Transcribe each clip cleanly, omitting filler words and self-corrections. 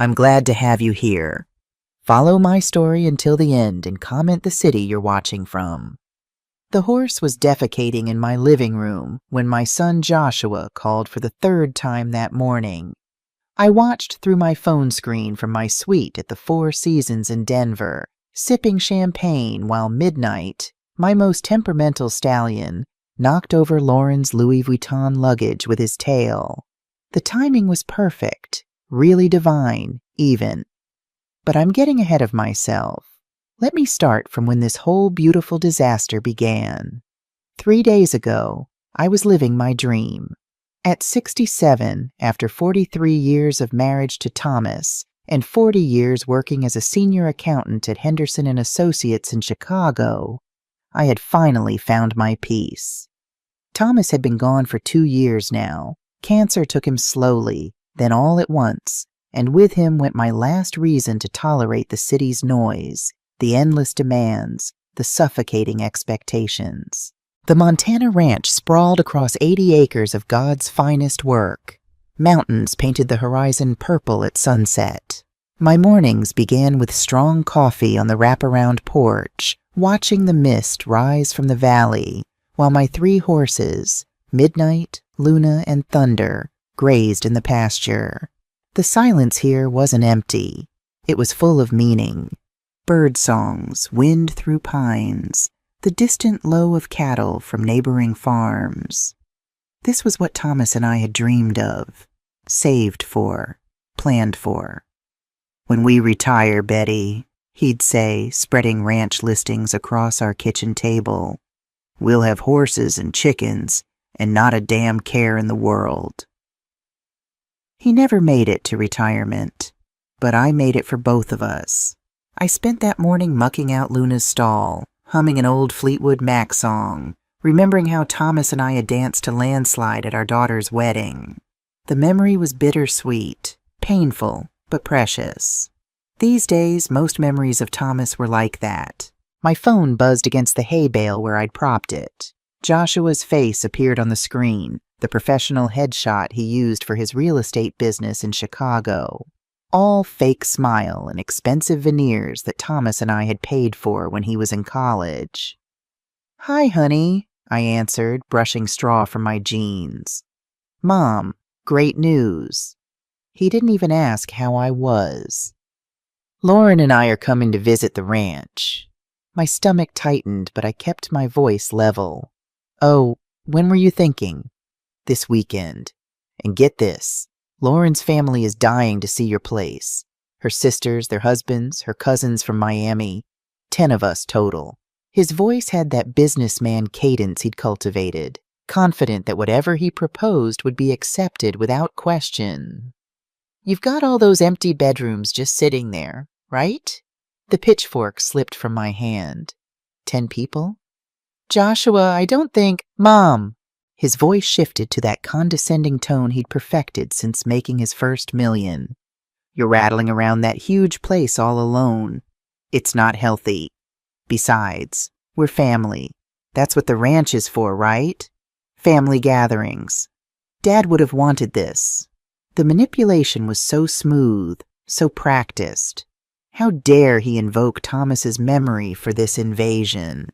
I'm glad to have you here. Follow my story until the end and comment the city you're watching from. The horse was defecating in my living room when my son Joshua called for the third time that morning. I watched through my phone screen from my suite at the Four Seasons in Denver, sipping champagne while Midnight, my most temperamental stallion, knocked over Lauren's Louis Vuitton luggage with his tail. The timing was perfect, really divine, even. But I'm getting ahead of myself. Let me start from when this whole beautiful disaster began. 3 days ago, I was living my dream. At 67, after 43 years of marriage to Thomas and 40 years working as a senior accountant at Henderson & Associates in Chicago, I had finally found my peace. Thomas had been gone for 2 years now. Cancer took him slowly, then all at once, and with him went my last reason to tolerate the city's noise, the endless demands, the suffocating expectations. The Montana ranch sprawled across 80 acres of God's finest work. Mountains painted the horizon purple at sunset. My mornings began with strong coffee on the wraparound porch, watching the mist rise from the valley, while my 3 horses, Midnight, Luna, and Thunder, grazed in the pasture. The silence here wasn't empty. It was full of meaning. Bird songs, wind through pines, the distant low of cattle from neighboring farms. This was what Thomas and I had dreamed of, saved for, planned for. "When we retire, Betty," he'd say, spreading ranch listings across our kitchen table, "we'll have horses and chickens and not a damn care in the world." He never made it to retirement, but I made it for both of us. I spent that morning mucking out Luna's stall, humming an old Fleetwood Mac song, remembering how Thomas and I had danced to Landslide at our daughter's wedding. The memory was bittersweet, painful, but precious. These days, most memories of Thomas were like that. My phone buzzed against the hay bale where I'd propped it. Joshua's face appeared on the screen, the professional headshot he used for his real estate business in Chicago. All fake smile and expensive veneers that Thomas and I had paid for when he was in college. "Hi, honey," I answered, brushing straw from my jeans. "Mom, great news." He didn't even ask how I was. "Lauren and I are coming to visit the ranch." My stomach tightened, but I kept my voice level. "Oh, when were you thinking?" "This weekend. And get this. Lauren's family is dying to see your place. Her sisters, their husbands, her cousins from Miami. 10 of us total." His voice had that businessman cadence he'd cultivated, confident that whatever he proposed would be accepted without question. "You've got all those empty bedrooms just sitting there, right?" The pitchfork slipped from my hand. 10 people? "Joshua, I don't think—" "Mom!" His voice shifted to that condescending tone he'd perfected since making his first million. "You're rattling around that huge place all alone. It's not healthy. Besides, we're family. That's what the ranch is for, right? Family gatherings. Dad would have wanted this." The manipulation was so smooth, so practiced. How dare he invoke Thomas's memory for this invasion?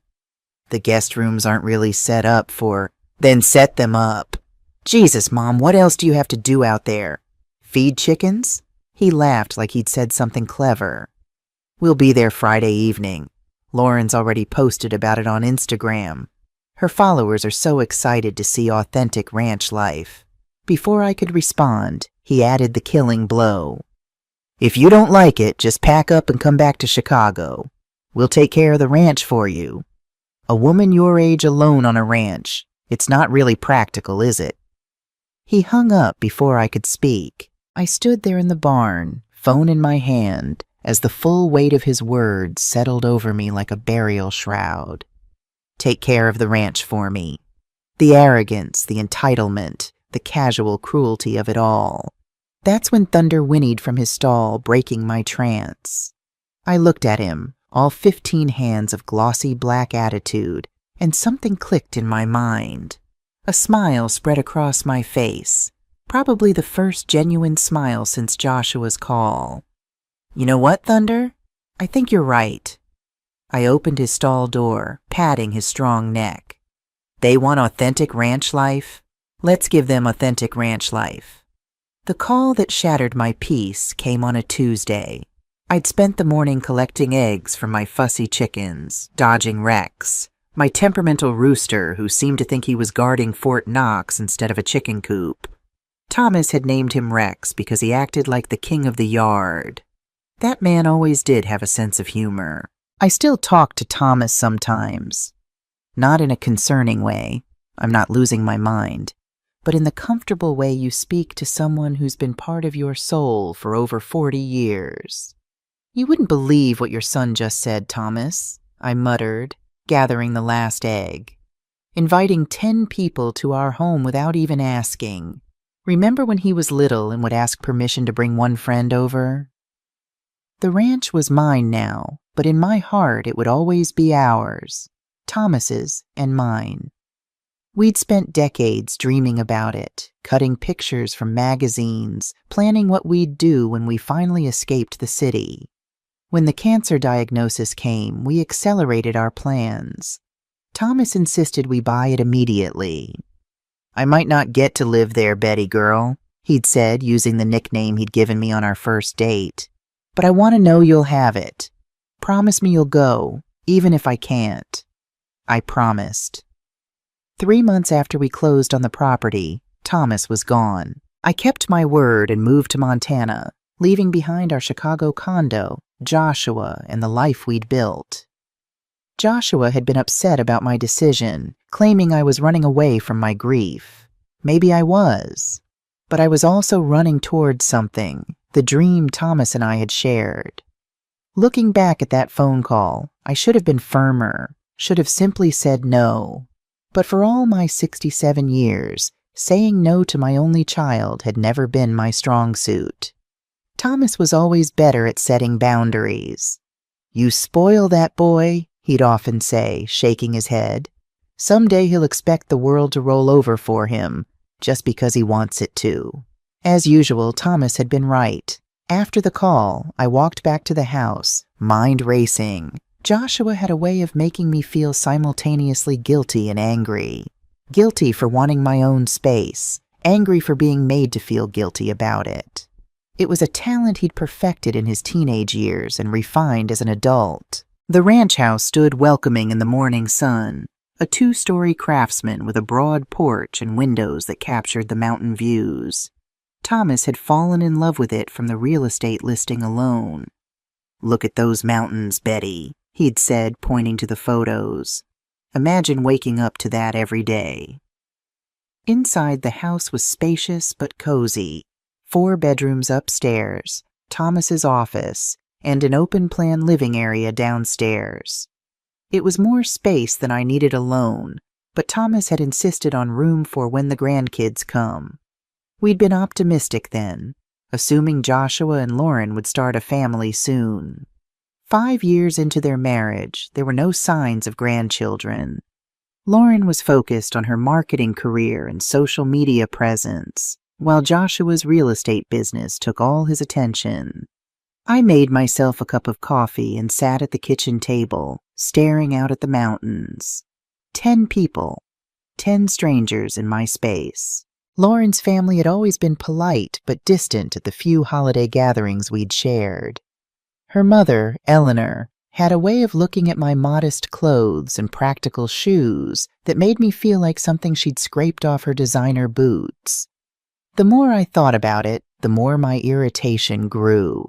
"The guest rooms aren't really set up for—" "Then set them up. Jesus, Mom, what else do you have to do out there? Feed chickens?" He laughed like he'd said something clever. "We'll be there Friday evening. Lauren's already posted about it on Instagram. Her followers are so excited to see authentic ranch life." Before I could respond, he added the killing blow. "If you don't like it, just pack up and come back to Chicago. We'll take care of the ranch for you. A woman your age alone on a ranch. It's not really practical, is it?" He hung up before I could speak. I stood there in the barn, phone in my hand, as the full weight of his words settled over me like a burial shroud. Take care of the ranch for me. The arrogance, the entitlement, the casual cruelty of it all. That's when Thunder whinnied from his stall, breaking my trance. I looked at him, all 15 hands of glossy black attitude, and something clicked in my mind. A smile spread across my face. Probably the first genuine smile since Joshua's call. "You know what, Thunder? I think you're right." I opened his stall door, patting his strong neck. "They want authentic ranch life? Let's give them authentic ranch life." The call that shattered my peace came on a Tuesday. I'd spent the morning collecting eggs from my fussy chickens, dodging Rex, my temperamental rooster who seemed to think he was guarding Fort Knox instead of a chicken coop. Thomas had named him Rex because he acted like the king of the yard. That man always did have a sense of humor. I still talk to Thomas sometimes. Not in a concerning way, I'm not losing my mind, but in the comfortable way you speak to someone who's been part of your soul for over 40 years. "You wouldn't believe what your son just said, Thomas," I muttered, gathering the last egg. "Inviting 10 people to our home without even asking. Remember when he was little and would ask permission to bring one friend over?" The ranch was mine now, but in my heart it would always be ours, Thomas's and mine. We'd spent decades dreaming about it, cutting pictures from magazines, planning what we'd do when we finally escaped the city. When the cancer diagnosis came, we accelerated our plans. Thomas insisted we buy it immediately. "I might not get to live there, Betty girl," he'd said, using the nickname he'd given me on our first date. "But I want to know you'll have it. Promise me you'll go, even if I can't." I promised. 3 months after we closed on the property, Thomas was gone. I kept my word and moved to Montana, leaving behind our Chicago condo, Joshua, and the life we'd built. Joshua had been upset about my decision, claiming I was running away from my grief. Maybe I was. But I was also running towards something, the dream Thomas and I had shared. Looking back at that phone call, I should have been firmer, should have simply said no. But for all my 67 years, saying no to my only child had never been my strong suit. Thomas was always better at setting boundaries. "You spoil that boy," he'd often say, shaking his head. "Someday he'll expect the world to roll over for him, just because he wants it to." As usual, Thomas had been right. After the call, I walked back to the house, mind racing. Joshua had a way of making me feel simultaneously guilty and angry. Guilty for wanting my own space, angry for being made to feel guilty about it. It was a talent he'd perfected in his teenage years and refined as an adult. The ranch house stood welcoming in the morning sun, a 2-story craftsman with a broad porch and windows that captured the mountain views. Thomas had fallen in love with it from the real estate listing alone. "Look at those mountains, Betty," he'd said, pointing to the photos. "Imagine waking up to that every day." Inside, the house was spacious but cozy. 4 bedrooms upstairs, Thomas's office, and an open-plan living area downstairs. It was more space than I needed alone, but Thomas had insisted on room for when the grandkids come. We'd been optimistic then, assuming Joshua and Lauren would start a family soon. 5 years into their marriage, there were no signs of grandchildren. Lauren was focused on her marketing career and social media presence, while Joshua's real estate business took all his attention. I made myself a cup of coffee and sat at the kitchen table, staring out at the mountains. 10 people, 10 strangers in my space. Lauren's family had always been polite but distant at the few holiday gatherings we'd shared. Her mother, Eleanor, had a way of looking at my modest clothes and practical shoes that made me feel like something she'd scraped off her designer boots. The more I thought about it, the more my irritation grew.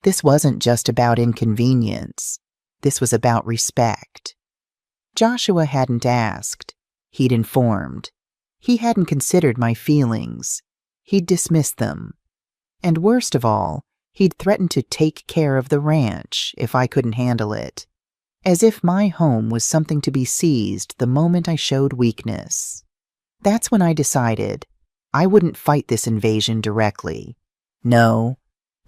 This wasn't just about inconvenience. This was about respect. Joshua hadn't asked. He'd informed. He hadn't considered my feelings. He'd dismissed them. And worst of all, he'd threatened to take care of the ranch if I couldn't handle it, as if my home was something to be seized the moment I showed weakness. That's when I decided I wouldn't fight this invasion directly. No,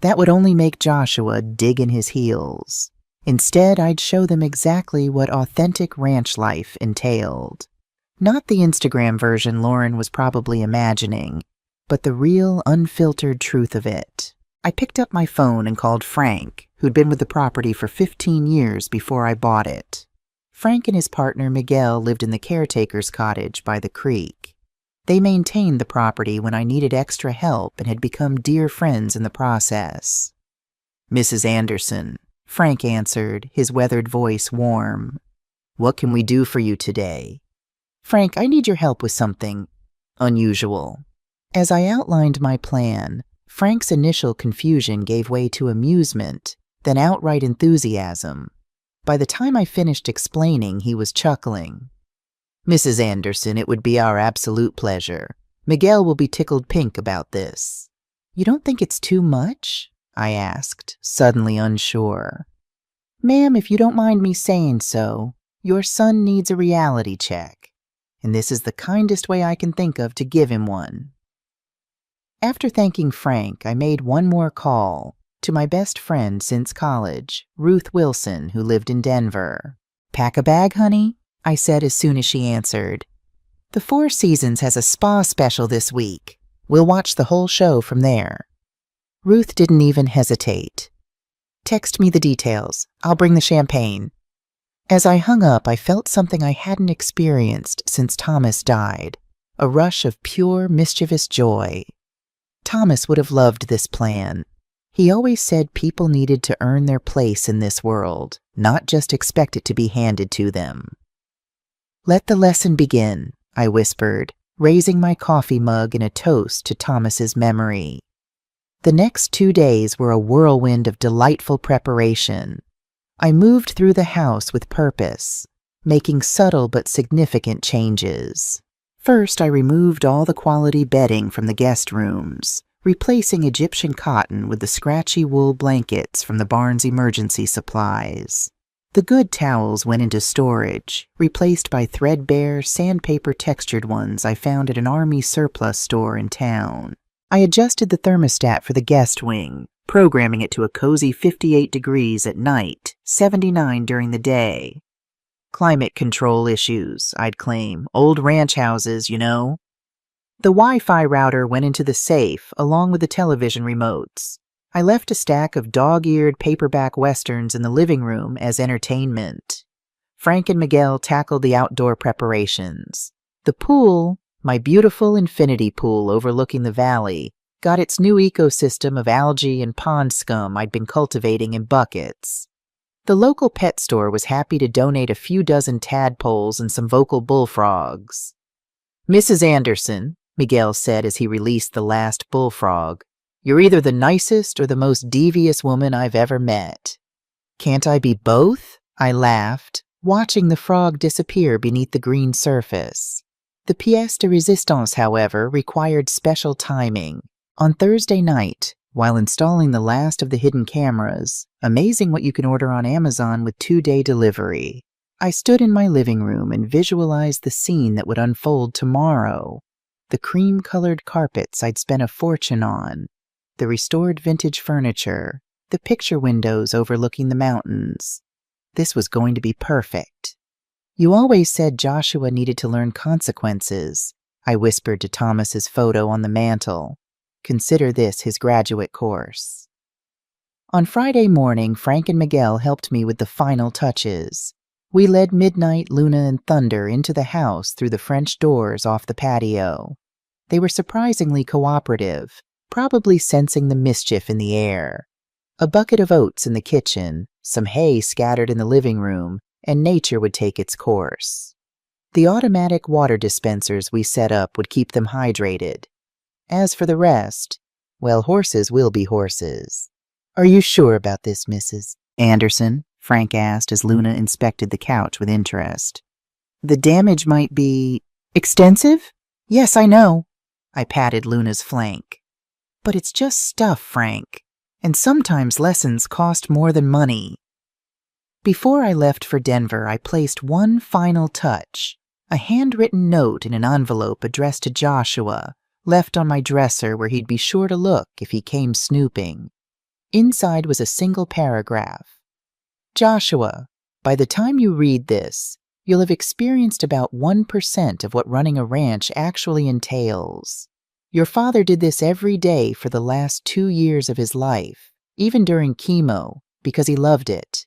that would only make Joshua dig in his heels. Instead, I'd show them exactly what authentic ranch life entailed. Not the Instagram version Lauren was probably imagining, but the real, unfiltered truth of it. I picked up my phone and called Frank, who'd been with the property for 15 years before I bought it. Frank and his partner Miguel lived in the caretaker's cottage by the creek. They maintained the property when I needed extra help and had become dear friends in the process. "Mrs. Anderson," Frank answered, his weathered voice warm. "What can we do for you today?" "Frank, I need your help with something unusual." As I outlined my plan, Frank's initial confusion gave way to amusement, then outright enthusiasm. By the time I finished explaining, he was chuckling. "Mrs. Anderson, it would be our absolute pleasure. Miguel will be tickled pink about this." "You don't think it's too much?" I asked, suddenly unsure. "Ma'am, if you don't mind me saying so, your son needs a reality check, and this is the kindest way I can think of to give him one." After thanking Frank, I made one more call to my best friend since college, Ruth Wilson, who lived in Denver. "Pack a bag, honey?" I said as soon as she answered. "The Four Seasons has a spa special this week. We'll watch the whole show from there." Ruth didn't even hesitate. "Text me the details. I'll bring the champagne." As I hung up, I felt something I hadn't experienced since Thomas died, a rush of pure, mischievous joy. Thomas would have loved this plan. He always said people needed to earn their place in this world, not just expect it to be handed to them. "Let the lesson begin," I whispered, raising my coffee mug in a toast to Thomas's memory. The next 2 days were a whirlwind of delightful preparation. I moved through the house with purpose, making subtle but significant changes. First, I removed all the quality bedding from the guest rooms, replacing Egyptian cotton with the scratchy wool blankets from the barn's emergency supplies. The good towels went into storage, replaced by threadbare, sandpaper-textured ones I found at an army surplus store in town. I adjusted the thermostat for the guest wing, programming it to a cozy 58 degrees at night, 79 during the day. "Climate control issues," I'd claim. "Old ranch houses, you know." The Wi-Fi router went into the safe, along with the television remotes. I left a stack of dog-eared paperback westerns in the living room as entertainment. Frank and Miguel tackled the outdoor preparations. The pool, my beautiful infinity pool overlooking the valley, got its new ecosystem of algae and pond scum I'd been cultivating in buckets. The local pet store was happy to donate a few dozen tadpoles and some vocal bullfrogs. "Mrs. Anderson," Miguel said as he released the last bullfrog, "you're either the nicest or the most devious woman I've ever met." "Can't I be both?" I laughed, watching the frog disappear beneath the green surface. The pièce de résistance, however, required special timing. On Thursday night, while installing the last of the hidden cameras, amazing what you can order on Amazon with 2-day delivery, I stood in my living room and visualized the scene that would unfold tomorrow. The cream-colored carpets I'd spent a fortune on, the restored vintage furniture, the picture windows overlooking the mountains. This was going to be perfect. "You always said Joshua needed to learn consequences," I whispered to Thomas's photo on the mantel. "Consider this his graduate course." On Friday morning, Frank and Miguel helped me with the final touches. We led Midnight, Luna, and Thunder into the house through the French doors off the patio. They were surprisingly cooperative, probably sensing the mischief in the air. A bucket of oats in the kitchen, some hay scattered in the living room, and nature would take its course. The automatic water dispensers we set up would keep them hydrated. As for the rest, well, horses will be horses. "Are you sure about this, Mrs. Anderson?" Frank asked as Luna inspected the couch with interest. "The damage might be extensive?" "Yes, I know." I patted Luna's flank. "But it's just stuff, Frank, and sometimes lessons cost more than money." Before I left for Denver, I placed one final touch, a handwritten note in an envelope addressed to Joshua, left on my dresser where he'd be sure to look if he came snooping. Inside was a single paragraph. "Joshua, by the time you read this, you'll have experienced about 1% of what running a ranch actually entails. Your father did this every day for the last 2 years of his life, even during chemo, because he loved it.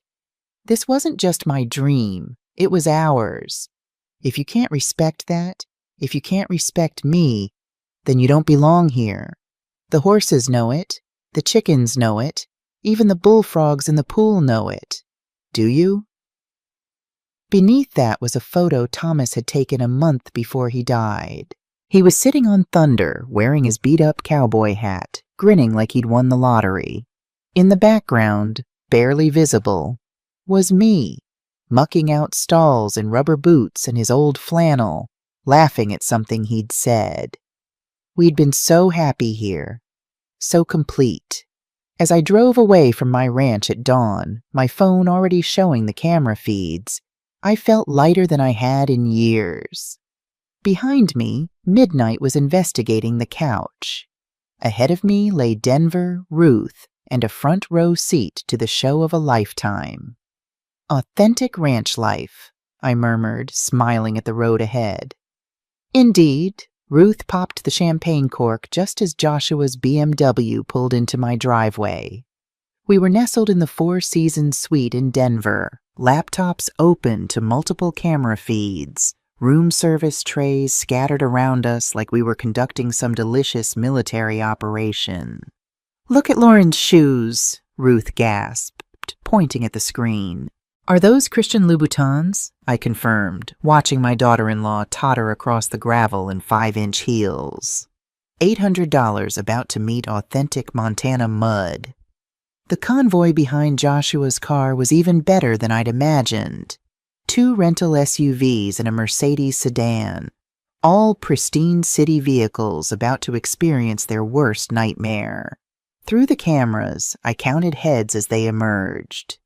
This wasn't just my dream, it was ours. If you can't respect that, if you can't respect me, then you don't belong here. The horses know it, the chickens know it, even the bullfrogs in the pool know it. Do you? Beneath that was a photo Thomas had taken a month before he died. He was sitting on Thunder, wearing his beat-up cowboy hat, grinning like he'd won the lottery. In the background, barely visible, was me, mucking out stalls in rubber boots and his old flannel, laughing at something he'd said. We'd been so happy here, so complete. As I drove away from my ranch at dawn, my phone already showing the camera feeds, I felt lighter than I had in years. Behind me, midnight was investigating the couch. Ahead of me lay Denver, Ruth, and a front row seat to the show of a lifetime. Authentic ranch life, I murmured, smiling at the road ahead. Indeed, Ruth popped the champagne cork just as Joshua's BMW pulled into my driveway. We were nestled in the Four Seasons suite in Denver, laptops open to multiple camera feeds, room service trays scattered around us like we were conducting some delicious military operation. "Look at Lauren's shoes," Ruth gasped, pointing at the screen. "Are those Christian Louboutins?" I confirmed, watching my daughter-in-law totter across the gravel in 5-inch heels. $800 about to meet authentic Montana mud. The convoy behind Joshua's car was even better than I'd imagined. 2 rental SUVs and a Mercedes sedan, all pristine city vehicles about to experience their worst nightmare. Through the cameras, I counted heads as they emerged.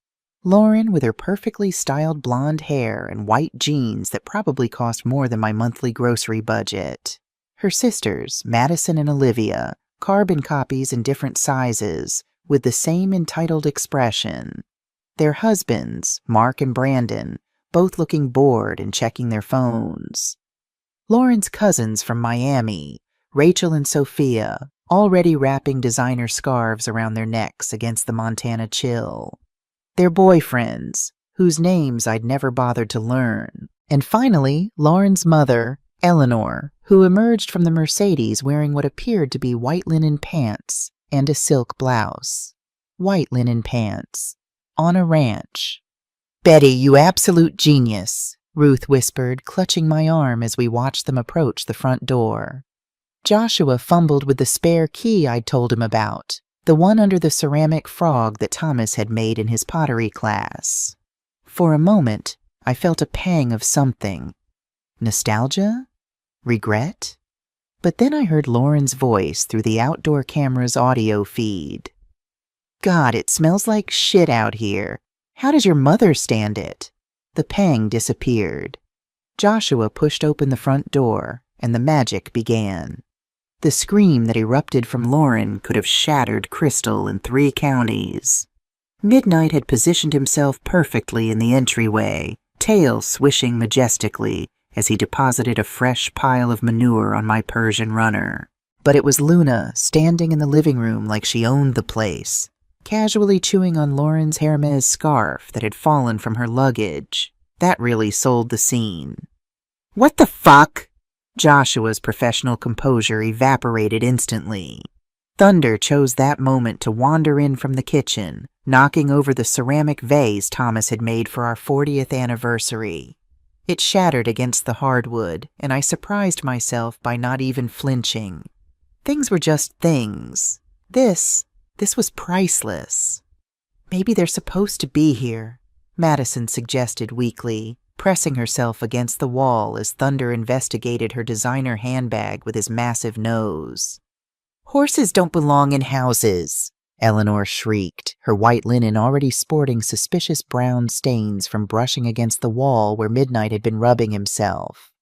Lauren with her perfectly styled blonde hair and white jeans that probably cost more than my monthly grocery budget. Her sisters, Madison and Olivia, carbon copies in different sizes, with the same entitled expression. Their husbands, Mark and Brandon, both looking bored and checking their phones. Lauren's cousins from Miami, Rachel and Sophia, already wrapping designer scarves around their necks against the Montana chill. Their boyfriends, whose names I'd never bothered to learn. And finally, Lauren's mother, Eleanor, who emerged from the Mercedes wearing what appeared to be white linen pants and a silk blouse. White linen pants. On a ranch. "Betty, you absolute genius," Ruth whispered, clutching my arm as we watched them approach the front door. Joshua fumbled with the spare key I'd told him about, the one under the ceramic frog that Thomas had made in his pottery class. For a moment, I felt a pang of something. Nostalgia? Regret? But then I heard Lauren's voice through the outdoor camera's audio feed. "God, it smells like shit out here. How does your mother stand it?" The pang disappeared. Joshua pushed open the front door, and the magic began. The scream that erupted from Lauren could have shattered crystal in 3 counties. Midnight had positioned himself perfectly in the entryway, tail swishing majestically as he deposited a fresh pile of manure on my Persian runner. But it was Luna standing in the living room like she owned the place, casually chewing on Lauren's Hermes scarf that had fallen from her luggage. That really sold the scene. "What the fuck?" Joshua's professional composure evaporated instantly. Thunder chose that moment to wander in from the kitchen, knocking over the ceramic vase Thomas had made for our 40th anniversary. It shattered against the hardwood, and I surprised myself by not even flinching. Things were just things. This was priceless. "Maybe they're supposed to be here," Madison suggested weakly, pressing herself against the wall as Thunder investigated her designer handbag with his massive nose. "Horses don't belong in houses," Eleanor shrieked, her white linen already sporting suspicious brown stains from brushing against the wall where Midnight had been rubbing himself.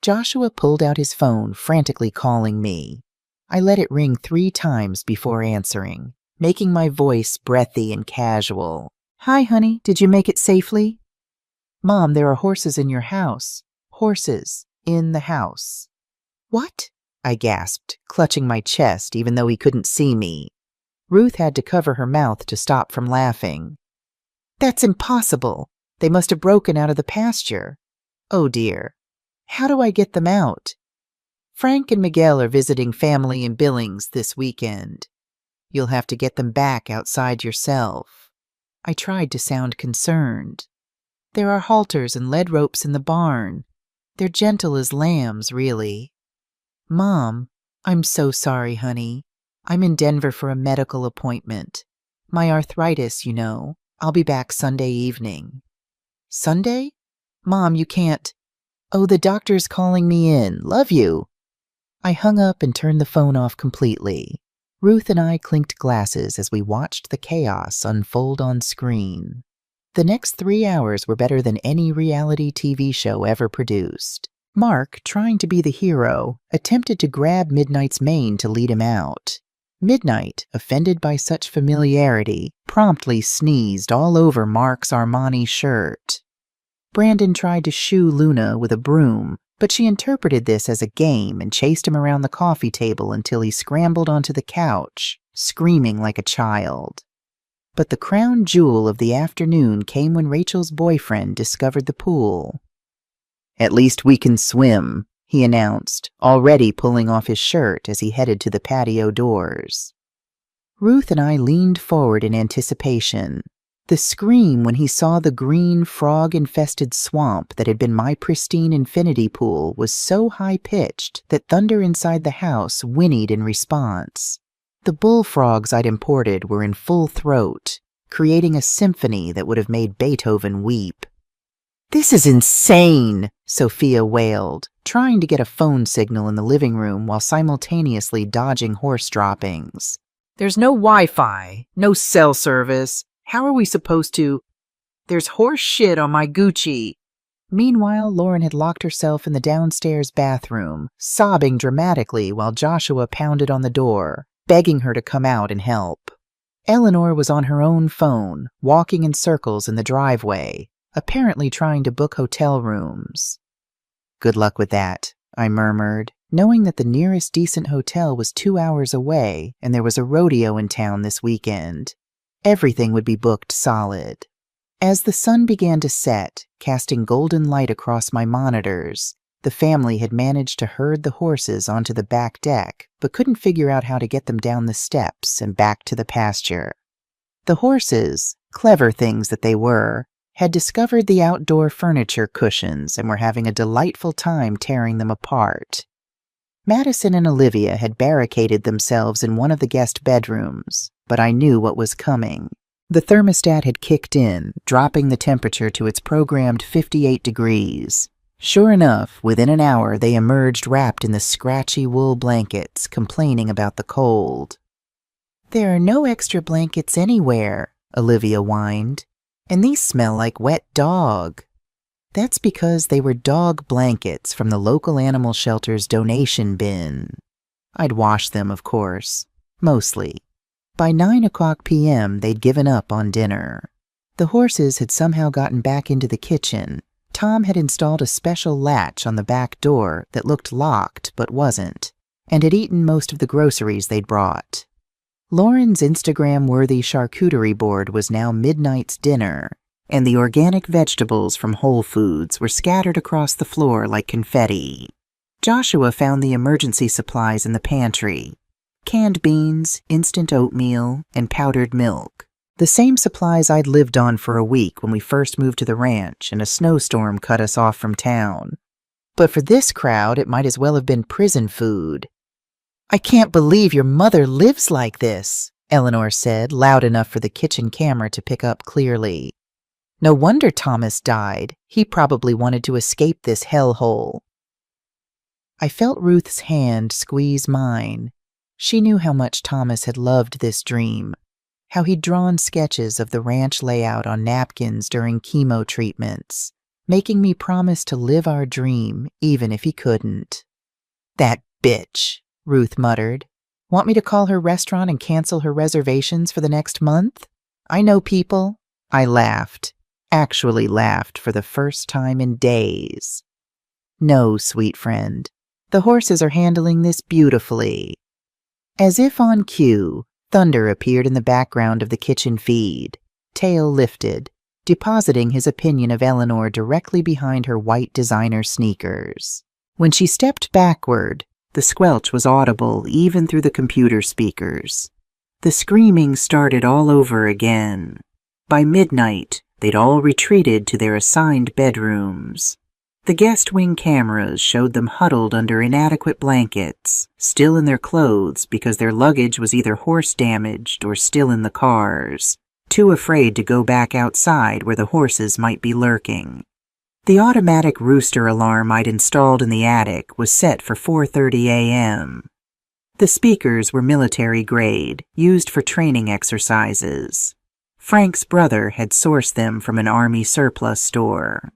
Joshua pulled out his phone, frantically calling me. I let it ring 3 times before answering, making my voice breathy and casual. "Hi, honey, did you make it safely?" "Mom, there are horses in your house." "Horses in the house." "What?" I gasped, clutching my chest even though he couldn't see me. Ruth had to cover her mouth to stop from laughing. That's impossible. They must have broken out of the pasture. Oh dear. How do I get them out? Frank and Miguel are visiting family in Billings this weekend. You'll have to get them back outside yourself. I tried to sound concerned. There are halters and lead ropes in the barn. They're gentle as lambs, really. Mom, I'm so sorry, honey. I'm in Denver for a medical appointment. My arthritis, you know. I'll be back Sunday evening. Sunday? Mom, you can't. Oh, the doctor's calling me in. Love you. I hung up and turned the phone off completely. Ruth and I clinked glasses as we watched the chaos unfold on screen. The next 3 hours were better than any reality TV show ever produced. Mark, trying to be the hero, attempted to grab Midnight's mane to lead him out. Midnight, offended by such familiarity, promptly sneezed all over Mark's Armani shirt. Brandon tried to shoo Luna with a broom, but she interpreted this as a game and chased him around the coffee table until he scrambled onto the couch, screaming like a child. But the crown jewel of the afternoon came when Rachel's boyfriend discovered the pool. At least we can swim, he announced, already pulling off his shirt as he headed to the patio doors. Ruth and I leaned forward in anticipation. The scream when he saw the green, frog-infested swamp that had been my pristine infinity pool was so high-pitched that thunder inside the house whinnied in response. The bullfrogs I'd imported were in full throat, creating a symphony that would have made Beethoven weep. "This is insane," Sophia wailed, trying to get a phone signal in the living room while simultaneously dodging horse droppings. "There's no Wi-Fi, no cell service. How are we supposed to? There's horse shit on my Gucci." Meanwhile, Lauren had locked herself in the downstairs bathroom, sobbing dramatically while Joshua pounded on the door, begging her to come out and help. Eleanor was on her own phone, walking in circles in the driveway, apparently trying to book hotel rooms. "Good luck with that," I murmured, knowing that the nearest decent hotel was 2 hours away and there was a rodeo in town this weekend. Everything would be booked solid. As the sun began to set, casting golden light across my monitors, the family had managed to herd the horses onto the back deck, but couldn't figure out how to get them down the steps and back to the pasture. The horses, clever things that they were, had discovered the outdoor furniture cushions and were having a delightful time tearing them apart. Madison and Olivia had barricaded themselves in one of the guest bedrooms, but I knew what was coming. The thermostat had kicked in, dropping the temperature to its programmed 58 degrees. Sure enough, within an hour they emerged wrapped in the scratchy wool blankets, complaining about the cold. "There are no extra blankets anywhere," Olivia whined, "and these smell like wet dog." That's because they were dog blankets from the local animal shelter's donation bin. I'd wash them, of course. Mostly. By 9 p.m., they'd given up on dinner. The horses had somehow gotten back into the kitchen. Tom had installed a special latch on the back door that looked locked but wasn't, and had eaten most of the groceries they'd brought. Lauren's Instagram-worthy charcuterie board was now Midnight's dinner, and the organic vegetables from Whole Foods were scattered across the floor like confetti. Joshua found the emergency supplies in the pantry: canned beans, instant oatmeal, and powdered milk. The same supplies I'd lived on for a week when we first moved to the ranch and a snowstorm cut us off from town. But for this crowd, it might as well have been prison food. "I can't believe your mother lives like this," Eleanor said, loud enough for the kitchen camera to pick up clearly. "No wonder Thomas died. He probably wanted to escape this hellhole." I felt Ruth's hand squeeze mine. She knew how much Thomas had loved this dream, how he'd drawn sketches of the ranch layout on napkins during chemo treatments, making me promise to live our dream even if he couldn't. "That bitch," Ruth muttered. "Want me to call her restaurant and cancel her reservations for the next month? I know people." I laughed. Actually laughed for the first time in days. "No, sweet friend. The horses are handling this beautifully." As if on cue, Thunder appeared in the background of the kitchen feed, tail lifted, depositing his opinion of Eleanor directly behind her white designer sneakers. When she stepped backward, the squelch was audible even through the computer speakers. The screaming started all over again. By midnight, they'd all retreated to their assigned bedrooms. The guest wing cameras showed them huddled under inadequate blankets, still in their clothes because their luggage was either horse-damaged or still in the cars, too afraid to go back outside where the horses might be lurking. The automatic rooster alarm I'd installed in the attic was set for 4:30 a.m. The speakers were military-grade, used for training exercises. Frank's brother had sourced them from an army surplus store.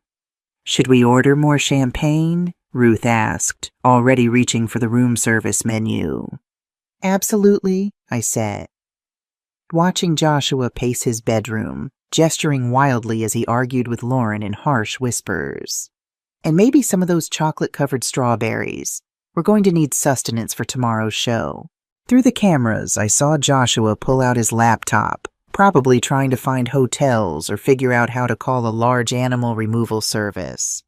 "Should we order more champagne?" Ruth asked, already reaching for the room service menu. "Absolutely," I said, watching Joshua pace his bedroom, gesturing wildly as he argued with Lauren in harsh whispers. "And maybe some of those chocolate-covered strawberries. We're going to need sustenance for tomorrow's show." Through the cameras, I saw Joshua pull out his laptop, probably trying to find hotels or figure out how to call a large animal removal service.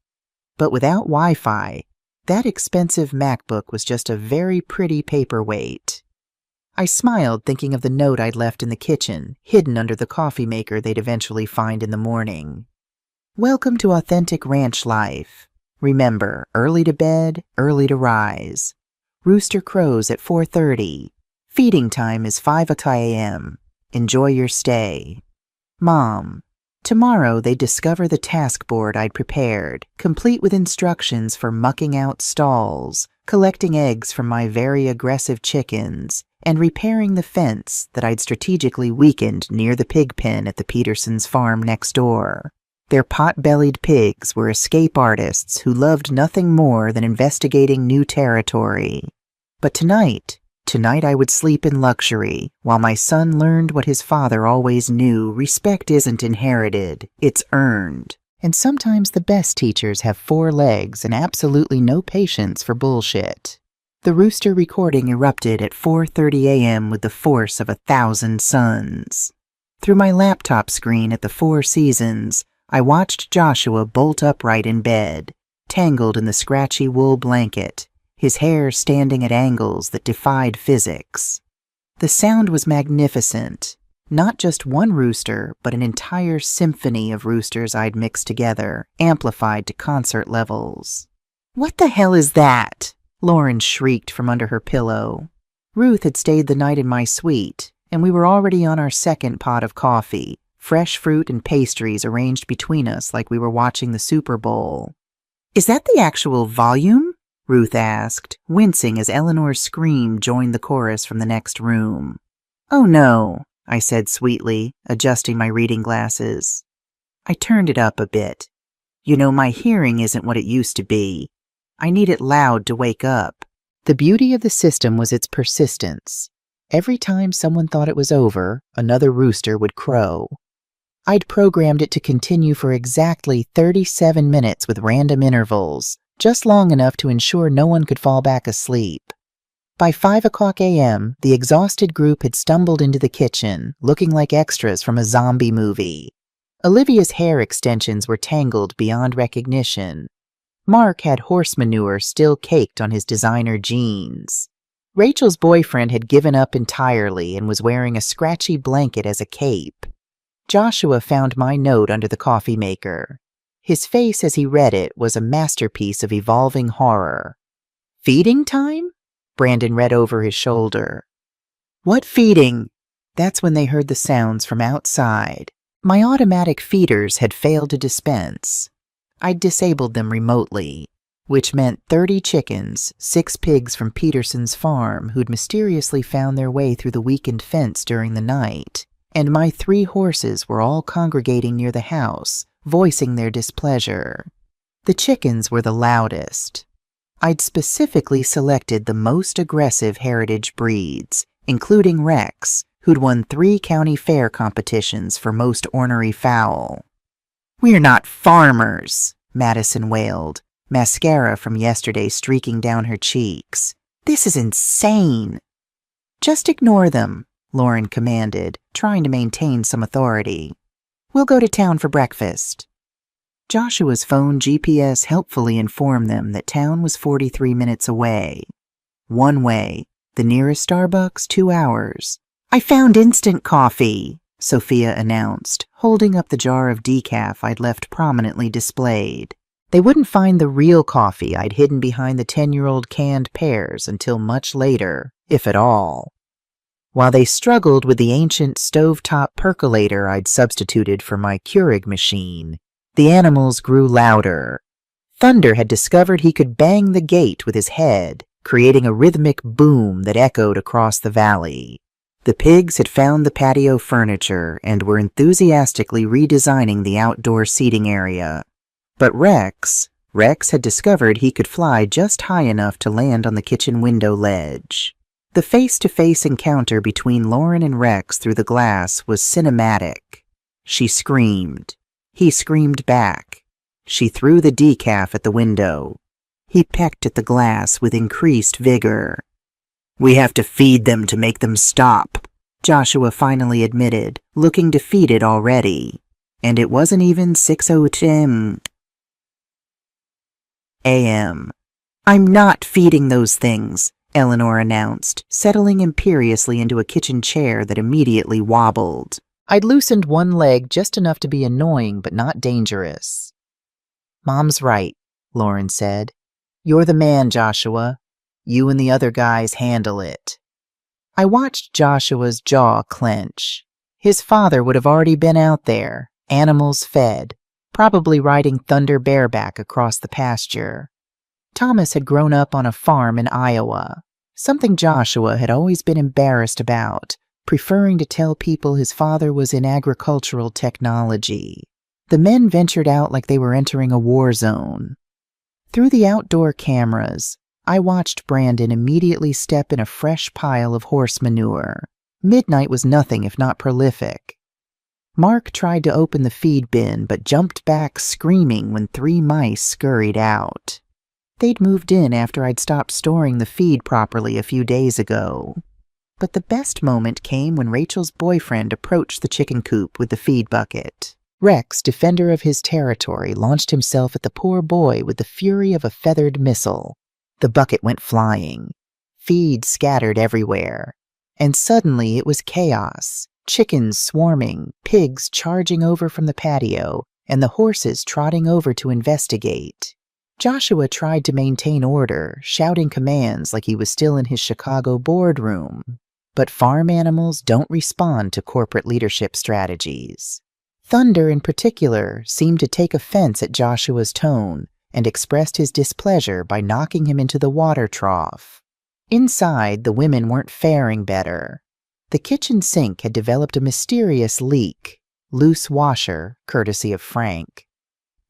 But without Wi-Fi, that expensive MacBook was just a very pretty paperweight. I smiled, thinking of the note I'd left in the kitchen, hidden under the coffee maker they'd eventually find in the morning. "Welcome to authentic ranch life. Remember, early to bed, early to rise. Rooster crows at 4:30. Feeding time is 5 a.m. Enjoy your stay. Mom." Tomorrow they'd discover the task board I'd prepared, complete with instructions for mucking out stalls, collecting eggs from my very aggressive chickens, and repairing the fence that I'd strategically weakened near the pig pen at the Petersons' farm next door. Their pot-bellied pigs were escape artists who loved nothing more than investigating new territory. But tonight I would sleep in luxury, while my son learned what his father always knew: respect isn't inherited, it's earned. And sometimes the best teachers have 4 legs and absolutely no patience for bullshit. The rooster recording erupted at 4:30 a.m. with the force of 1,000 suns. Through my laptop screen at the Four Seasons, I watched Joshua bolt upright in bed, tangled in the scratchy wool blanket, his hair standing at angles that defied physics. The sound was magnificent. Not just one rooster, but an entire symphony of roosters I'd mixed together, amplified to concert levels. "What the hell is that?" Lauren shrieked from under her pillow. Ruth had stayed the night in my suite, and we were already on our second pot of coffee, fresh fruit and pastries arranged between us like we were watching the Super Bowl. "Is that the actual volume?" Ruth asked, wincing as Eleanor's scream joined the chorus from the next room. "Oh no," I said sweetly, adjusting my reading glasses. I turned it up a bit. "You know, my hearing isn't what it used to be. I need it loud to wake up." The beauty of the system was its persistence. Every time someone thought it was over, another rooster would crow. I'd programmed it to continue for exactly 37 minutes with random intervals, just long enough to ensure no one could fall back asleep. By 5 o'clock a.m., the exhausted group had stumbled into the kitchen, looking like extras from a zombie movie. Olivia's hair extensions were tangled beyond recognition. Mark had horse manure still caked on his designer jeans. Rachel's boyfriend had given up entirely and was wearing a scratchy blanket as a cape. Joshua found my note under the coffee maker. His face as he read it was a masterpiece of evolving horror. "Feeding time?" Brandon read over his shoulder. "What feeding?" That's when they heard the sounds from outside. My automatic feeders had failed to dispense. I'd disabled them remotely, which meant 30 chickens, 6 pigs from Peterson's farm who'd mysteriously found their way through the weakened fence during the night, and my 3 horses were all congregating near the house, voicing their displeasure. The chickens were the loudest. I'd specifically selected the most aggressive heritage breeds, including Rex, who'd won 3 county fair competitions for most ornery fowl. "We're not farmers," Madison wailed. mascara from yesterday streaking down her cheeks. "This is insane." "Just ignore them," Lauren commanded, trying to maintain some authority. "We'll go to town for breakfast." Joshua's phone GPS helpfully informed them that town was 43 minutes away. One way, the nearest Starbucks 2 hours. "I found instant coffee," Sophia announced, holding up the jar of decaf I'd left prominently displayed. They wouldn't find the real coffee I'd hidden behind the 10-year-old canned pears until much later, if at all. While they struggled with the ancient stovetop percolator I'd substituted for my Keurig machine, the animals grew louder. Thunder had discovered he could bang the gate with his head, creating a rhythmic boom that echoed across the valley. The pigs had found the patio furniture and were enthusiastically redesigning the outdoor seating area. But Rex had discovered he could fly just high enough to land on the kitchen window ledge. The face-to-face encounter between Lauren and Rex through the glass was cinematic. She screamed. He screamed back. She threw the decaf at the window. He pecked at the glass with increased vigor. "We have to feed them to make them stop," Joshua finally admitted, looking defeated already. And it wasn't even 6:02 a.m. "I'm not feeding those things," Eleanor announced, settling imperiously into a kitchen chair that immediately wobbled. I'd loosened one leg just enough to be annoying but not dangerous. "Mom's right," Lauren said. "You're the man, Joshua. You and the other guys handle it." I watched Joshua's jaw clench. His father would have already been out there, animals fed, probably riding Thunder bareback across the pasture. Thomas had grown up on a farm in Iowa, something Joshua had always been embarrassed about, preferring to tell people his father was in agricultural technology. The men ventured out like they were entering a war zone. Through the outdoor cameras, I watched Brandon immediately step in a fresh pile of horse manure. Midnight was nothing if not prolific. Mark tried to open the feed bin but jumped back screaming when 3 mice scurried out. They'd moved in after I'd stopped storing the feed properly a few days ago. But the best moment came when Rachel's boyfriend approached the chicken coop with the feed bucket. Rex, defender of his territory, launched himself at the poor boy with the fury of a feathered missile. The bucket went flying. Feed scattered everywhere. And suddenly it was chaos. Chickens swarming, pigs charging over from the patio, and the horses trotting over to investigate. Joshua tried to maintain order, shouting commands like he was still in his Chicago boardroom. But farm animals don't respond to corporate leadership strategies. Thunder, in particular, seemed to take offense at Joshua's tone and expressed his displeasure by knocking him into the water trough. Inside, the women weren't faring better. The kitchen sink had developed a mysterious leak, loose washer, courtesy of Frank.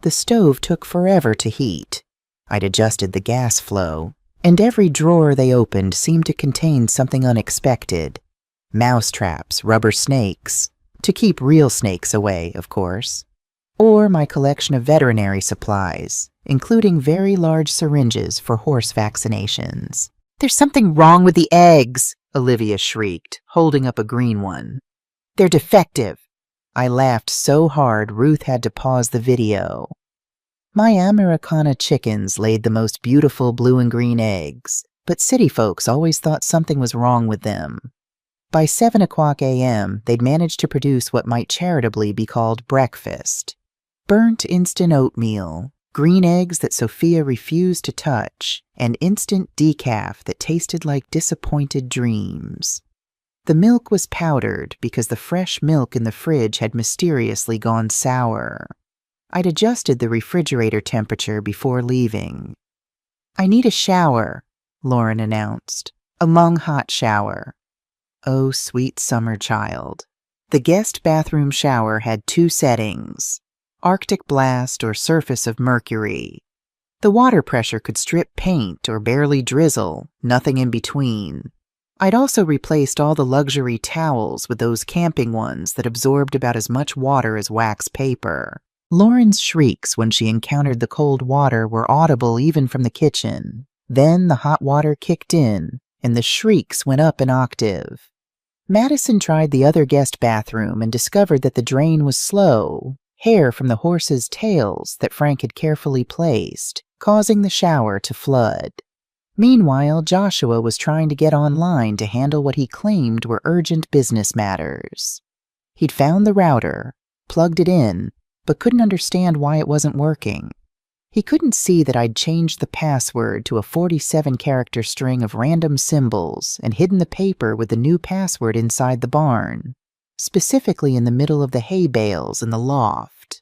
The stove took forever to heat. I'd adjusted the gas flow, and every drawer they opened seemed to contain something unexpected. Mouse traps, rubber snakes, to keep real snakes away, of course. Or my collection of veterinary supplies, including very large syringes for horse vaccinations. "There's something wrong with the eggs," Olivia shrieked, holding up a green one. "They're defective." I laughed so hard Ruth had to pause the video. My Americana chickens laid the most beautiful blue and green eggs, but city folks always thought something was wrong with them. By 7:00 a.m., they'd managed to produce what might charitably be called breakfast. Burnt instant oatmeal, green eggs that Sophia refused to touch, and instant decaf that tasted like disappointed dreams. The milk was powdered because the fresh milk in the fridge had mysteriously gone sour. I'd adjusted the refrigerator temperature before leaving. "I need a shower," Lauren announced. "A long hot shower." Oh, sweet summer child. The guest bathroom shower had 2 settings, Arctic blast or surface of mercury. The water pressure could strip paint or barely drizzle, nothing in between. I'd also replaced all the luxury towels with those camping ones that absorbed about as much water as wax paper. Lauren's shrieks when she encountered the cold water were audible even from the kitchen. Then the hot water kicked in, and the shrieks went up an octave. Madison tried the other guest bathroom and discovered that the drain was slow, hair from the horses' tails that Frank had carefully placed, causing the shower to flood. Meanwhile, Joshua was trying to get online to handle what he claimed were urgent business matters. He'd found the router, plugged it in, but couldn't understand why it wasn't working. He couldn't see that I'd changed the password to a 47-character string of random symbols and hidden the paper with the new password inside the barn, specifically in the middle of the hay bales in the loft.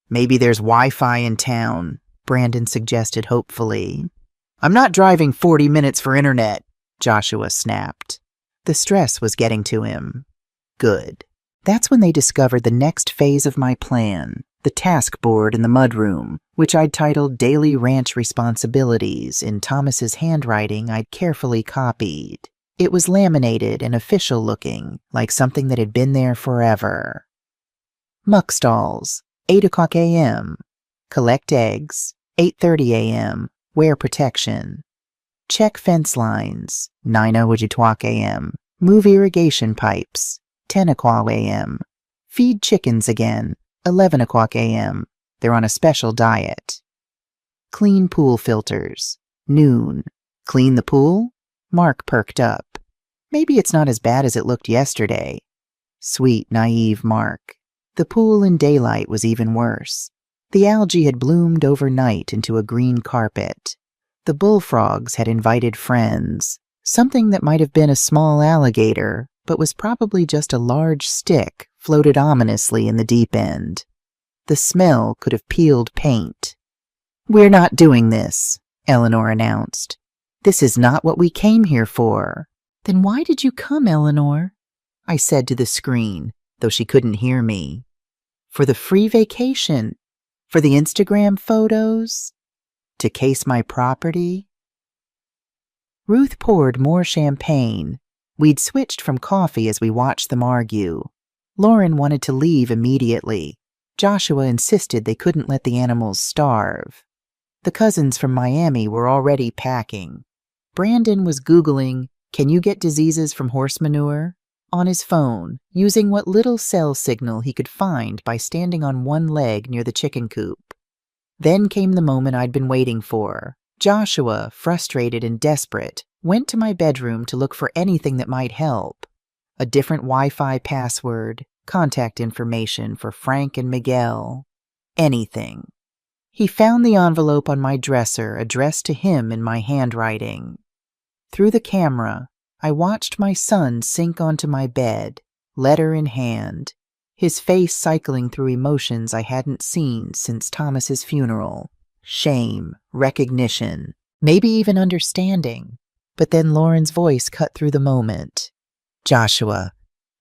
"Maybe there's Wi-Fi in town," Brandon suggested hopefully. "I'm not driving 40 minutes for internet," Joshua snapped. The stress was getting to him. Good. That's when they discovered the next phase of my plan, the task board in the mudroom, which I'd titled Daily Ranch Responsibilities in Thomas's handwriting I'd carefully copied. It was laminated and official looking, like something that had been there forever. Muck stalls, 8 o'clock a.m. Collect eggs, 8:30 a.m. Wear protection. Check fence lines, 9:00 a.m. Move irrigation pipes, 10 o'clock a.m. Feed chickens again, 11 o'clock a.m. They're on a special diet. Clean pool filters, noon. Clean the pool? Mark perked up. Maybe it's not as bad as it looked yesterday. Sweet, naive Mark. The pool in daylight was even worse. The algae had bloomed overnight into a green carpet. The bullfrogs had invited friends. Something that might have been a small alligator, but was probably just a large stick, floated ominously in the deep end. The smell could have peeled paint. "We're not doing this," Eleanor announced. "This is not what we came here for." "Then why did you come, Eleanor?" I said to the screen, though she couldn't hear me. "For the free vacation. For the Instagram photos. To case my property." Ruth poured more champagne. We'd switched from coffee as we watched them argue. Lauren wanted to leave immediately. Joshua insisted they couldn't let the animals starve. The cousins from Miami were already packing. Brandon was Googling, "Can you get diseases from horse manure?" on his phone, using what little cell signal he could find by standing on one leg near the chicken coop. Then came the moment I'd been waiting for. Joshua, frustrated and desperate, went to my bedroom to look for anything that might help. A different Wi-Fi password, contact information for Frank and Miguel. Anything. He found the envelope on my dresser addressed to him in my handwriting. Through the camera, I watched my son sink onto my bed, letter in hand, his face cycling through emotions I hadn't seen since Thomas's funeral. Shame, recognition, maybe even understanding. But then Lauren's voice cut through the moment. "Joshua,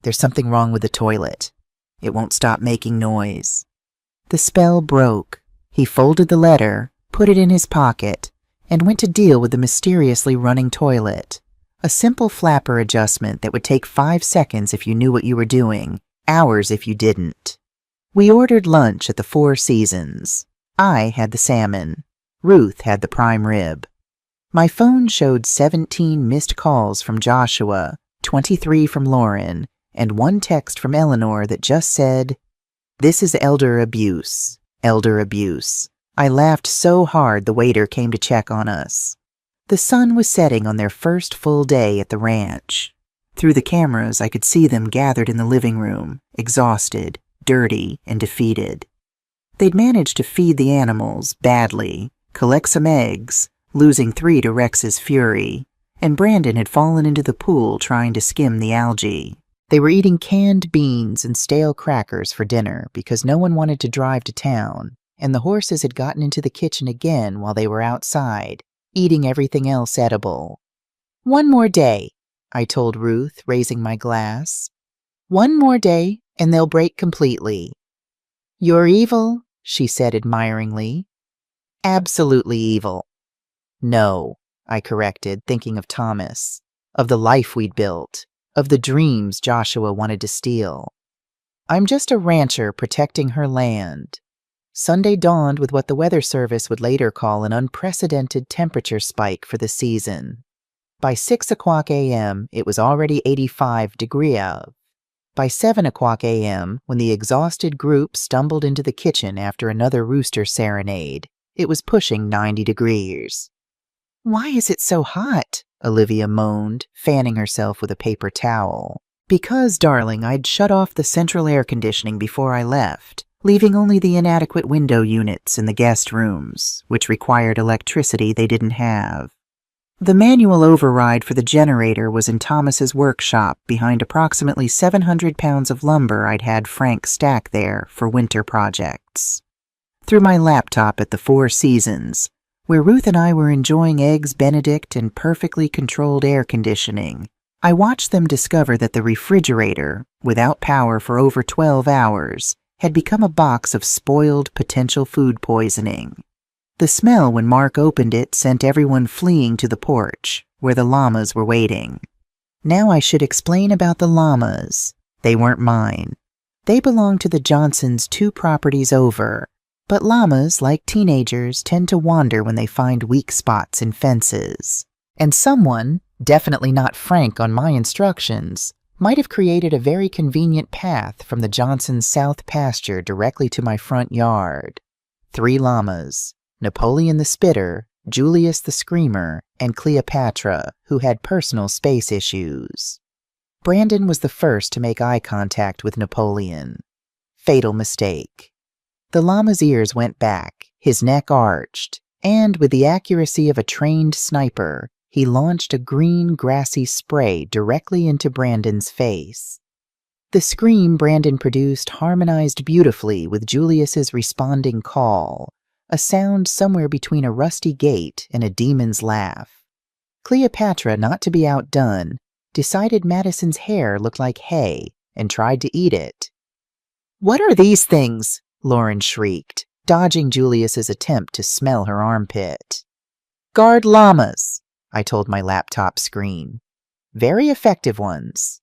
there's something wrong with the toilet. It won't stop making noise." The spell broke. He folded the letter, put it in his pocket, and went to deal with the mysteriously running toilet. A simple flapper adjustment that would take 5 seconds if you knew what you were doing, hours if you didn't. We ordered lunch at the Four Seasons. I had the salmon. Ruth had the prime rib. My phone showed 17 missed calls from Joshua, 23 from Lauren, and one text from Eleanor that just said, "This is elder abuse. Elder abuse." I laughed so hard the waiter came to check on us. The sun was setting on their first full day at the ranch. Through the cameras, I could see them gathered in the living room, exhausted, dirty, and defeated. They'd managed to feed the animals badly, collect some eggs, losing 3 to Rex's fury, and Brandon had fallen into the pool trying to skim the algae. They were eating canned beans and stale crackers for dinner because no one wanted to drive to town, and the horses had gotten into the kitchen again while they were outside, eating everything else edible. "One more day," I told Ruth, raising my glass. "One more day, and they'll break completely." "You're evil," she said admiringly. "Absolutely evil." "No," I corrected, thinking of Thomas, of the life we'd built, of the dreams Joshua wanted to steal. "I'm just a rancher protecting her land." Sunday dawned with what the Weather Service would later call an unprecedented temperature spike for the season. By 6 o'clock a.m., it was already 85 degrees. By 7 o'clock a.m., when the exhausted group stumbled into the kitchen after another rooster serenade, it was pushing 90 degrees. "Why is it so hot?" Olivia moaned, fanning herself with a paper towel. "Because, darling, I'd shut off the central air conditioning before I left, leaving only the inadequate window units in the guest rooms, which required electricity they didn't have. The manual override for the generator was in Thomas's workshop behind approximately 700 pounds of lumber I'd had Frank stack there for winter projects. Through my laptop at the Four Seasons, where Ruth and I were enjoying Eggs Benedict and perfectly controlled air conditioning, I watched them discover that the refrigerator, without power for over 12 hours, had become a box of spoiled potential food poisoning. The smell when Mark opened it sent everyone fleeing to the porch, where the llamas were waiting. Now I should explain about the llamas. They weren't mine. They belonged to the Johnsons 2 properties over, but llamas, like teenagers, tend to wander when they find weak spots in fences. And someone, definitely not Frank on my instructions, might have created a very convenient path from the Johnsons' south pasture directly to my front yard. 3 llamas. Napoleon the Spitter, Julius the Screamer, and Cleopatra, who had personal space issues. Brandon was the first to make eye contact with Napoleon. Fatal mistake. The llama's ears went back, his neck arched, and with the accuracy of a trained sniper, he launched a green, grassy spray directly into Brandon's face. The scream Brandon produced harmonized beautifully with Julius's responding call, a sound somewhere between a rusty gate and a demon's laugh. Cleopatra, not to be outdone, decided Madison's hair looked like hay and tried to eat it. "What are these things?" Lauren shrieked, dodging Julius's attempt to smell her armpit. "Guard llamas," I told my laptop screen. "Very effective ones."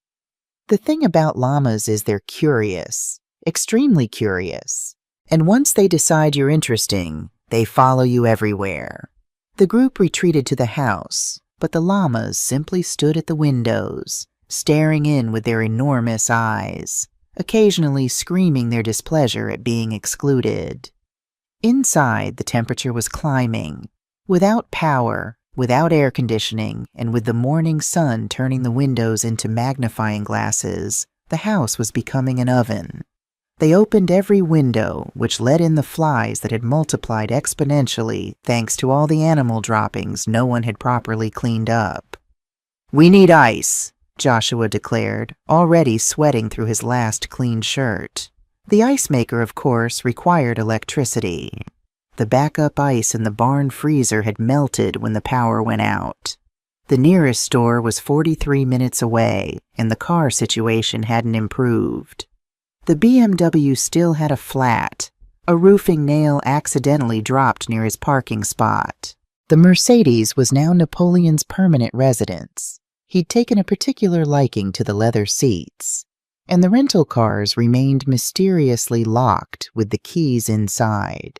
The thing about llamas is they're curious, extremely curious. And once they decide you're interesting, they follow you everywhere. The group retreated to the house, but the llamas simply stood at the windows, staring in with their enormous eyes, occasionally screaming their displeasure at being excluded. Inside, the temperature was climbing. Without power, without air conditioning, and with the morning sun turning the windows into magnifying glasses, the house was becoming an oven. They opened every window, which let in the flies that had multiplied exponentially thanks to all the animal droppings no one had properly cleaned up. "We need ice," Joshua declared, already sweating through his last clean shirt. The ice maker, of course, required electricity. The backup ice in the barn freezer had melted when the power went out. The nearest store was 43 minutes away, and the car situation hadn't improved. The BMW still had a flat. A roofing nail accidentally dropped near his parking spot. The Mercedes was now Napoleon's permanent residence. He'd taken a particular liking to the leather seats. And the rental cars remained mysteriously locked with the keys inside.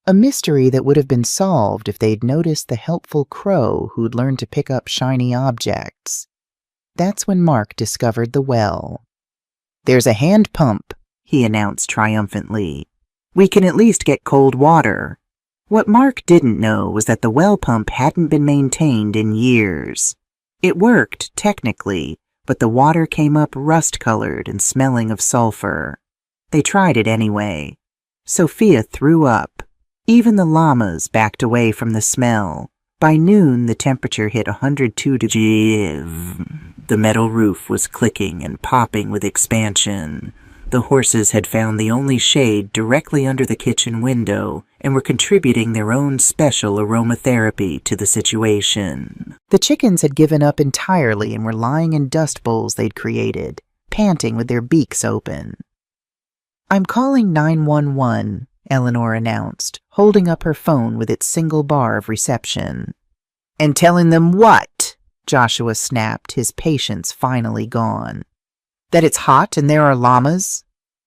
A mystery that would have been solved if they'd noticed the helpful crow who'd learned to pick up shiny objects. That's when Mark discovered the well. "There's a hand pump," he announced triumphantly. "We can at least get cold water." What Mark didn't know was that the well pump hadn't been maintained in years. It worked, technically, but the water came up rust-colored and smelling of sulfur. They tried it anyway. Sophia threw up. Even the llamas backed away from the smell. By noon, the temperature hit 102 degrees. The metal roof was clicking and popping with expansion. The horses had found the only shade directly under the kitchen window and were contributing their own special aromatherapy to the situation. The chickens had given up entirely and were lying in dust bowls they'd created, panting with their beaks open. "I'm calling 911, Eleanor announced, holding up her phone with its single bar of reception. "And telling them what?" Joshua snapped, his patience finally gone. "That it's hot and there are llamas?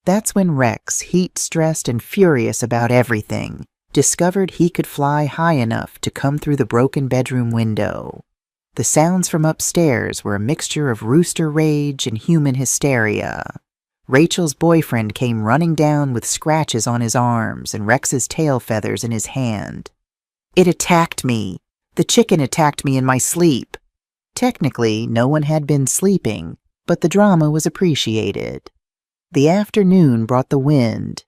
That's when Rex, heat-stressed and furious about everything, discovered he could fly high enough to come through the broken bedroom window. The sounds from upstairs were a mixture of rooster rage and human hysteria. Rachel's boyfriend came running down with scratches on his arms and Rex's tail feathers in his hand. "It attacked me. The chicken attacked me in my sleep." Technically, no one had been sleeping, but the drama was appreciated. The afternoon brought the wind.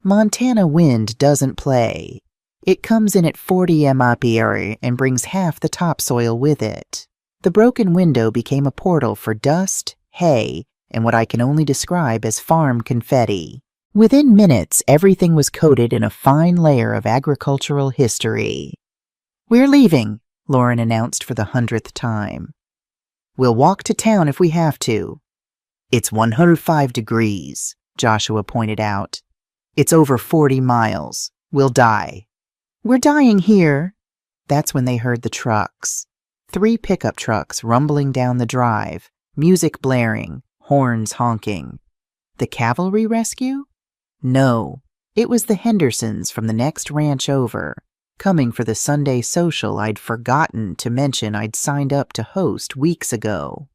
Montana wind doesn't play. It comes in at 40 mph and brings half the topsoil with it. The broken window became a portal for dust, hay, and what I can only describe as farm confetti. Within minutes, everything was coated in a fine layer of agricultural history. "We're leaving," Lauren announced for the 100th time. "We'll walk to town if we have to." "It's 105 degrees, Joshua pointed out. "It's over 40 miles. We'll die." "We're dying here." That's when they heard the trucks. 3 pickup trucks rumbling down the drive, music blaring, horns honking. The cavalry rescue? No, it was the Hendersons from the next ranch over, coming for the Sunday social I'd forgotten to mention I'd signed up to host weeks ago.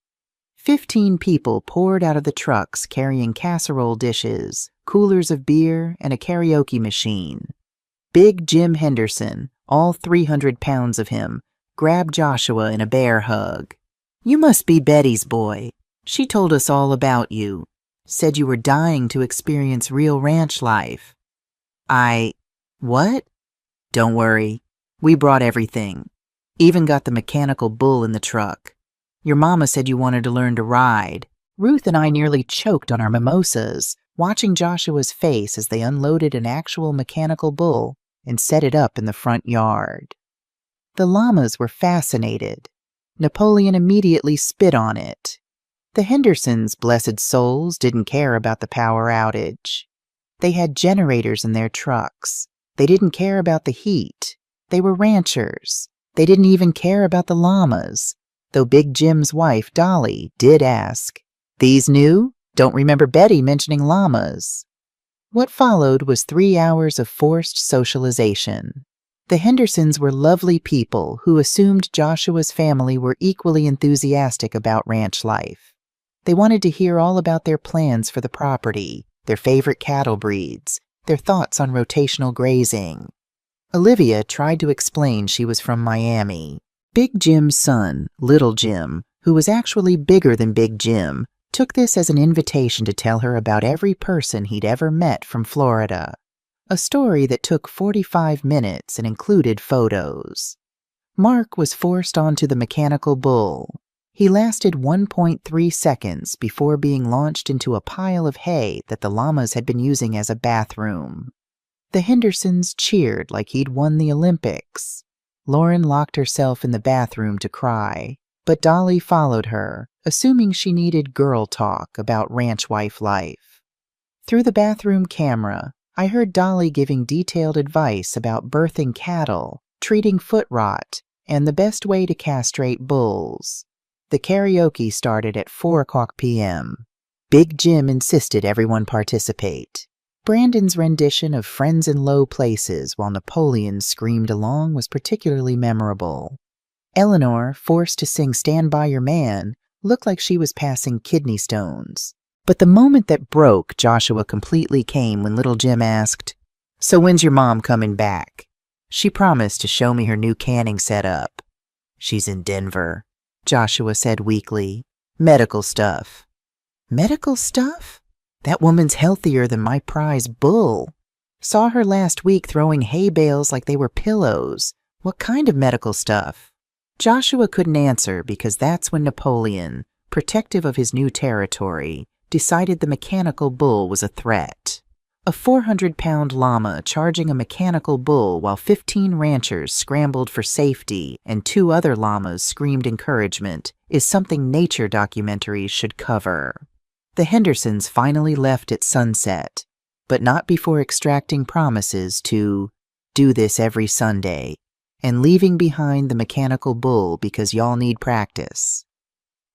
15 people poured out of the trucks carrying casserole dishes, coolers of beer, and a karaoke machine. Big Jim Henderson, all 300 pounds of him, grabbed Joshua in a bear hug. "You must be Betty's boy. She told us all about you. Said you were dying to experience real ranch life." What? "Don't worry. We brought everything. Even got the mechanical bull in the truck. Your mama said you wanted to learn to ride." Ruth and I nearly choked on our mimosas, watching Joshua's face as they unloaded an actual mechanical bull and set it up in the front yard. The llamas were fascinated. Napoleon immediately spit on it. The Hendersons, blessed souls, didn't care about the power outage. They had generators in their trucks. They didn't care about the heat. They were ranchers. They didn't even care about the llamas, though Big Jim's wife, Dolly, did ask, "These new? Don't remember Betty mentioning llamas." What followed was 3 hours of forced socialization. The Hendersons were lovely people who assumed Joshua's family were equally enthusiastic about ranch life. They wanted to hear all about their plans for the property, their favorite cattle breeds, their thoughts on rotational grazing. Olivia tried to explain she was from Miami. Big Jim's son, Little Jim, who was actually bigger than Big Jim, took this as an invitation to tell her about every person he'd ever met from Florida. A story that took 45 minutes and included photos. Mark was forced onto the mechanical bull. He lasted 1.3 seconds before being launched into a pile of hay that the llamas had been using as a bathroom. The Hendersons cheered like he'd won the Olympics. Lauren locked herself in the bathroom to cry, but Dolly followed her, assuming she needed girl talk about ranch wife life. Through the bathroom camera, I heard Dolly giving detailed advice about birthing cattle, treating foot rot, and the best way to castrate bulls. The karaoke started at 4:00 p.m. Big Jim insisted everyone participate. Brandon's rendition of Friends in Low Places while Napoleon screamed along was particularly memorable. Eleanor, forced to sing Stand By Your Man, looked like she was passing kidney stones. But the moment that broke Joshua completely came when Little Jim asked, "So when's your mom coming back?" "She promised to show me her new canning setup." "She's in Denver," Joshua said weakly. "Medical stuff." "Medical stuff? That woman's healthier than my prize bull. Saw her last week throwing hay bales like they were pillows. What kind of medical stuff?" Joshua couldn't answer because that's when Napoleon, protective of his new territory, decided the mechanical bull was a threat. A 400-pound llama charging a mechanical bull while 15 ranchers scrambled for safety and 2 other llamas screamed encouragement is something nature documentaries should cover. The Hendersons finally left at sunset, but not before extracting promises to do this every Sunday and leaving behind the mechanical bull because y'all need practice.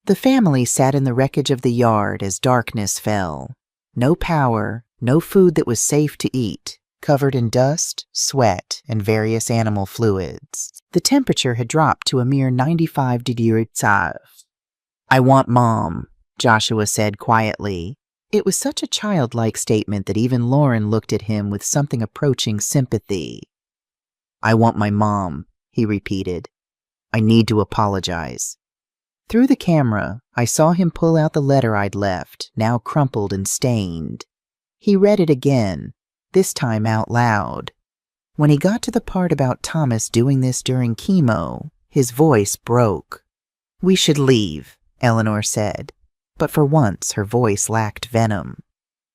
The family sat in the wreckage of the yard as darkness fell. No power, No food that was safe to eat, covered in dust, sweat, and various animal fluids. The temperature had dropped to a mere 95 degrees Celsius. "I want Mom," Joshua said quietly. It was such a childlike statement that even Lauren looked at him with something approaching sympathy. "I want my mom," he repeated. "I need to apologize." Through the camera, I saw him pull out the letter I'd left, now crumpled and stained. He read it again, this time out loud. When he got to the part about Thomas doing this during chemo, his voice broke. "We should leave," Eleanor said, but for once her voice lacked venom.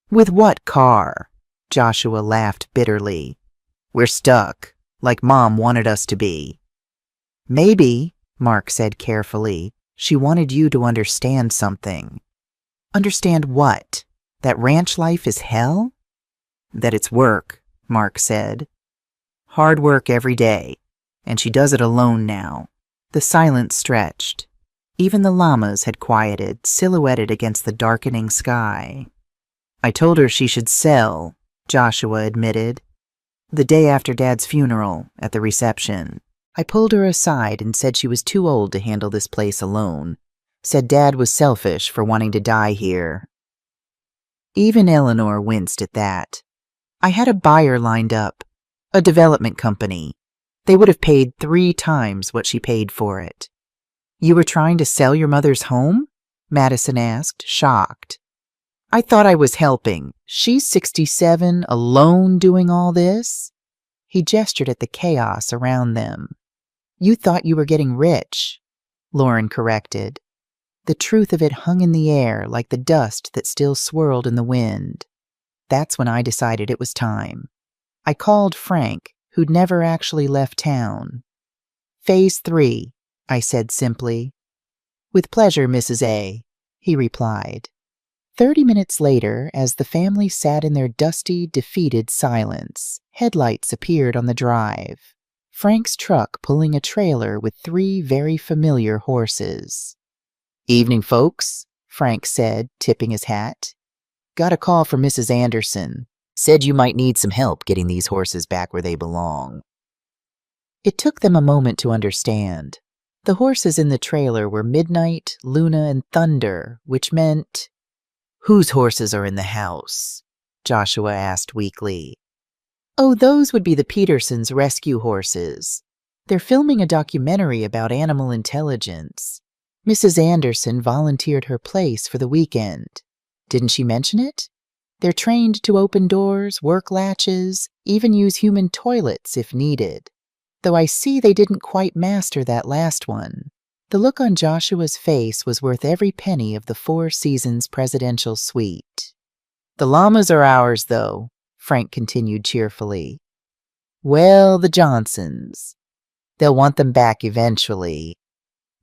"With what car?" Joshua laughed bitterly. "We're stuck, like Mom wanted us to be." "Maybe," Mark said carefully, "she wanted you to understand something." "Understand what? That ranch life is hell?" "That it's work," Mark said. "Hard work every day, and she does it alone now." The silence stretched. Even the llamas had quieted, silhouetted against the darkening sky. "I told her she should sell," Joshua admitted. "The day after Dad's funeral, at the reception. I pulled her aside and said she was too old to handle this place alone. Said Dad was selfish for wanting to die here." Even Eleanor winced at that. "I had a buyer lined up, a development company. They would have paid 3 times what she paid for it." "You were trying to sell your mother's home?" Madison asked, shocked. "I thought I was helping. She's 67, alone doing all this?" He gestured at the chaos around them. "You thought you were getting rich," Lauren corrected. The truth of it hung in the air like the dust that still swirled in the wind. That's when I decided it was time. I called Frank, who'd never actually left town. "Phase 3, I said simply. "With pleasure, Mrs. A," he replied. 30 minutes later, as the family sat in their dusty, defeated silence, headlights appeared on the drive. Frank's truck pulling a trailer with 3 very familiar horses. "Evening, folks," Frank said, tipping his hat. "Got a call from Mrs. Anderson. Said you might need some help getting these horses back where they belong." It took them a moment to understand. The horses in the trailer were Midnight, Luna, and Thunder, which meant... "Whose horses are in the house?" Joshua asked weakly. "Oh, those would be the Petersons' rescue horses. They're filming a documentary about animal intelligence. Mrs. Anderson volunteered her place for the weekend. Didn't she mention it? They're trained to open doors, work latches, even use human toilets if needed. Though I see they didn't quite master that last one." The look on Joshua's face was worth every penny of the 4 Seasons presidential suite. "The llamas are ours, though," Frank continued cheerfully. "Well, the Johnsons. They'll want them back eventually.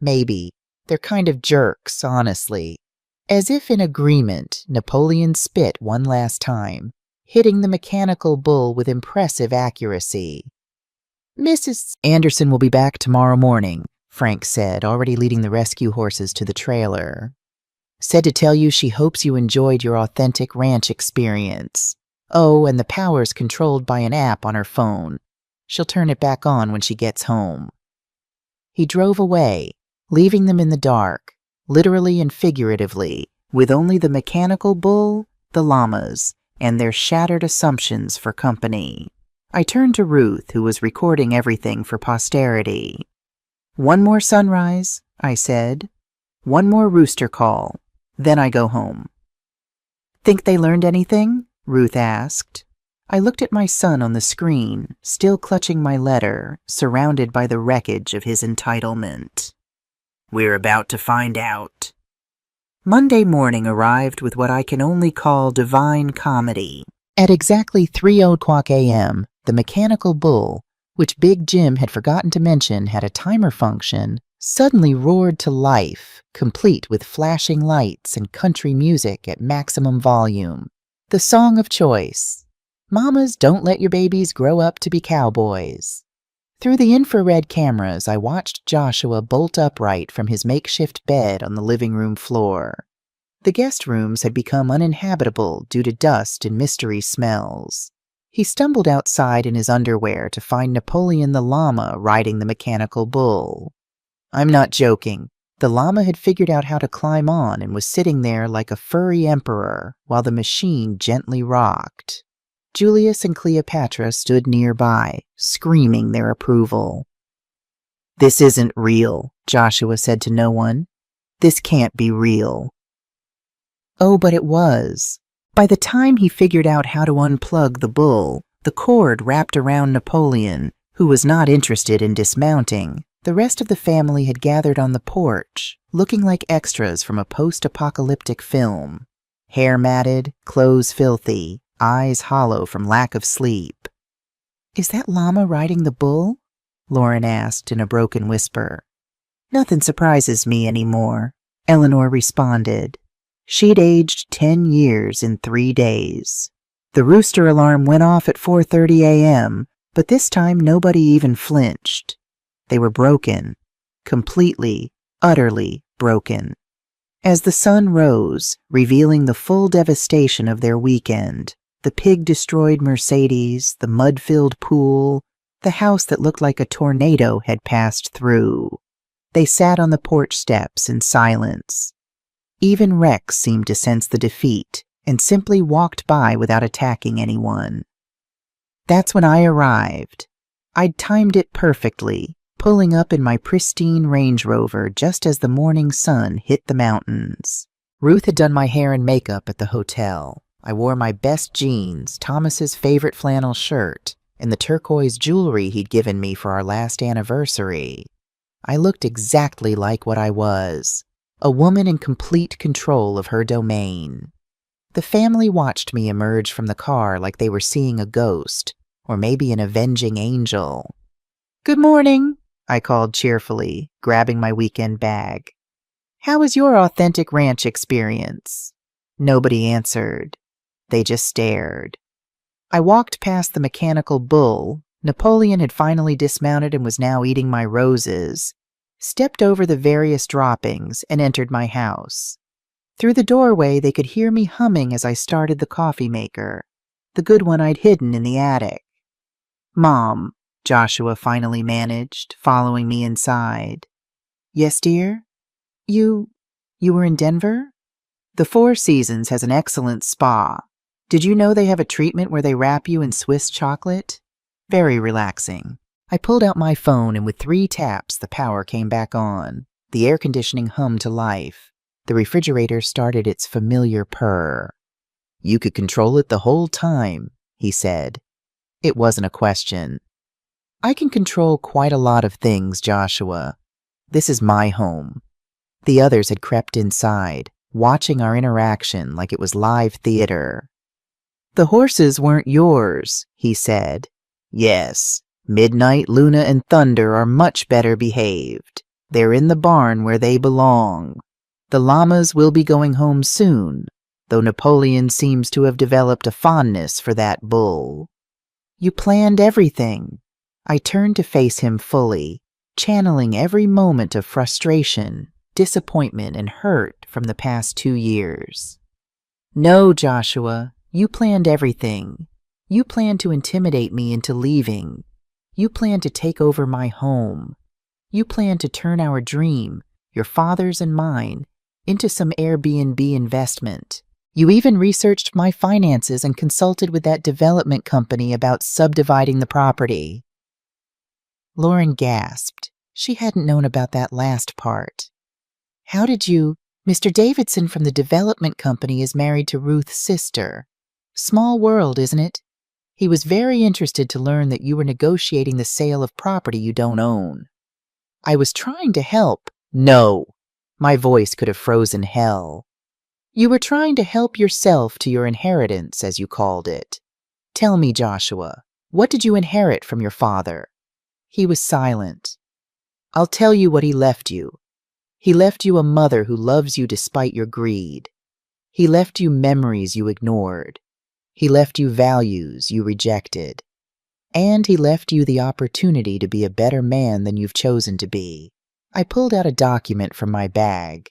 Maybe. They're kind of jerks, honestly." As if in agreement, Napoleon spit one last time, hitting the mechanical bull with impressive accuracy. "Mrs. Anderson will be back tomorrow morning," Frank said, already leading the rescue horses to the trailer. "Said to tell you she hopes you enjoyed your authentic ranch experience. Oh, and the power's controlled by an app on her phone. She'll turn it back on when she gets home." He drove away, leaving them in the dark, literally and figuratively, with only the mechanical bull, the llamas, and their shattered assumptions for company. I turned to Ruth, who was recording everything for posterity. "One more sunrise," I said. "One more rooster call. Then I go home." "Think they learned anything?" Ruth asked. I looked at my son on the screen, still clutching my letter, surrounded by the wreckage of his entitlement. "We're about to find out." Monday morning arrived with what I can only call divine comedy. At exactly 3:00 a.m., the mechanical bull, which Big Jim had forgotten to mention had a timer function, suddenly roared to life, complete with flashing lights and country music at maximum volume. The song of choice. "Mamas, don't let your babies grow up to be cowboys." Through the infrared cameras, I watched Joshua bolt upright from his makeshift bed on the living room floor. The guest rooms had become uninhabitable due to dust and mystery smells. He stumbled outside in his underwear to find Napoleon the llama riding the mechanical bull. I'm not joking. The llama had figured out how to climb on and was sitting there like a furry emperor while the machine gently rocked. Julius and Cleopatra stood nearby, screaming their approval. "This isn't real," Joshua said to no one. "This can't be real." Oh, but it was. By the time he figured out how to unplug the bull, the cord wrapped around Napoleon, who was not interested in dismounting, the rest of the family had gathered on the porch, looking like extras from a post-apocalyptic film. Hair matted, clothes filthy, eyes hollow from lack of sleep. "Is that llama riding the bull?" Lauren asked in a broken whisper. "Nothing surprises me anymore," Eleanor responded. She'd aged 10 years in 3 days. The rooster alarm went off at 4:30 a.m., but this time nobody even flinched. They were broken. Completely, utterly broken. As the sun rose, revealing the full devastation of their weekend, the pig-destroyed Mercedes, the mud-filled pool, the house that looked like a tornado had passed through. They sat on the porch steps in silence. Even Rex seemed to sense the defeat and simply walked by without attacking anyone. That's when I arrived. I'd timed it perfectly, pulling up in my pristine Range Rover just as the morning sun hit the mountains. Ruth had done my hair and makeup at the hotel. I wore my best jeans, Thomas's favorite flannel shirt, and the turquoise jewelry he'd given me for our last anniversary. I looked exactly like what I was, a woman in complete control of her domain. The family watched me emerge from the car like they were seeing a ghost, or maybe an avenging angel. "Good morning," I called cheerfully, grabbing my weekend bag. "How was your authentic ranch experience?" Nobody answered. They just stared. I walked past the mechanical bull. Napoleon had finally dismounted and was now eating my roses, stepped over the various droppings, and entered my house. Through the doorway, they could hear me humming as I started the coffee maker, the good one I'd hidden in the attic. "Mom," Joshua finally managed, following me inside. "Yes, dear? You were in Denver? The Four Seasons has an excellent spa. Did you know they have a treatment where they wrap you in Swiss chocolate? Very relaxing." I pulled out my phone and with 3 taps, the power came back on. The air conditioning hummed to life. The refrigerator started its familiar purr. "You could control it the whole time," he said. It wasn't a question. "I can control quite a lot of things, Joshua. This is my home." The others had crept inside, watching our interaction like it was live theater. "The horses weren't yours," he said. "Yes. Midnight, Luna, and Thunder are much better behaved. They're in the barn where they belong. The llamas will be going home soon, though Napoleon seems to have developed a fondness for that bull." "You planned everything." I turned to face him fully, channeling every moment of frustration, disappointment, and hurt from the past 2 years. "No, Joshua, you planned everything. You planned to intimidate me into leaving. You planned to take over my home. You planned to turn our dream, your father's and mine, into some Airbnb investment. You even researched my finances and consulted with that development company about subdividing the property." Lauren gasped. She hadn't known about that last part. "How did you—" "Mr. Davidson from the development company is married to Ruth's sister. Small world, isn't it? He was very interested to learn that you were negotiating the sale of property you don't own." I was trying to help. "No." My voice could have frozen hell. "You were trying to help yourself to your inheritance, as you called it. Tell me, Joshua, what did you inherit from your father?" He was silent. "I'll tell you what he left you. He left you a mother who loves you despite your greed. He left you memories you ignored. He left you values you rejected. And he left you the opportunity to be a better man than you've chosen to be." I pulled out a document from my bag.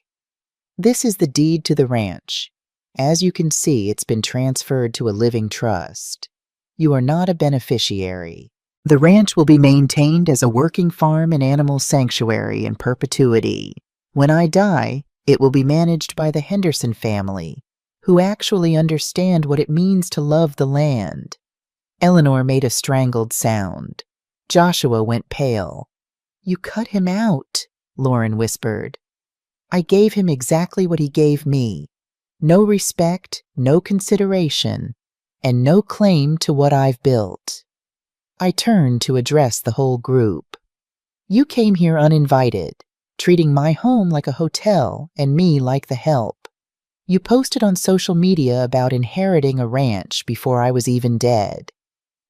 This is the deed to the ranch. As you can see, it's been transferred to a living trust. You are not a beneficiary. The ranch will be maintained as a working farm and animal sanctuary in perpetuity. When I die, it will be managed by the Henderson family, who actually understand what it means to love the land." Eleanor made a strangled sound. Joshua went pale. "You cut him out," Lauren whispered. "I gave him exactly what he gave me. No respect, no consideration, and no claim to what I've built." I turned to address the whole group. "You came here uninvited, treating my home like a hotel and me like the help. You posted on social media about inheriting a ranch before I was even dead.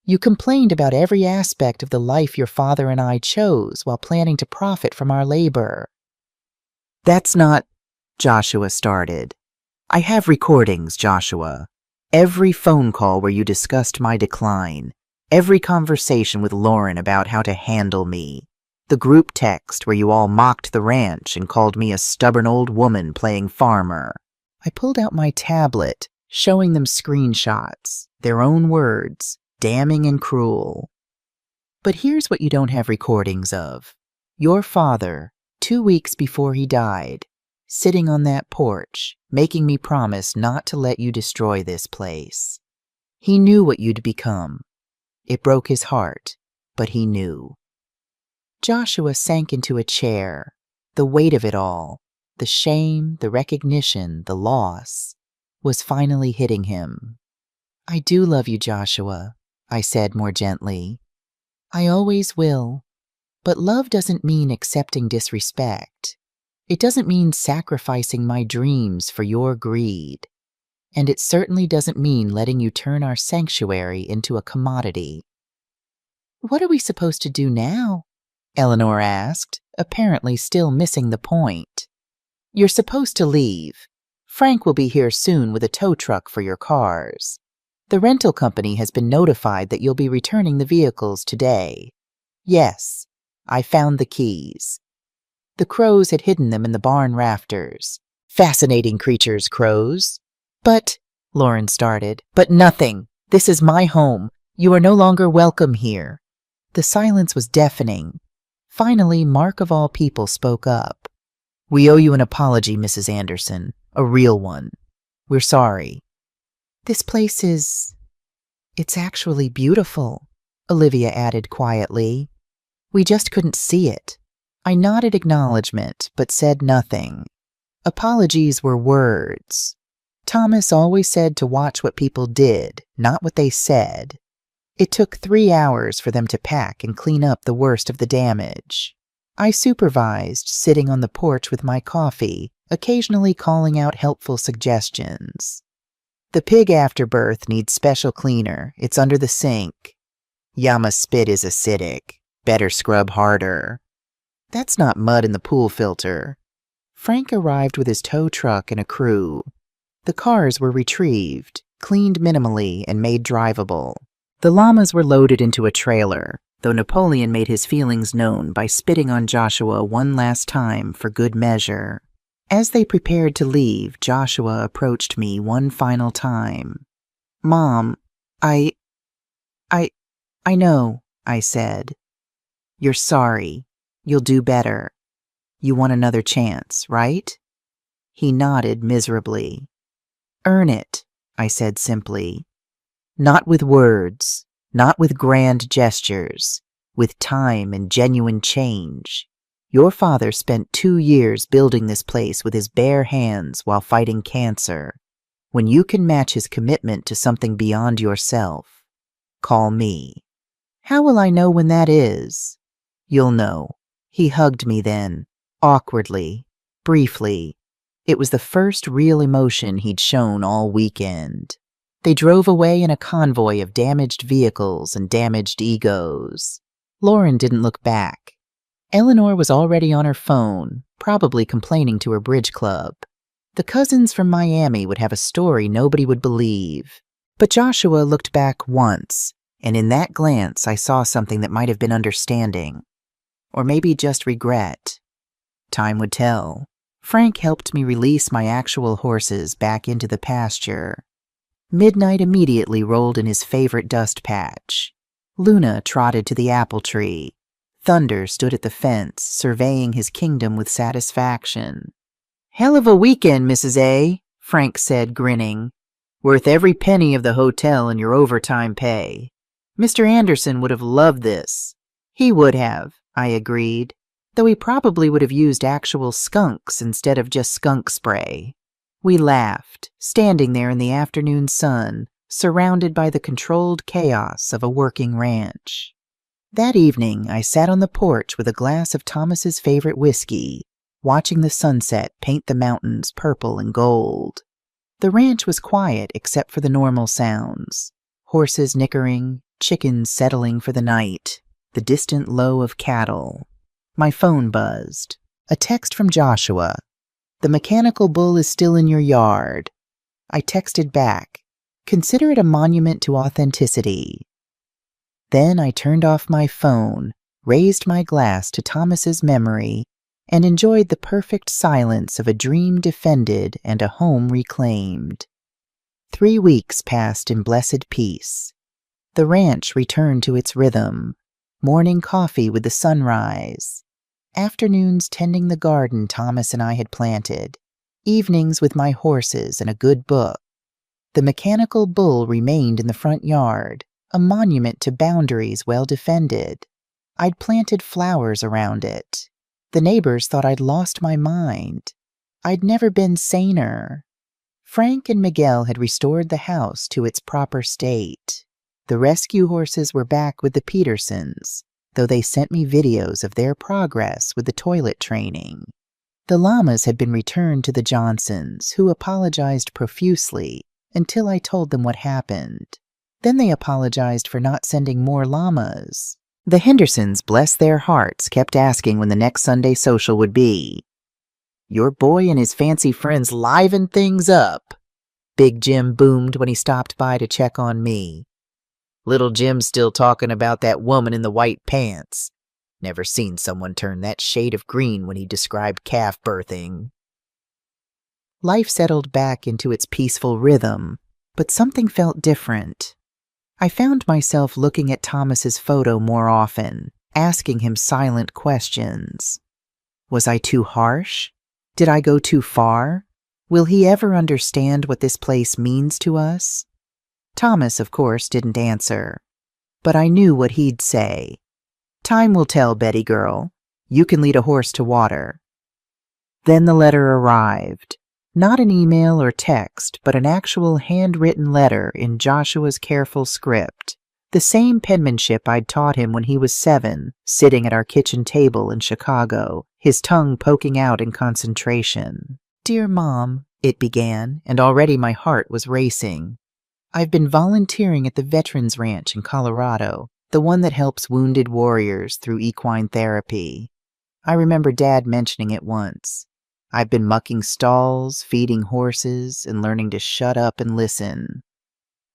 You complained about every aspect of the life your father and I chose while planning to profit from our labor." "That's not," Joshua started. "I have recordings, Joshua. Every phone call where you discussed my decline. Every conversation with Lauren about how to handle me. The group text where you all mocked the ranch and called me a stubborn old woman playing farmer." I pulled out my tablet, showing them screenshots, their own words, damning and cruel. "But here's what you don't have recordings of. Your father, 2 weeks before he died, sitting on that porch, making me promise not to let you destroy this place. He knew what you'd become. It broke his heart, but he knew." Joshua sank into a chair. The weight of it all, the shame, the recognition, the loss, was finally hitting him. "I do love you, Joshua," I said more gently. "I always will. But love doesn't mean accepting disrespect. It doesn't mean sacrificing my dreams for your greed. And it certainly doesn't mean letting you turn our sanctuary into a commodity." "What are we supposed to do now?" Eleanor asked, apparently still missing the point. "You're supposed to leave. Frank will be here soon with a tow truck for your cars. The rental company has been notified that you'll be returning the vehicles today. Yes, I found the keys." The crows had hidden them in the barn rafters. Fascinating creatures, crows. "But," Lauren started, "but nothing. This is my home. You are no longer welcome here." The silence was deafening. Finally, Mark of all people spoke up. "We owe you an apology, Mrs. Anderson. A real one. We're sorry." "This place it's actually beautiful," Olivia added quietly. "We just couldn't see it." I nodded acknowledgement, but said nothing. Apologies were words. Thomas always said to watch what people did, not what they said. It took 3 hours for them to pack and clean up the worst of the damage. I supervised, sitting on the porch with my coffee, occasionally calling out helpful suggestions. "The pig afterbirth needs special cleaner. It's under the sink. Yama's spit is acidic. Better scrub harder. That's not mud in the pool filter." Frank arrived with his tow truck and a crew. The cars were retrieved, cleaned minimally, and made drivable. The llamas were loaded into a trailer, though Napoleon made his feelings known by spitting on Joshua one last time for good measure. As they prepared to leave, Joshua approached me one final time. "Mom, I know," I said. "You're sorry. You'll do better. You want another chance, right?" He nodded miserably. "Earn it," I said simply. "Not with words, not with grand gestures, with time and genuine change. Your father spent 2 years building this place with his bare hands while fighting cancer. When you can match his commitment to something beyond yourself, call me." "How will I know when that is?" "You'll know." He hugged me then, awkwardly, briefly. It was the first real emotion he'd shown all weekend. They drove away in a convoy of damaged vehicles and damaged egos. Lauren didn't look back. Eleanor was already on her phone, probably complaining to her bridge club. The cousins from Miami would have a story nobody would believe. But Joshua looked back once, and in that glance I saw something that might have been understanding. Or maybe just regret. Time would tell. Frank helped me release my actual horses back into the pasture. Midnight immediately rolled in his favorite dust patch. Luna trotted to the apple tree. Thunder stood at the fence, surveying his kingdom with satisfaction. "Hell of a weekend, Mrs. A," Frank said, grinning. "Worth every penny of the hotel and your overtime pay. Mr. Anderson would have loved this." "He would have," I agreed, though he probably would have used actual skunks instead of just skunk spray. We laughed, standing there in the afternoon sun, surrounded by the controlled chaos of a working ranch. That evening, I sat on the porch with a glass of Thomas's favorite whiskey, watching the sunset paint the mountains purple and gold. The ranch was quiet except for the normal sounds: horses nickering, chickens settling for the night, the distant low of cattle. My phone buzzed. A text from Joshua. "The mechanical bull is still in your yard." I texted back, "Consider it a monument to authenticity." Then I turned off my phone, raised my glass to Thomas's memory, and enjoyed the perfect silence of a dream defended and a home reclaimed. 3 weeks passed in blessed peace. The ranch returned to its rhythm: morning coffee with the sunrise, afternoons tending the garden Thomas and I had planted, evenings with my horses and a good book. The mechanical bull remained in the front yard, a monument to boundaries well defended. I'd planted flowers around it. The neighbors thought I'd lost my mind. I'd never been saner. Frank and Miguel had restored the house to its proper state. The rescue horses were back with the Petersons, though they sent me videos of their progress with the toilet training. The llamas had been returned to the Johnsons, who apologized profusely until I told them what happened. Then they apologized for not sending more llamas. The Hendersons, bless their hearts, kept asking when the next Sunday social would be. "Your boy and his fancy friends livened things up," Big Jim boomed when he stopped by to check on me. "Little Jim's still talking about that woman in the white pants. Never seen someone turn that shade of green when he described calf birthing." Life settled back into its peaceful rhythm, but something felt different. I found myself looking at Thomas's photo more often, asking him silent questions. Was I too harsh? Did I go too far? Will he ever understand what this place means to us? Thomas, of course, didn't answer, but I knew what he'd say. "Time will tell, Betty girl. You can lead a horse to water." Then the letter arrived. Not an email or text, but an actual handwritten letter in Joshua's careful script, the same penmanship I'd taught him when he was 7, sitting at our kitchen table in Chicago, his tongue poking out in concentration. "Dear Mom," it began, and already my heart was racing. "I've been volunteering at the Veterans Ranch in Colorado, the one that helps wounded warriors through equine therapy. I remember Dad mentioning it once. I've been mucking stalls, feeding horses, and learning to shut up and listen."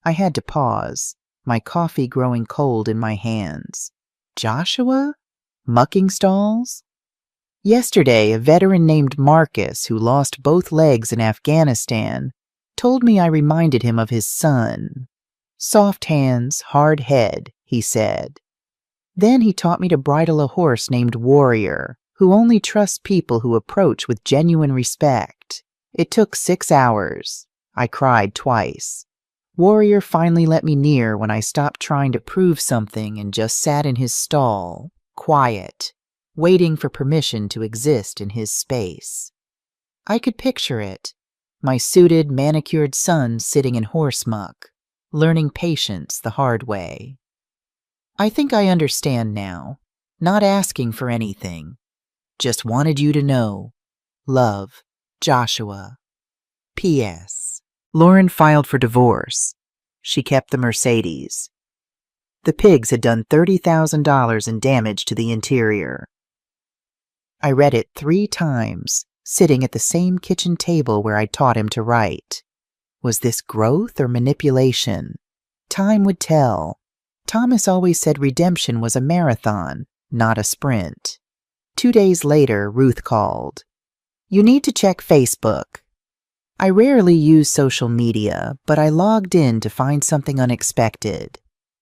I had to pause, my coffee growing cold in my hands. Joshua? Mucking stalls? Yesterday, a veteran named Marcus, who lost both legs in Afghanistan, told me I reminded him of his son. "Soft hands, hard head," he said. Then he taught me to bridle a horse named Warrior, who only trusts people who approach with genuine respect. It took 6 hours. I cried twice. Warrior finally let me near when I stopped trying to prove something and just sat in his stall, quiet, waiting for permission to exist in his space. I could picture it, my suited, manicured son sitting in horse muck, learning patience the hard way. I think I understand now, not asking for anything. Just wanted you to know. Love, Joshua. P.S. Lauren filed for divorce. She kept the Mercedes. The pigs had done $30,000 in damage to the interior. I read it 3 times, sitting at the same kitchen table where I'd taught him to write. Was this growth or manipulation? Time would tell. Thomas always said redemption was a marathon, not a sprint. 2 days later, Ruth called. You need to check Facebook. I rarely use social media, but I logged in to find something unexpected.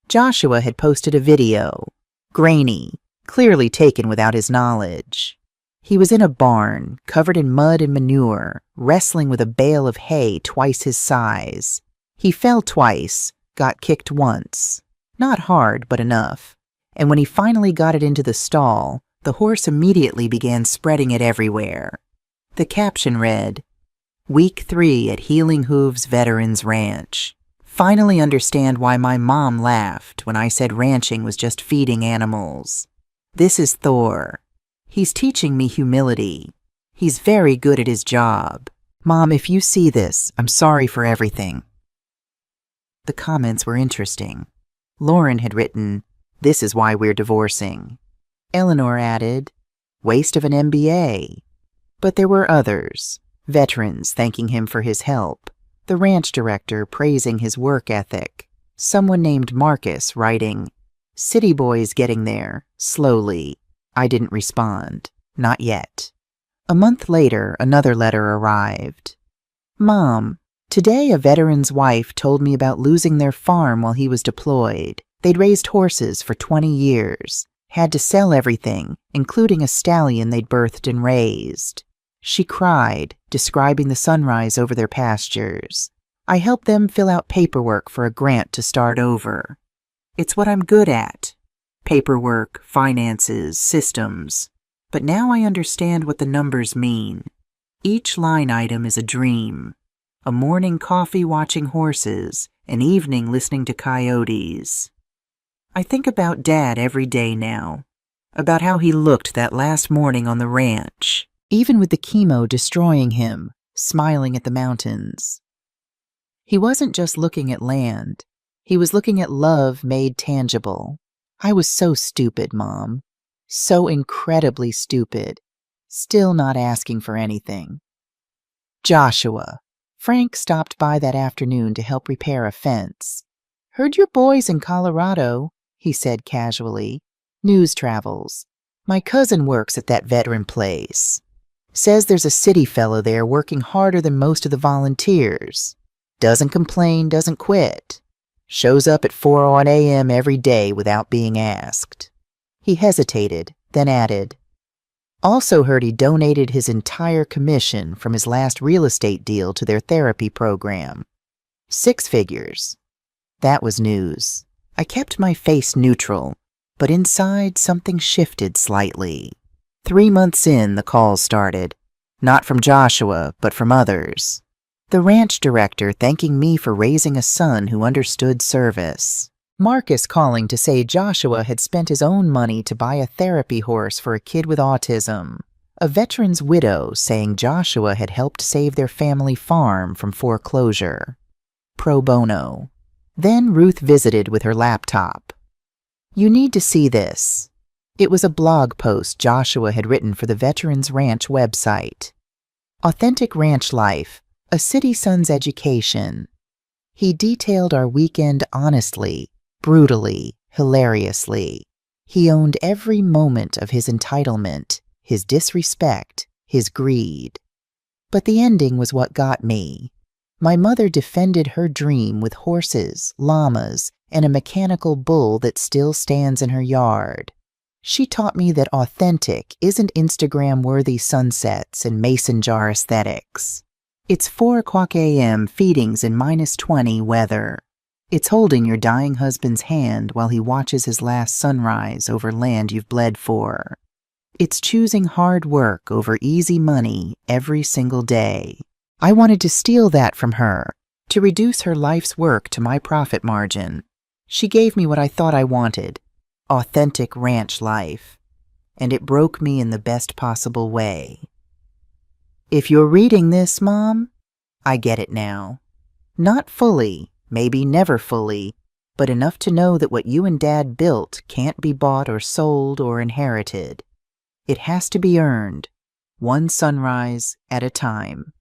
Joshua had posted a video, grainy, clearly taken without his knowledge. He was in a barn, covered in mud and manure, wrestling with a bale of hay twice his size. He fell twice, got kicked once. Not hard, but enough. And when he finally got it into the stall, the horse immediately began spreading it everywhere. The caption read, "Week 3 at Healing Hooves Veterans Ranch. Finally understand why my mom laughed when I said ranching was just feeding animals. This is Thor. He's teaching me humility. He's very good at his job. Mom, if you see this, I'm sorry for everything." The comments were interesting. Lauren had written, "This is why we're divorcing." Eleanor added, "Waste of an MBA." But there were others, veterans thanking him for his help, the ranch director praising his work ethic, someone named Marcus writing, "City boys getting there, slowly." I didn't respond. Not yet. A month later, another letter arrived. "Mom, today a veteran's wife told me about losing their farm while he was deployed. They'd raised horses for 20 years, had to sell everything, including a stallion they'd birthed and raised. She cried, describing the sunrise over their pastures. I helped them fill out paperwork for a grant to start over. It's what I'm good at. Paperwork, finances, systems. But now I understand what the numbers mean. Each line item is a dream. A morning coffee watching horses, an evening listening to coyotes. I think about Dad every day now, about how he looked that last morning on the ranch, even with the chemo destroying him, smiling at the mountains. He wasn't just looking at land. He was looking at love made tangible. I was so stupid, Mom. So incredibly stupid. Still not asking for anything. Joshua. Frank stopped by that afternoon to help repair a fence. "Heard your boy's in Colorado," he said casually. "News travels. My cousin works at that veteran place. Says there's a city fellow there working harder than most of the volunteers. Doesn't complain, doesn't quit. Shows up at 4 a.m. every day without being asked." He hesitated, then added, "Also heard he donated his entire commission from his last real estate deal to their therapy program. 6 figures. That was news. I kept my face neutral, but inside something shifted slightly. 3 months in, the calls started. Not from Joshua, but from others. The ranch director thanking me for raising a son who understood service. Marcus calling to say Joshua had spent his own money to buy a therapy horse for a kid with autism. A veteran's widow saying Joshua had helped save their family farm from foreclosure. Pro bono. Then Ruth visited with her laptop. "You need to see this." It was a blog post Joshua had written for the Veterans Ranch website. Authentic ranch life. A city son's education. He detailed our weekend honestly, brutally, hilariously. He owned every moment of his entitlement, his disrespect, his greed. But the ending was what got me. My mother defended her dream with horses, llamas, and a mechanical bull that still stands in her yard. She taught me that authentic isn't Instagram-worthy sunsets and mason jar aesthetics. It's 4 a.m. feedings in -20 weather. It's holding your dying husband's hand while he watches his last sunrise over land you've bled for. It's choosing hard work over easy money every single day. I wanted to steal that from her, to reduce her life's work to my profit margin. She gave me what I thought I wanted, authentic ranch life, and it broke me in the best possible way. If you're reading this, Mom, I get it now. Not fully, maybe never fully, but enough to know that what you and Dad built can't be bought or sold or inherited. It has to be earned, one sunrise at a time.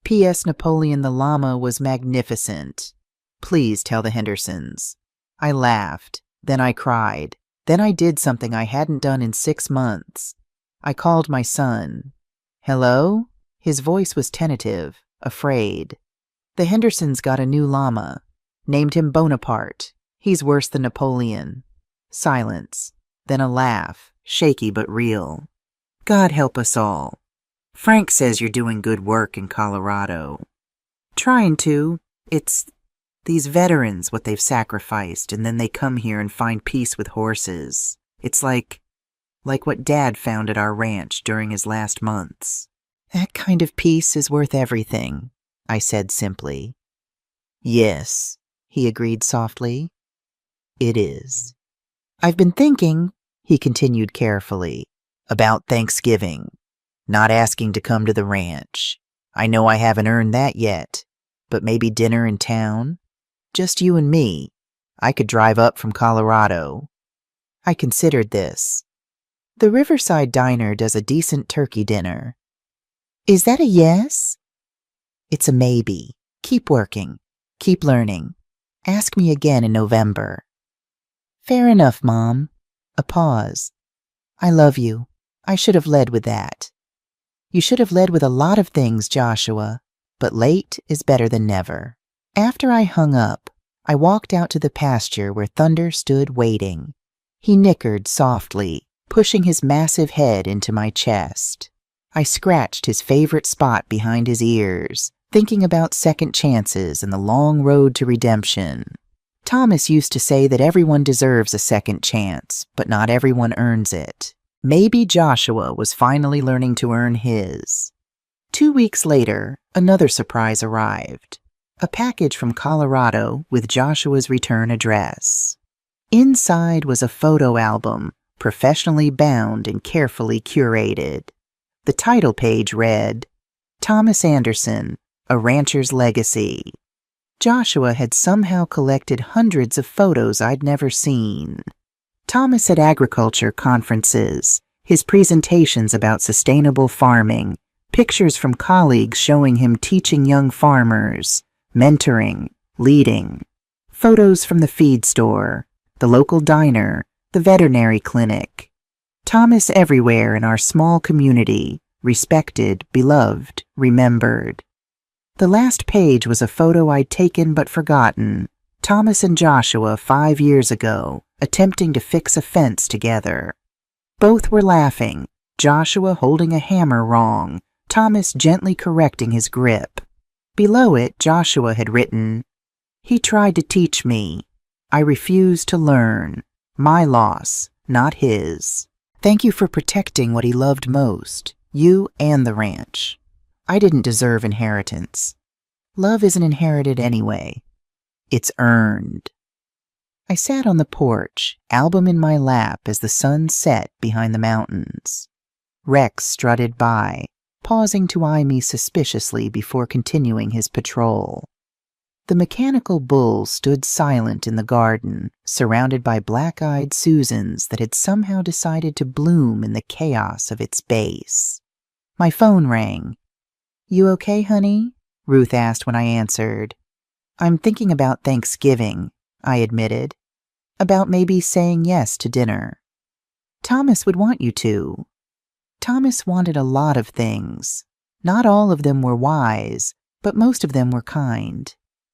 P.S. Napoleon the Llama was magnificent. Please tell the Hendersons. I laughed, then I cried, then I did something I hadn't done in 6 months. I called my son. "Hello? His voice was tentative, afraid. "The Hendersons got a new llama. Named him Bonaparte. He's worse than Napoleon." Silence. Then a laugh, shaky but real. "God help us all. Frank says you're doing good work in Colorado." "Trying to. It's these veterans, what they've sacrificed, and then they come here and find peace with horses. It's like what Dad found at our ranch during his last months." "That kind of peace is worth everything," I said simply. "Yes," he agreed softly. "It is." "I've been thinking," he continued carefully, "about Thanksgiving. Not asking to come to the ranch. I know I haven't earned that yet, but maybe dinner in town? Just you and me. I could drive up from Colorado." I considered this. "The Riverside Diner does a decent turkey dinner." "Is that a yes?" "It's a maybe. Keep working. Keep learning. Ask me again in November." "Fair enough, Mom." A pause. "I love you. I should have led with that." "You should have led with a lot of things, Joshua, but late is better than never." After I hung up, I walked out to the pasture where Thunder stood waiting. He nickered softly, pushing his massive head into my chest. I scratched his favorite spot behind his ears, thinking about second chances and the long road to redemption. Thomas used to say that everyone deserves a second chance, but not everyone earns it. Maybe Joshua was finally learning to earn his. 2 weeks later, another surprise arrived. A package from Colorado with Joshua's return address. Inside was a photo album, professionally bound and carefully curated. The title page read, "Thomas Anderson, A Rancher's Legacy." Joshua had somehow collected hundreds of photos I'd never seen. Thomas at agriculture conferences, his presentations about sustainable farming, pictures from colleagues showing him teaching young farmers, mentoring, leading, photos from the feed store, the local diner, the veterinary clinic. Thomas everywhere in our small community, respected, beloved, remembered. The last page was a photo I'd taken but forgotten. Thomas and Joshua 5 years ago, attempting to fix a fence together. Both were laughing, Joshua holding a hammer wrong, Thomas gently correcting his grip. Below it, Joshua had written, "He tried to teach me. I refused to learn. My loss, not his. Thank you for protecting what he loved most, you and the ranch. I didn't deserve inheritance. Love isn't inherited anyway. It's earned." I sat on the porch, album in my lap as the sun set behind the mountains. Rex strutted by, pausing to eye me suspiciously before continuing his patrol. The mechanical bull stood silent in the garden, surrounded by black-eyed Susans that had somehow decided to bloom in the chaos of its base. My phone rang. "You okay, honey?" Ruth asked when I answered. "I'm thinking about Thanksgiving," I admitted. "About maybe saying yes to dinner." "Thomas would want you to." Thomas wanted a lot of things. Not all of them were wise, but most of them were kind.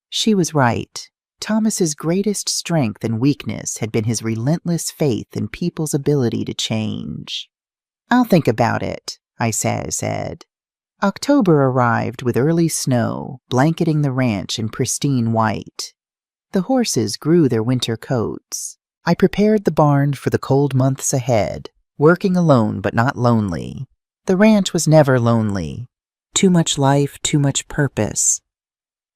She was right. Thomas's greatest strength and weakness had been his relentless faith in people's ability to change. "I'll think about it," I said. October arrived with early snow, blanketing the ranch in pristine white. The horses grew their winter coats. I prepared the barn for the cold months ahead, working alone but not lonely. The ranch was never lonely. Too much life, too much purpose,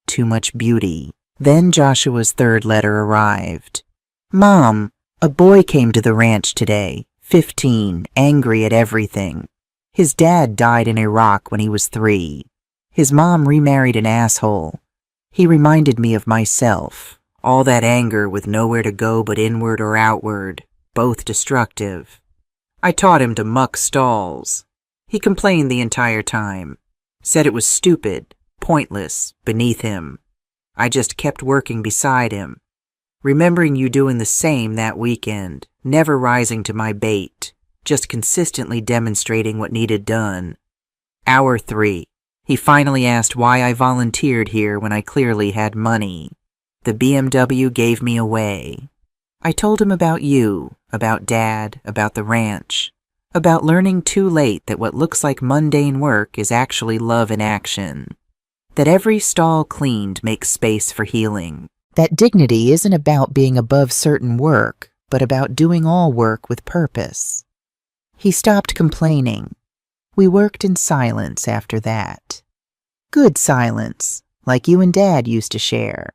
too much beauty. Then Joshua's third letter arrived. "Mom, a boy came to the ranch today, 15, angry at everything. His dad died in Iraq when he was 3. His mom remarried an asshole. He reminded me of myself. All that anger with nowhere to go but inward or outward, both destructive. I taught him to muck stalls. He complained the entire time. Said it was stupid, pointless, beneath him. I just kept working beside him. Remembering you doing the same that weekend, never rising to my bait, just consistently demonstrating what needed done. Hour 3, He finally asked why I volunteered here when I clearly had money. The BMW gave me away. I told him about you, about Dad, about the ranch, about learning too late that what looks like mundane work is actually love in action, that every stall cleaned makes space for healing, that dignity isn't about being above certain work, but about doing all work with purpose. He stopped complaining. We worked in silence after that. Good silence, like you and Dad used to share.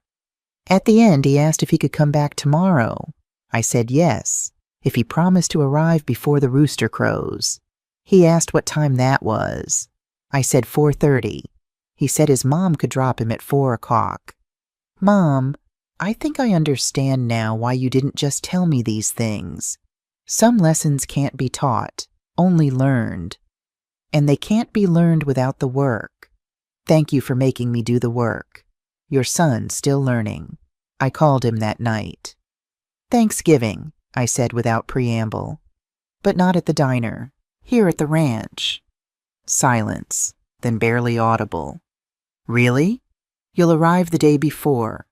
At the end, he asked if he could come back tomorrow. I said yes, if he promised to arrive before the rooster crows. He asked what time that was. I said 4:30. He said his mom could drop him at 4 o'clock. Mom, I think I understand now why you didn't just tell me these things. Some lessons can't be taught, only learned. And they can't be learned without the work. Thank you for making me do the work. Your son's still learning. I called him that night. Thanksgiving, I said without preamble. But not at the diner. Here at the ranch. Silence, then barely audible. Really? You'll arrive the day before.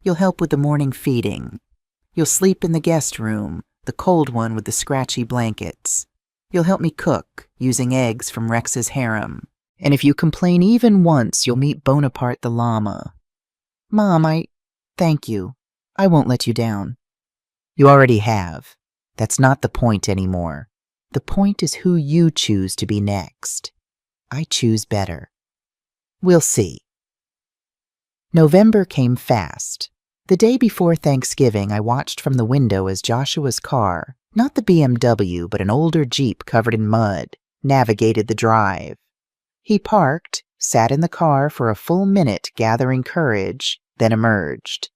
You'll help with the morning feeding. You'll sleep in the guest room, the cold one with the scratchy blankets. You'll help me cook, using eggs from Rex's harem. And if you complain even once, you'll meet Bonaparte the llama. Mom, thank you. I won't let you down. You already have. That's not the point anymore. The point is who you choose to be next. I choose better. We'll see. November came fast. The day before Thanksgiving, I watched from the window as Joshua's car, not the BMW, but an older Jeep covered in mud, navigated the drive. He parked, sat in the car for a full minute gathering courage, then emerged.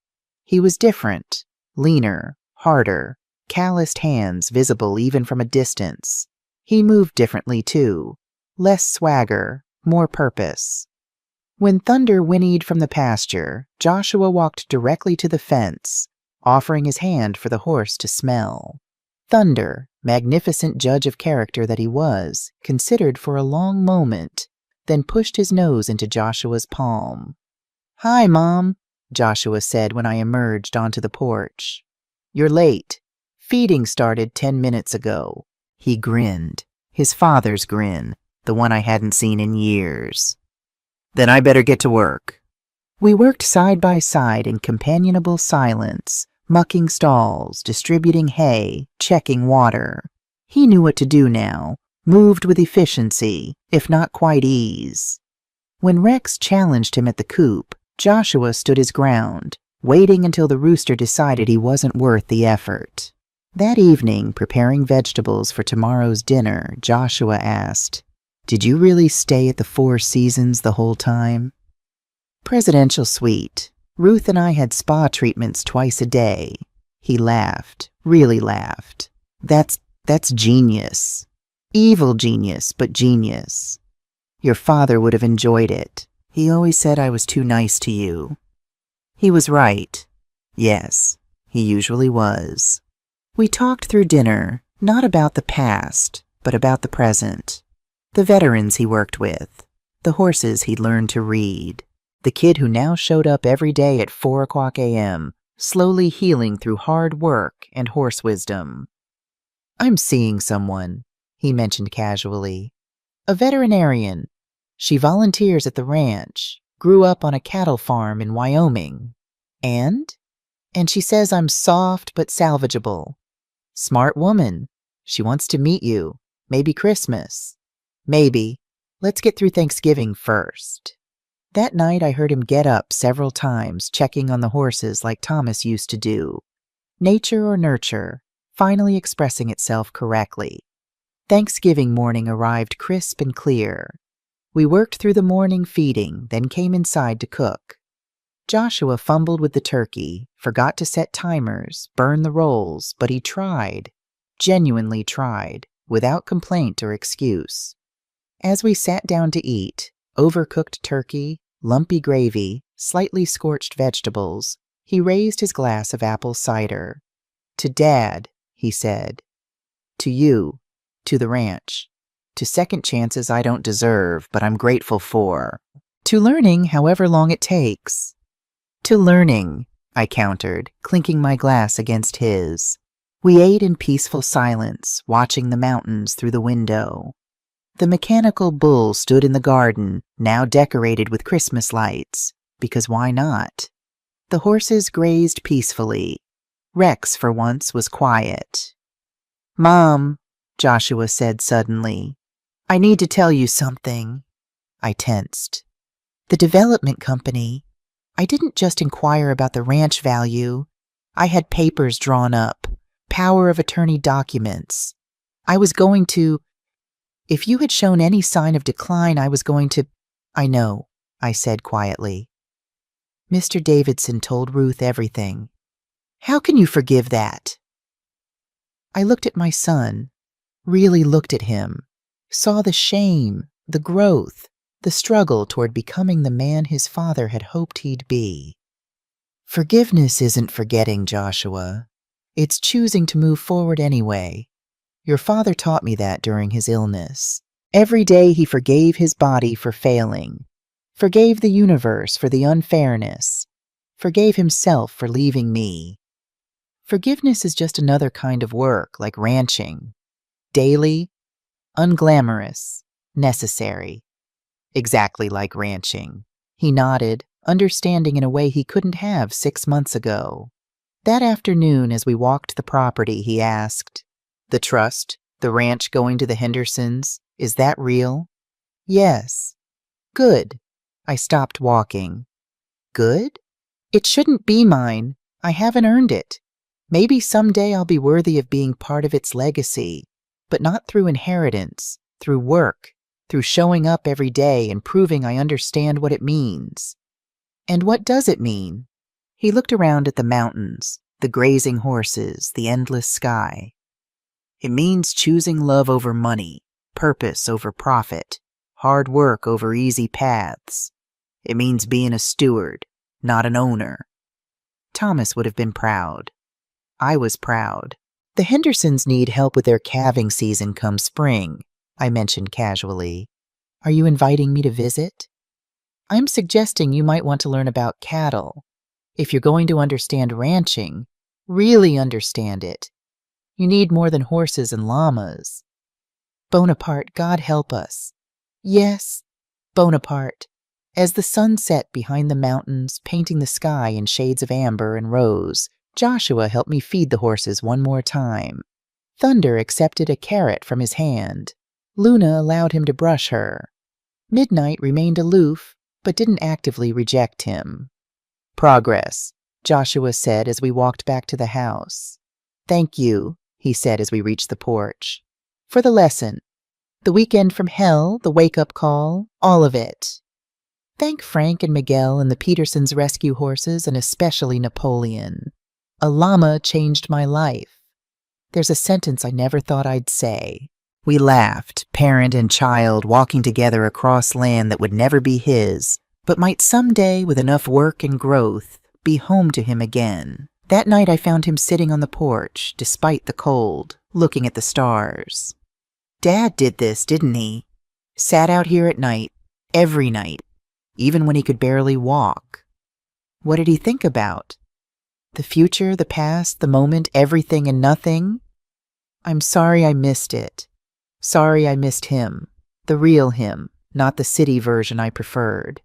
He was different, leaner, harder, calloused hands visible even from a distance. He moved differently too, less swagger, more purpose. When thunder whinnied from the pasture, Joshua walked directly to the fence, offering his hand for the horse to smell. Thunder, magnificent judge of character that he was, considered for a long moment, then pushed his nose into Joshua's palm. "Hi, Mom," Joshua said when I emerged onto the porch. "You're late. Feeding started 10 minutes ago." He grinned, his father's grin, the one I hadn't seen in years. "Then I better get to work." We worked side by side in companionable silence, mucking stalls, distributing hay, checking water. He knew what to do now, moved with efficiency, if not quite ease. When Rex challenged him at the coop, Joshua stood his ground, waiting until the rooster decided he wasn't worth the effort. That evening, preparing vegetables for tomorrow's dinner, Joshua asked, "Did you really stay at the Four Seasons the whole time?" "Presidential suite. Ruth and I had spa treatments twice a day." He laughed, really laughed. That's genius. Evil genius, but genius. Your father would have enjoyed it. He always said I was too nice to you." He was right. Yes, he usually was. We talked through dinner, not about the past, but about the present. The veterans he worked with, the horses he'd learned to read, the kid who now showed up every day at 4 o'clock a.m., slowly healing through hard work and horse wisdom. "I'm seeing someone," he mentioned casually. "A veterinarian. She volunteers at the ranch, grew up on a cattle farm in Wyoming. And she says I'm soft but salvageable. Smart woman. She wants to meet you. Maybe Christmas. Maybe. Let's get through Thanksgiving first." That night I heard him get up several times, checking on the horses like Thomas used to do. Nature or nurture, finally expressing itself correctly. Thanksgiving morning arrived crisp and clear. We worked through the morning feeding, then came inside to cook. Joshua fumbled with the turkey, forgot to set timers, burn the rolls, but he tried, genuinely tried, without complaint or excuse. As we sat down to eat, overcooked turkey, lumpy gravy, slightly scorched vegetables, he raised his glass of apple cider. "To Dad," he said. "To you, to the ranch." to second chances I don't deserve but I'm grateful for, to learning however long it takes. To learning, I countered, clinking my glass against his. We ate in peaceful silence, watching the mountains through the window. The mechanical bull stood in the garden, now decorated with Christmas lights, because why not? The horses grazed peacefully. Rex, for once, was quiet. "Mom," Joshua said suddenly, "I need to tell you something." I tensed. The development company. I didn't just inquire about the ranch value. I had papers drawn up, power of attorney documents. I was going to... If you had shown any sign of decline, I was going to... I know, I said quietly. Mr. Davidson told Ruth everything. How can you forgive that? I looked at my son, really looked at him, saw the shame, the growth, the struggle toward becoming the man his father had hoped he'd be. Forgiveness isn't forgetting, Joshua. It's choosing to move forward anyway. Your father taught me that during his illness. Every day he forgave his body for failing, forgave the universe for the unfairness, forgave himself for leaving me. Forgiveness is just another kind of work, like ranching. Daily, unglamorous, necessary. Exactly like ranching. He nodded, understanding in a way he couldn't have 6 months ago. That afternoon, as we walked the property, he asked, "The trust, the ranch going to the Hendersons, is that real?" "Yes." "Good." I stopped walking. "Good? It shouldn't be mine. I haven't earned it. Maybe someday I'll be worthy of being part of its legacy, but not through inheritance, through work, through showing up every day and proving I understand what it means." "And what does it mean?" He looked around at the mountains, the grazing horses, the endless sky. "It means choosing love over money, purpose over profit, hard work over easy paths. It means being a steward, not an owner." Thomas would have been proud. I was proud. "The Hendersons need help with their calving season come spring," I mentioned casually. "Are you inviting me to visit?" "I'm suggesting you might want to learn about cattle. If you're going to understand ranching, really understand it, you need more than horses and llamas." Bonaparte, God help us. Yes, Bonaparte. As the sun set behind the mountains, painting the sky in shades of amber and rose, Joshua helped me feed the horses one more time. Thunder accepted a carrot from his hand. Luna allowed him to brush her. Midnight remained aloof, but didn't actively reject him. "Progress," Joshua said as we walked back to the house. "Thank you," he said as we reached the porch. "For the lesson. The weekend from hell, the wake-up call, all of it. Thank Frank and Miguel and the Petersons' rescue horses, and especially Napoleon. A llama changed my life." There's a sentence I never thought I'd say. We laughed, parent and child walking together across land that would never be his, but might someday, with enough work and growth, be home to him again. That night I found him sitting on the porch, despite the cold, looking at the stars. "Dad did this, didn't he? Sat out here at night, every night, even when he could barely walk." "What did he think about?" "The future, the past, the moment, everything and nothing." "I'm sorry I missed it. Sorry I missed him, the real him, not the city version I preferred."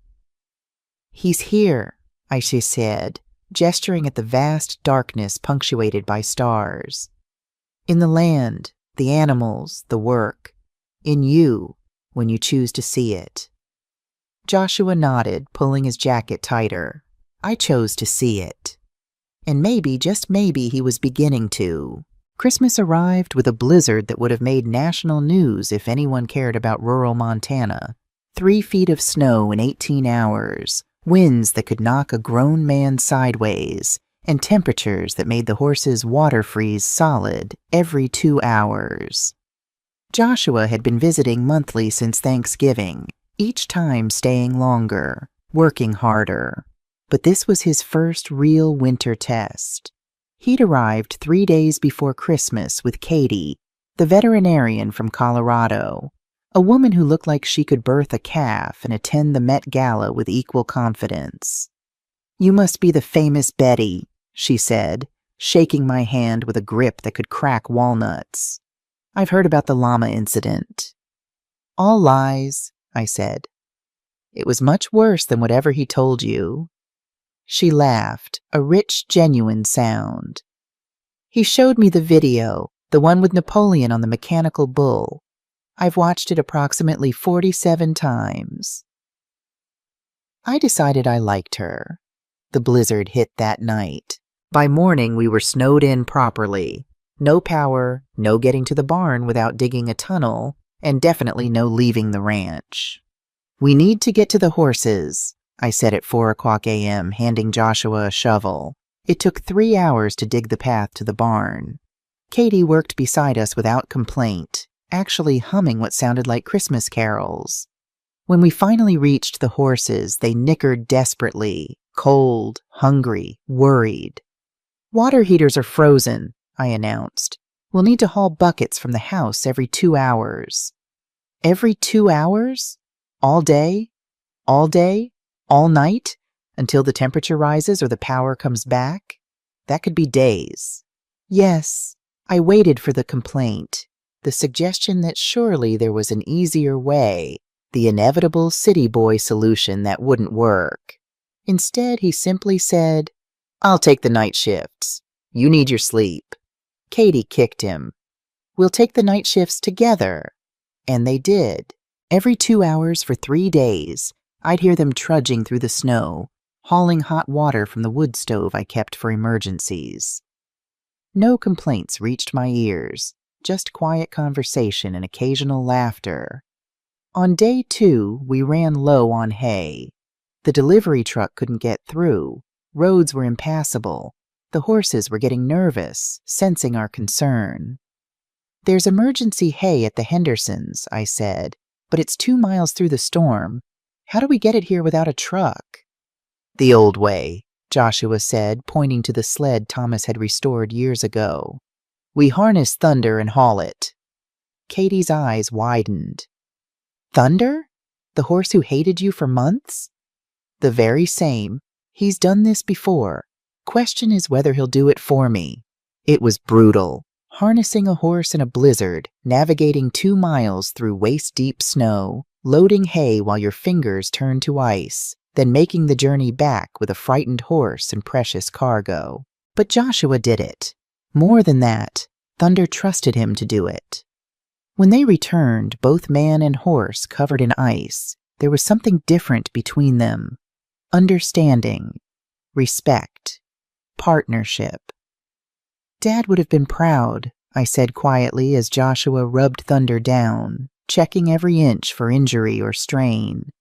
"He's here," I said, gesturing at the vast darkness punctuated by stars. "In the land, the animals, the work. In you, when you choose to see it." Joshua nodded, pulling his jacket tighter. I chose to see it. And maybe, just maybe, he was beginning to. Christmas arrived with a blizzard that would have made national news if anyone cared about rural Montana. 3 feet of snow in 18 hours, winds that could knock a grown man sideways, and temperatures that made the horses' water freeze solid every 2 hours. Joshua had been visiting monthly since Thanksgiving, each time staying longer, working harder. But this was his first real winter test. He'd arrived 3 days before Christmas with Katie, the veterinarian from Colorado. A woman who looked like she could birth a calf and attend the Met Gala with equal confidence. "You must be the famous Betty," she said, shaking my hand with a grip that could crack walnuts. "I've heard about the llama incident." "All lies," I said. "It was much worse than whatever he told you." She laughed, a rich, genuine sound. "He showed me the video, the one with Napoleon on the mechanical bull. I've watched it approximately 47 times. I decided I liked her. The blizzard hit that night. By morning, we were snowed in properly. No power, no getting to the barn without digging a tunnel, and definitely no leaving the ranch. "We need to get to the horses," I said at 4 o'clock a.m., handing Joshua a shovel. It took 3 hours to dig the path to the barn. Katie worked beside us without complaint, actually humming what sounded like Christmas carols. When we finally reached the horses, they nickered desperately, cold, hungry, worried. "Water heaters are frozen," I announced. "We'll need to haul buckets from the house every 2 hours." "Every 2 hours? All day? All day? All night? Until the temperature rises or the power comes back? That could be days." Yes, I waited for the complaint, the suggestion that surely there was an easier way, the inevitable city boy solution that wouldn't work. Instead, he simply said, "I'll take the night shifts. You need your sleep." Katie kicked him. "We'll take the night shifts together." And they did. Every 2 hours for 3 days, I'd hear them trudging through the snow, hauling hot water from the wood stove I kept for emergencies. No complaints reached my ears, just quiet conversation and occasional laughter. On day 2, we ran low on hay. The delivery truck couldn't get through. Roads were impassable. The horses were getting nervous, sensing our concern. "There's emergency hay at the Hendersons," I said, "but it's 2 miles through the storm. How do we get it here without a truck?" "The old way," Joshua said, pointing to the sled Thomas had restored years ago. "We harness Thunder and haul it." Katie's eyes widened. "Thunder? The horse who hated you for months?" "The very same. He's done this before. Question is whether he'll do it for me." It was brutal. Harnessing a horse in a blizzard, navigating 2 miles through waist-deep snow, loading hay while your fingers turned to ice, then making the journey back with a frightened horse and precious cargo. But Joshua did it. More than that, Thunder trusted him to do it. When they returned, both man and horse covered in ice, there was something different between them. Understanding, respect, partnership. "Dad would have been proud," I said quietly as Joshua rubbed Thunder down, checking every inch for injury or strain.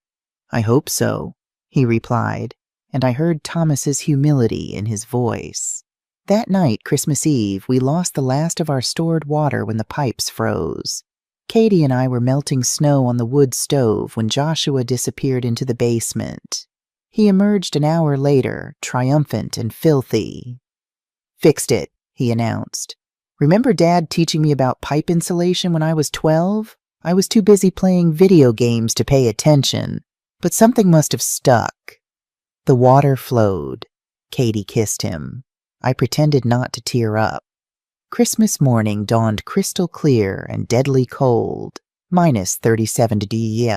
"I hope so," he replied, and I heard Thomas's humility in his voice. That night, Christmas Eve, we lost the last of our stored water when the pipes froze. Katie and I were melting snow on the wood stove when Joshua disappeared into the basement. He emerged an hour later, triumphant and filthy. "Fixed it," he announced. "Remember Dad teaching me about pipe insulation when I was 12? I was too busy playing video games to pay attention, but something must have stuck." The water flowed. Katie kissed him. I pretended not to tear up. Christmas morning dawned crystal clear and deadly cold, minus 37 degrees.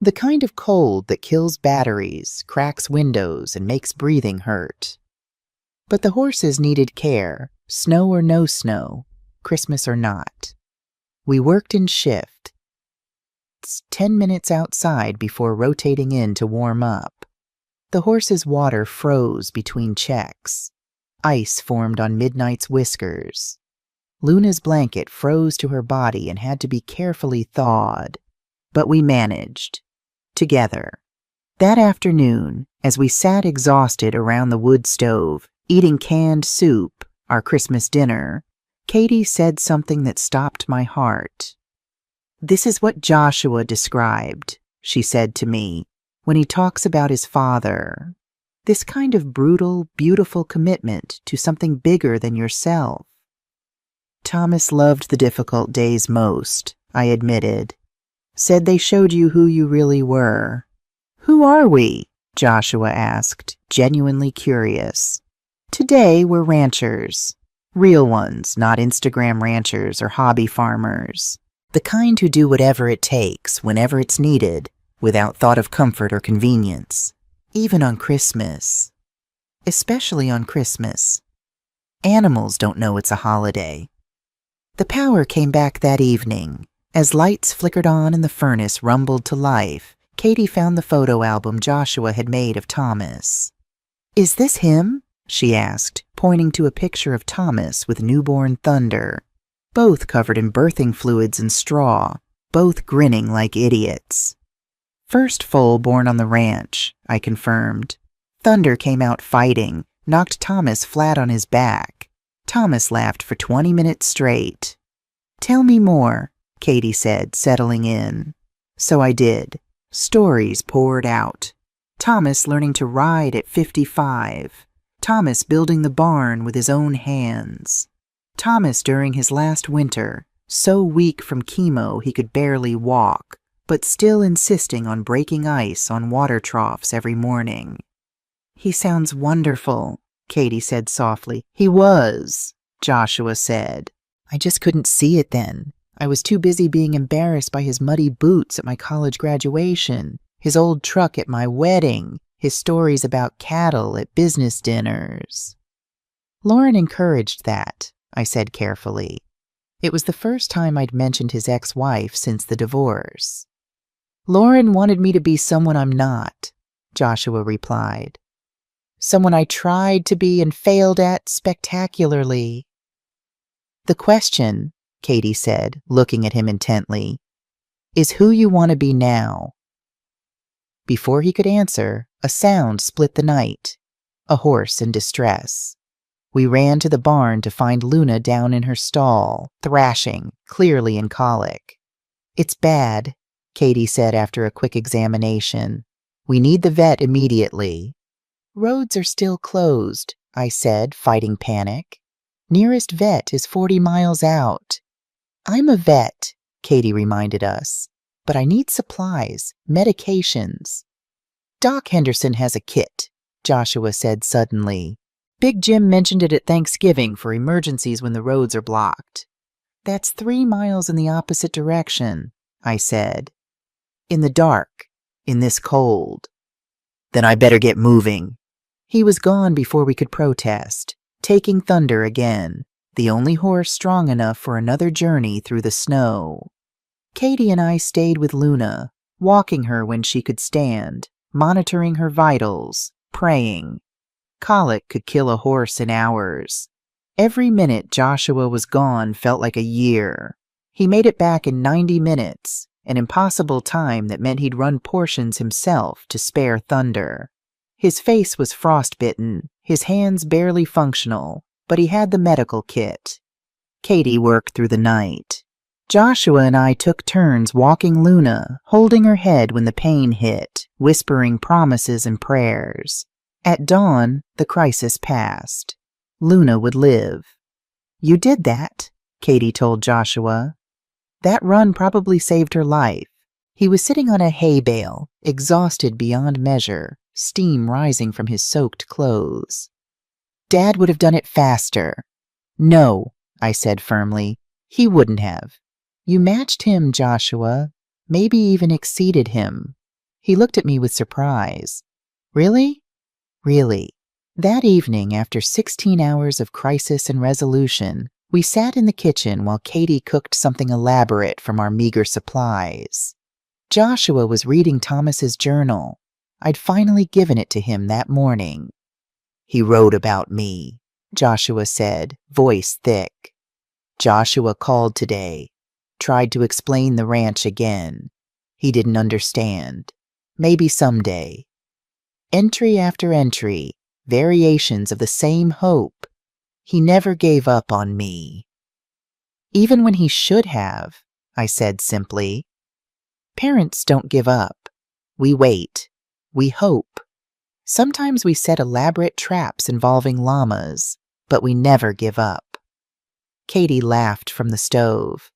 The kind of cold that kills batteries, cracks windows, and makes breathing hurt. But the horses needed care, snow or no snow, Christmas or not. We worked in shift. 10 minutes outside before rotating in to warm up. The horses' water froze between checks. Ice formed on Midnight's whiskers. Luna's blanket froze to her body and had to be carefully thawed. But we managed. Together. That afternoon, as we sat exhausted around the wood stove, eating canned soup, our Christmas dinner, Katie said something that stopped my heart. "This is what Joshua described," she said to me, "when he talks about his father. This kind of brutal, beautiful commitment to something bigger than yourself." "Thomas loved the difficult days most," I admitted. Said they showed you who you really were. Who are we? Joshua asked, genuinely curious. Today we're ranchers. Real ones, not Instagram ranchers or hobby farmers. The kind who do whatever it takes, whenever it's needed, without thought of comfort or convenience. Even on Christmas. Especially on Christmas. Animals don't know it's a holiday. The power came back that evening. As lights flickered on and the furnace rumbled to life, Katie found the photo album Joshua had made of Thomas. "Is this him?" she asked, pointing to a picture of Thomas with newborn Thunder, both covered in birthing fluids and straw, both grinning like idiots. "First foal born on the ranch," I confirmed. Thunder came out fighting, knocked Thomas flat on his back. Thomas laughed for 20 minutes straight. "Tell me more," Katie said, settling in. So I did. Stories poured out. Thomas learning to ride at 55. Thomas building the barn with his own hands. Thomas during his last winter, so weak from chemo he could barely walk, but still insisting on breaking ice on water troughs every morning. "He sounds wonderful," Katie said softly. "He was," Joshua said. "I just couldn't see it then. I was too busy being embarrassed by his muddy boots at my college graduation, his old truck at my wedding, his stories about cattle at business dinners." Lauren encouraged that, I said carefully. It was the first time I'd mentioned his ex-wife since the divorce. "Lauren wanted me to be someone I'm not," Joshua replied. "Someone I tried to be and failed at spectacularly." "The question," Katie said, looking at him intently, "is who you want to be now." Before he could answer, a sound split the night. A horse in distress. We ran to the barn to find Luna down in her stall, thrashing, clearly in colic. "It's bad," Katie said after a quick examination. "We need the vet immediately." "Roads are still closed," I said, fighting panic. "Nearest vet is 40 miles out." "I'm a vet," Katie reminded us, "but I need supplies, medications." "Doc Henderson has a kit," Joshua said suddenly. "Big Jim mentioned it at Thanksgiving for emergencies when the roads are blocked." "That's 3 miles in the opposite direction," I said. "In the dark, in this cold." "Then I better get moving." He was gone before we could protest, taking Thunder again, the only horse strong enough for another journey through the snow. Katie and I stayed with Luna, walking her when she could stand, monitoring her vitals, praying. Colic could kill a horse in hours. Every minute Joshua was gone felt like a year. He made it back in 90 minutes, an impossible time that meant he'd run portions himself to spare Thunder. His face was frostbitten, his hands barely functional, but he had the medical kit. Katie worked through the night. Joshua and I took turns walking Luna, holding her head when the pain hit, whispering promises and prayers. At dawn, the crisis passed. Luna would live. "You did that," Katie told Joshua. "That run probably saved her life." He was sitting on a hay bale, exhausted beyond measure, steam rising from his soaked clothes. "Dad would have done it faster." "No," I said firmly. "He wouldn't have. You matched him, Joshua. Maybe even exceeded him." He looked at me with surprise. "Really?" "Really." That evening, after 16 hours of crisis and resolution, we sat in the kitchen while Katie cooked something elaborate from our meager supplies. Joshua was reading Thomas's journal. I'd finally given it to him that morning. "He wrote about me," Joshua said, voice thick. "Joshua called today, tried to explain the ranch again. He didn't understand. Maybe someday." Entry after entry, variations of the same hope. He never gave up on me. "Even when he should have," I said simply. Parents don't give up. We wait. We hope. Sometimes we set elaborate traps involving llamas, but we never give up. Katie laughed from the stove.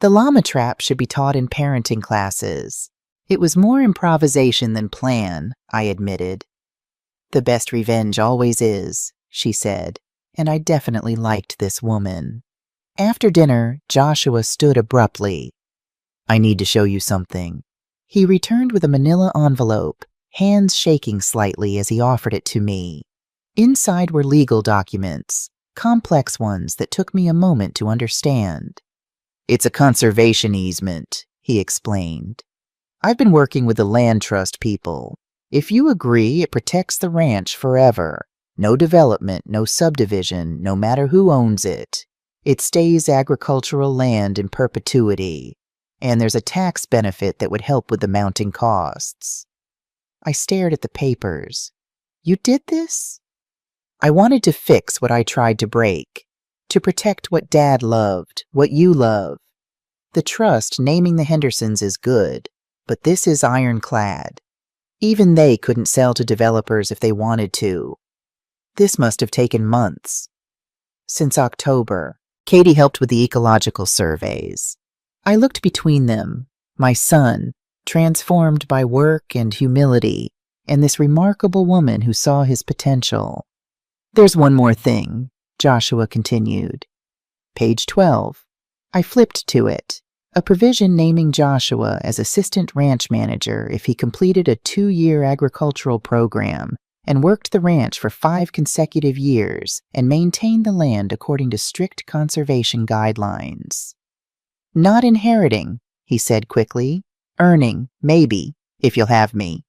The llama trap should be taught in parenting classes. It was more improvisation than plan, I admitted. The best revenge always is, she said, and I definitely liked this woman. After dinner, Joshua stood abruptly. I need to show you something. He returned with a manila envelope, hands shaking slightly as he offered it to me. Inside were legal documents, complex ones that took me a moment to understand. It's a conservation easement, he explained. I've been working with the land trust people. If you agree, it protects the ranch forever. No development, no subdivision, no matter who owns it. It stays agricultural land in perpetuity. And there's a tax benefit that would help with the mounting costs. I stared at the papers. You did this? I wanted to fix what I tried to break. To protect what Dad loved, what you love. The trust naming the Hendersons is good, but this is ironclad. Even they couldn't sell to developers if they wanted to. This must have taken months. Since October, Katie helped with the ecological surveys. I looked between them, my son, transformed by work and humility, and this remarkable woman who saw his potential. There's one more thing, Joshua continued. Page 12. I flipped to it, a provision naming Joshua as assistant ranch manager if he completed a 2-year agricultural program and worked the ranch for 5 consecutive years and maintained the land according to strict conservation guidelines. Not inheriting, he said quickly. Earning, maybe, if you'll have me.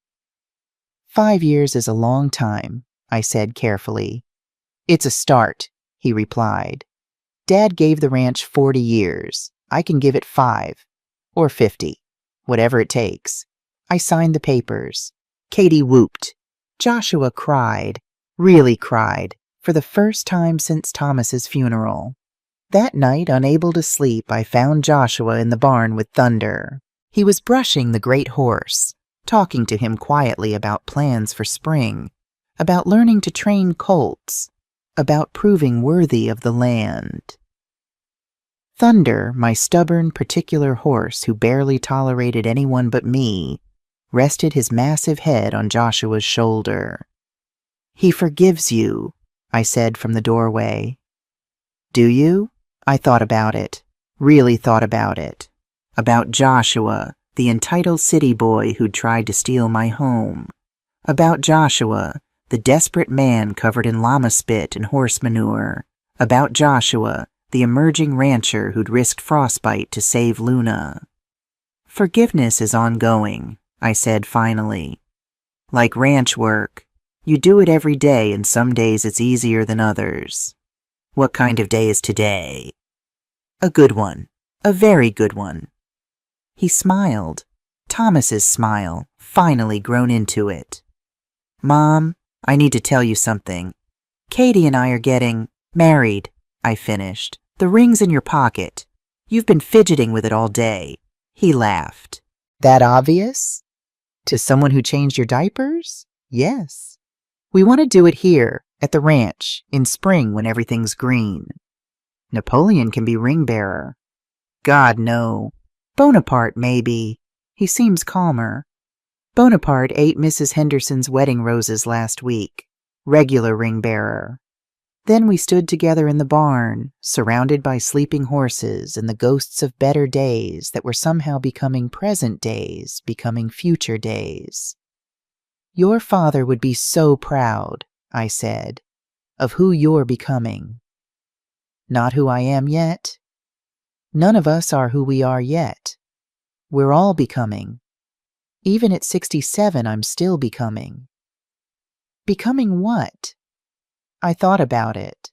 5 years is a long time, I said carefully. It's a start, he replied. Dad gave the ranch 40 years. I can give it 5, or 50, whatever it takes. I signed the papers. Katie whooped. Joshua cried, really cried, for the first time since Thomas's funeral. That night, unable to sleep, I found Joshua in the barn with Thunder. He was brushing the great horse, talking to him quietly about plans for spring, about learning to train colts, about proving worthy of the land. Thunder, my stubborn, particular horse who barely tolerated anyone but me, rested his massive head on Joshua's shoulder. He forgives you, I said from the doorway. Do you? I thought about it, really thought about it. About Joshua, the entitled city boy who'd tried to steal my home. About Joshua, the desperate man covered in llama spit and horse manure. About Joshua, the emerging rancher who'd risked frostbite to save Luna. Forgiveness is ongoing, I said finally. Like ranch work, you do it every day and some days it's easier than others. What kind of day is today? A good one, a very good one. He smiled, Thomas's smile, finally grown into it. Mom, I need to tell you something. Katie and I are getting married, I finished. The ring's in your pocket. You've been fidgeting with it all day. He laughed. That obvious? To someone who changed your diapers? Yes. We want to do it here, at the ranch, in spring when everything's green. Napoleon can be ring bearer. God, no. Bonaparte, maybe. He seems calmer. Bonaparte ate Mrs. Henderson's wedding roses last week. Regular ring bearer. Then we stood together in the barn, surrounded by sleeping horses and the ghosts of better days that were somehow becoming present days, becoming future days. Your father would be so proud, I said, of who you're becoming. Not who I am yet. None of us are who we are yet. We're all becoming. Even at 67, I'm still becoming. Becoming what? I thought about it.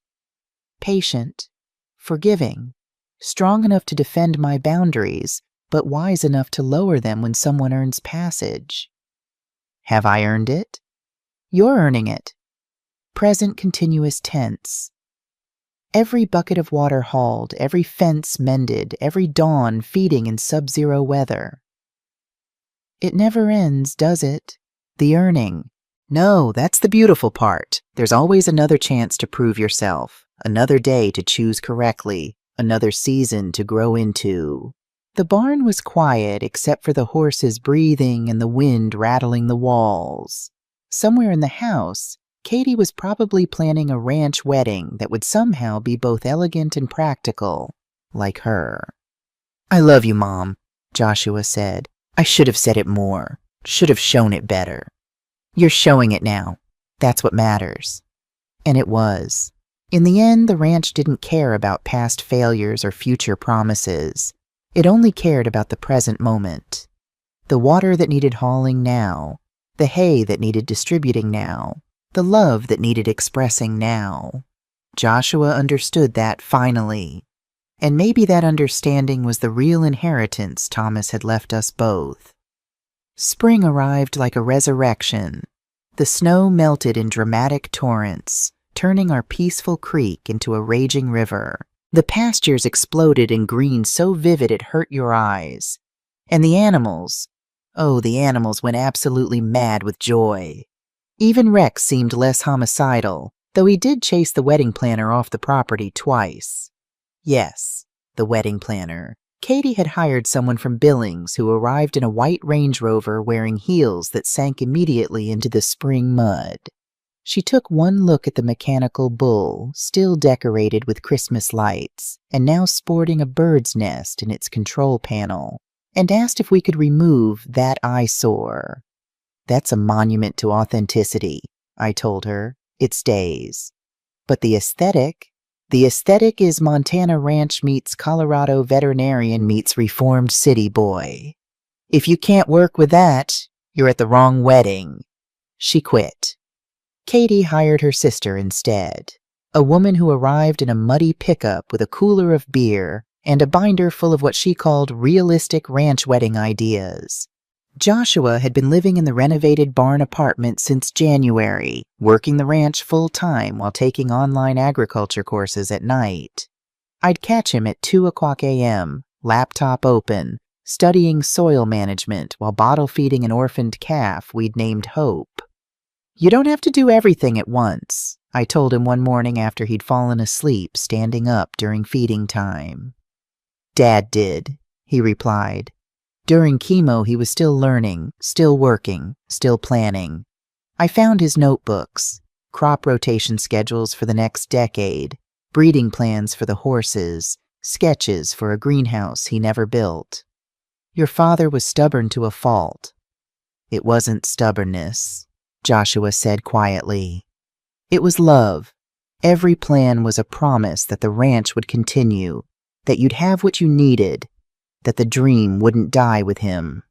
Patient, forgiving, strong enough to defend my boundaries, but wise enough to lower them when someone earns passage. Have I earned it? You're earning it. Present continuous tense. Every bucket of water hauled, every fence mended, every dawn feeding in sub-zero weather. It never ends, does it? The earning. No, that's the beautiful part. There's always another chance to prove yourself, another day to choose correctly, another season to grow into. The barn was quiet except for the horses breathing and the wind rattling the walls. Somewhere in the house, Katie was probably planning a ranch wedding that would somehow be both elegant and practical, like her. "I love you, Mom," Joshua said. "I should have said it more, should have shown it better. You're showing it now. That's what matters." And it was. In the end, the ranch didn't care about past failures or future promises. It only cared about the present moment. The water that needed hauling now, the hay that needed distributing now, the love that needed expressing now. Joshua understood that finally. And maybe that understanding was the real inheritance Thomas had left us both. Spring arrived like a resurrection. The snow melted in dramatic torrents, turning our peaceful creek into a raging river. The pastures exploded in green so vivid it hurt your eyes. And the animals, oh, the animals went absolutely mad with joy. Even Rex seemed less homicidal, though he did chase the wedding planner off the property twice. Yes, the wedding planner. Katie had hired someone from Billings who arrived in a white Range Rover wearing heels that sank immediately into the spring mud. She took one look at the mechanical bull, still decorated with Christmas lights, and now sporting a bird's nest in its control panel, and asked if we could remove that eyesore. "That's a monument to authenticity," I told her. "It stays. But the aesthetic is Montana ranch meets Colorado veterinarian meets reformed city boy. If you can't work with that, you're at the wrong wedding." She quit. Katie hired her sister instead, a woman who arrived in a muddy pickup with a cooler of beer and a binder full of what she called realistic ranch wedding ideas. Joshua had been living in the renovated barn apartment since January, working the ranch full-time while taking online agriculture courses at night. I'd catch him at 2:00 a.m., laptop open, studying soil management while bottle-feeding an orphaned calf we'd named Hope. "You don't have to do everything at once," I told him one morning after he'd fallen asleep standing up during feeding time. "Dad did," he replied. During chemo, he was still learning, still working, still planning. I found his notebooks, crop rotation schedules for the next decade, breeding plans for the horses, sketches for a greenhouse he never built. "Your father was stubborn to a fault." "It wasn't stubbornness," Joshua said quietly. "It was love. Every plan was a promise that the ranch would continue, that you'd have what you needed, that the dream wouldn't die with him."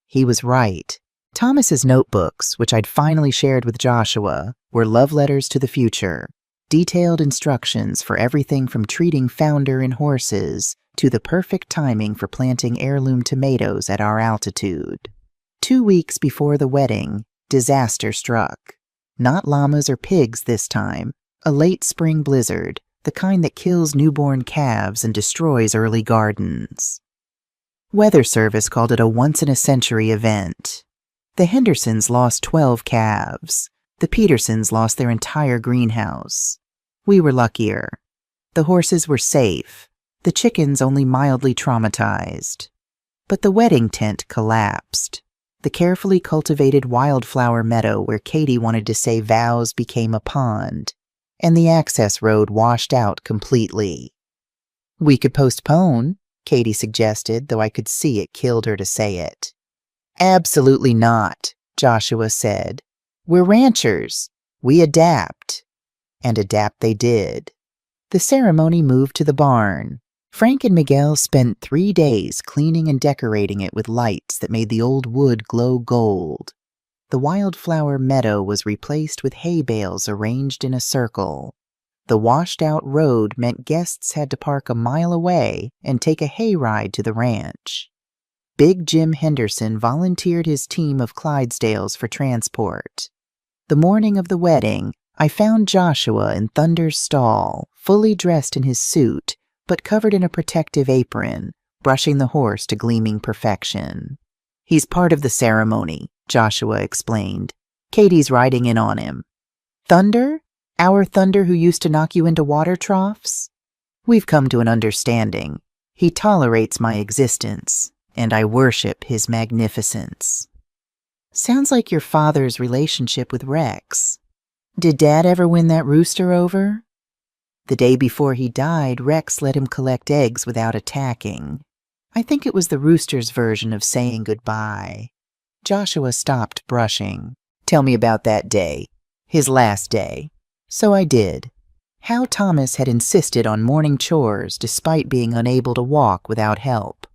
He was right. Thomas's notebooks, which I'd finally shared with Joshua, were love letters to the future, detailed instructions for everything from treating founder in horses to the perfect timing for planting heirloom tomatoes at our altitude. 2 weeks before the wedding, disaster struck. Not llamas or pigs this time, a late spring blizzard, the kind that kills newborn calves and destroys early gardens. Weather Service called it a once-in-a-century event. The Hendersons lost 12 calves. The Petersons lost their entire greenhouse. We were luckier. The horses were safe. The chickens only mildly traumatized. But the wedding tent collapsed. The carefully cultivated wildflower meadow where Katie wanted to say vows became a pond, and the access road washed out completely. "We could postpone," Katie suggested, though I could see it killed her to say it. "Absolutely not," Joshua said. "We're ranchers. We adapt." And adapt they did. The ceremony moved to the barn. Frank and Miguel spent 3 days cleaning and decorating it with lights that made the old wood glow gold. The wildflower meadow was replaced with hay bales arranged in a circle. The washed-out road meant guests had to park a mile away and take a hay ride to the ranch. Big Jim Henderson volunteered his team of Clydesdales for transport. The morning of the wedding, I found Joshua in Thunder's stall, fully dressed in his suit, but covered in a protective apron, brushing the horse to gleaming perfection. "He's part of the ceremony," Joshua explained. "Katie's riding in on him." "Thunder? Our Thunder who used to knock you into water troughs?" "We've come to an understanding. He tolerates my existence, and I worship his magnificence. Sounds like your father's relationship with Rex. Did Dad ever win that rooster over? The day before he died, Rex let him collect eggs without attacking. I think it was the rooster's version of saying goodbye. Joshua stopped brushing. Tell me about that day. His last day. So I did. How Thomas had insisted on morning chores despite being unable to walk without help.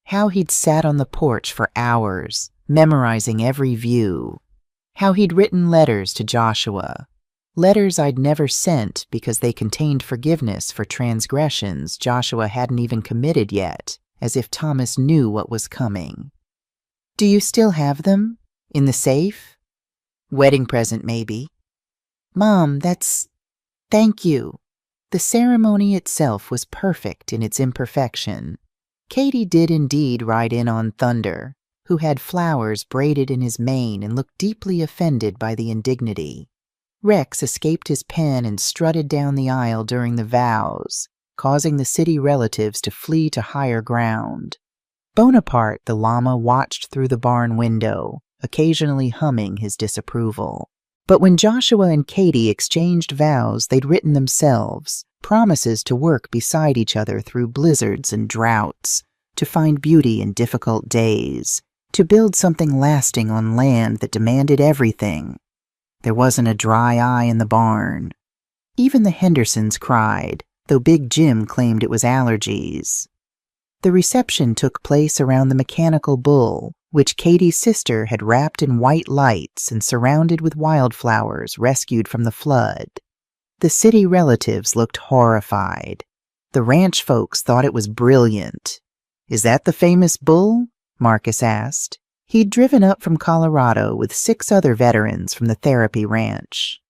How he'd sat on the porch for hours, memorizing every view. How he'd written letters to Joshua. Letters I'd never sent because they contained forgiveness for transgressions Joshua hadn't even committed yet, as if Thomas knew what was coming. Do you still have them? In the safe? Wedding present, maybe. Mom, Thank you. The ceremony itself was perfect in its imperfection. Katie did indeed ride in on Thunder, who had flowers braided in his mane and looked deeply offended by the indignity. Rex escaped his pen and strutted down the aisle during the vows, causing the city relatives to flee to higher ground. Bonaparte, the llama, watched through the barn window, occasionally humming his disapproval. But when Joshua and Katie exchanged vows they'd written themselves, promises to work beside each other through blizzards and droughts, to find beauty in difficult days, to build something lasting on land that demanded everything, there wasn't a dry eye in the barn. Even the Hendersons cried, though Big Jim claimed it was allergies. The reception took place around the mechanical bull, which Katie's sister had wrapped in white lights and surrounded with wildflowers rescued from the flood. The city relatives looked horrified. The ranch folks thought it was brilliant. Is that the famous bull? Marcus asked. He'd driven up from Colorado with 6 other veterans from the therapy ranch.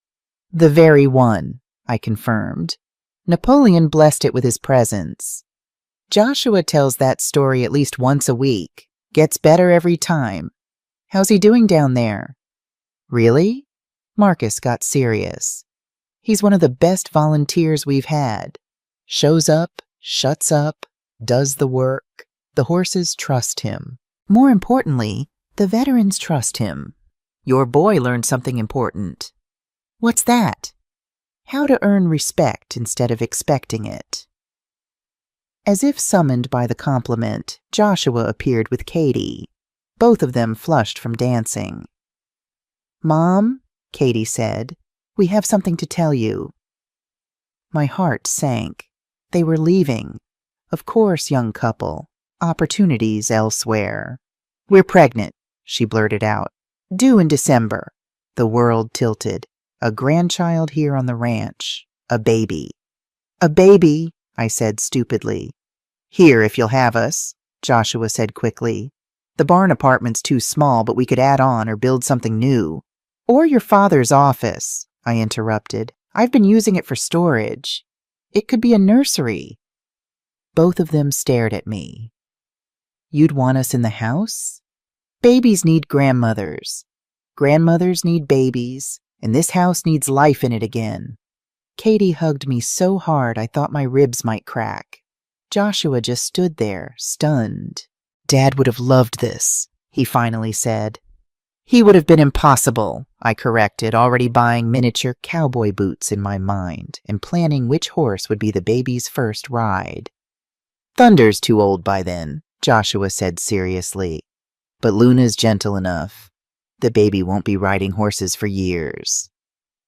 The very one, I confirmed. Napoleon blessed it with his presence. Joshua tells that story at least once a week. Gets better every time. How's he doing down there? Really? Marcus got serious. He's one of the best volunteers we've had. Shows up, shuts up, does the work. The horses trust him. More importantly, the veterans trust him. Your boy learned something important. What's that? How to earn respect instead of expecting it. As if summoned by the compliment, Joshua appeared with Katie. Both of them flushed from dancing. Mom, Katie said, we have something to tell you. My heart sank. They were leaving. Of course, young couple. Opportunities elsewhere. We're pregnant, she blurted out. Due in December. The world tilted. A grandchild here on the ranch. A baby. A baby, I said stupidly. Here, if you'll have us, Joshua said quickly. The barn apartment's too small, but we could add on or build something new. Or your father's office, I interrupted. I've been using it for storage. It could be a nursery. Both of them stared at me. You'd want us in the house? Babies need grandmothers. Grandmothers need babies, and this house needs life in it again. Katie hugged me so hard I thought my ribs might crack. Joshua just stood there, stunned. Dad would have loved this, he finally said. He would have been impossible, I corrected, already buying miniature cowboy boots in my mind and planning which horse would be the baby's first ride. Thunder's too old by then, Joshua said seriously. But Luna's gentle enough. The baby won't be riding horses for years.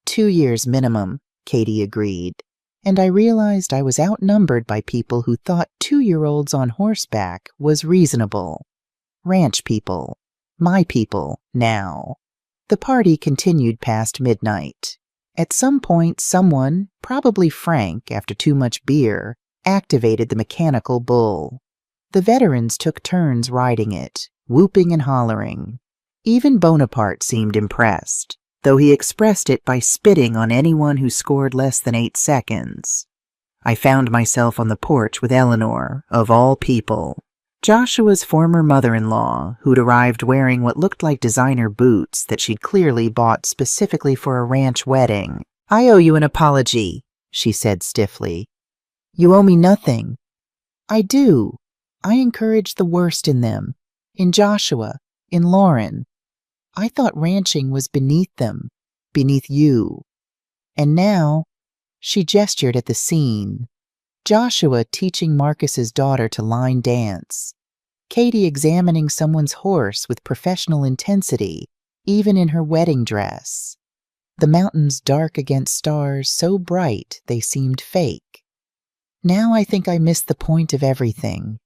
2 years minimum, Katie agreed, and I realized I was outnumbered by people who thought 2-year-olds on horseback was reasonable. Ranch people. My people, now. The party continued past midnight. At some point, someone, probably Frank, after too much beer, activated the mechanical bull. The veterans took turns riding it, whooping and hollering. Even Bonaparte seemed impressed, though he expressed it by spitting on anyone who scored less than 8 seconds. I found myself on the porch with Eleanor, of all people. Joshua's former mother-in-law, who'd arrived wearing what looked like designer boots that she'd clearly bought specifically for a ranch wedding. I owe you an apology, she said stiffly. You owe me nothing. I do. I encourage the worst in them. In Joshua, in Lauren. I thought ranching was beneath them, beneath you. And now, she gestured at the scene. Joshua teaching Marcus's daughter to line dance. Katie examining someone's horse with professional intensity, even in her wedding dress. The mountains dark against stars so bright they seemed fake. Now I think I missed the point of everything.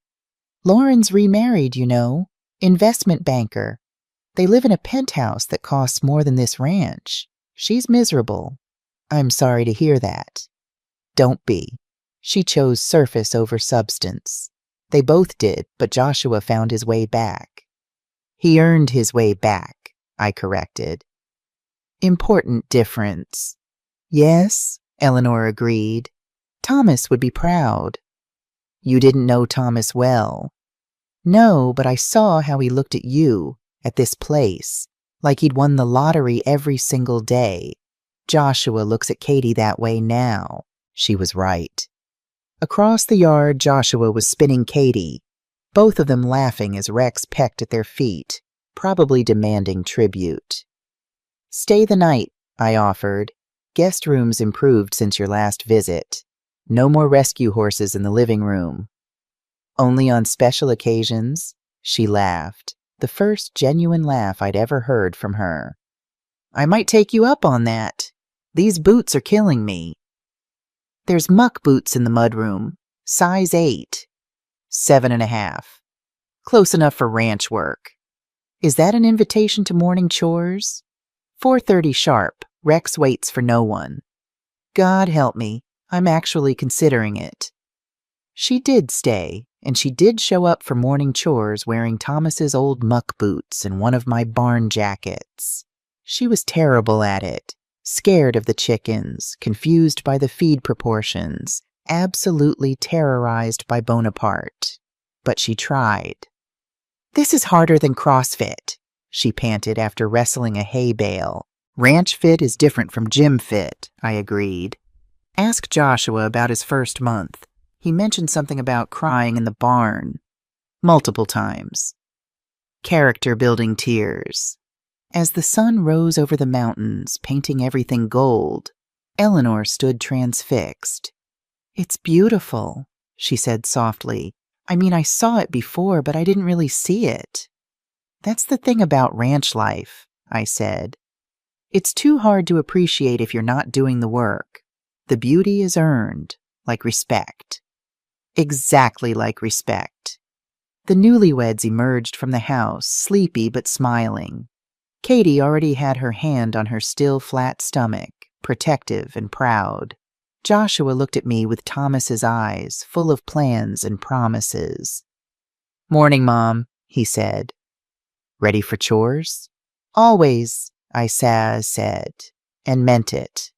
Lauren's remarried, you know, investment banker. They live in a penthouse that costs more than this ranch. She's miserable. I'm sorry to hear that. Don't be. She chose surface over substance. They both did, but Joshua found his way back. He earned his way back, I corrected. Important difference. Yes, Eleanor agreed. Thomas would be proud. You didn't know Thomas well. No, but I saw how he looked at you, at this place, like he'd won the lottery every single day. Joshua looks at Katie that way now. She was right. Across the yard, Joshua was spinning Katie, both of them laughing as Rex pecked at their feet, probably demanding tribute. Stay the night, I offered. Guest rooms improved since your last visit. No more rescue horses in the living room. Only on special occasions, she laughed, the first genuine laugh I'd ever heard from her. I might take you up on that. These boots are killing me. There's muck boots in the mudroom, size 8, 7.5. Close enough for ranch work. Is that an invitation to morning chores? 4:30 sharp. Rex waits for no one. God help me, I'm actually considering it. She did stay, and she did show up for morning chores wearing Thomas's old muck boots and one of my barn jackets. She was terrible at it, scared of the chickens, confused by the feed proportions, absolutely terrorized by Bonaparte. But she tried. This is harder than CrossFit, she panted after wrestling a hay bale. Ranch fit is different from gym fit, I agreed. Ask Joshua about his first month. He mentioned something about crying in the barn. Multiple times. Character-building tears. As the sun rose over the mountains, painting everything gold, Eleanor stood transfixed. It's beautiful, she said softly. I mean, I saw it before, but I didn't really see it. That's the thing about ranch life, I said. It's too hard to appreciate if you're not doing the work. The beauty is earned, like respect. Exactly like respect. The newlyweds emerged from the house, sleepy but smiling. Katie already had her hand on her still flat stomach, protective and proud. Joshua looked at me with Thomas's eyes, full of plans and promises. Morning, Mom, he said. Ready for chores? Always, I said, and meant it.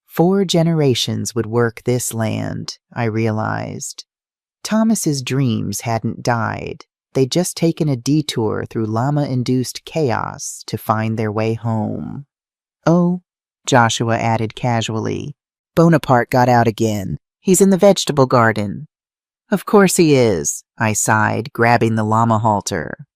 4 generations would work this land, I realized. Thomas's dreams hadn't died. They'd just taken a detour through llama-induced chaos to find their way home. Oh, Joshua added casually, Bonaparte got out again. He's in the vegetable garden. Of course he is, I sighed, grabbing the llama halter.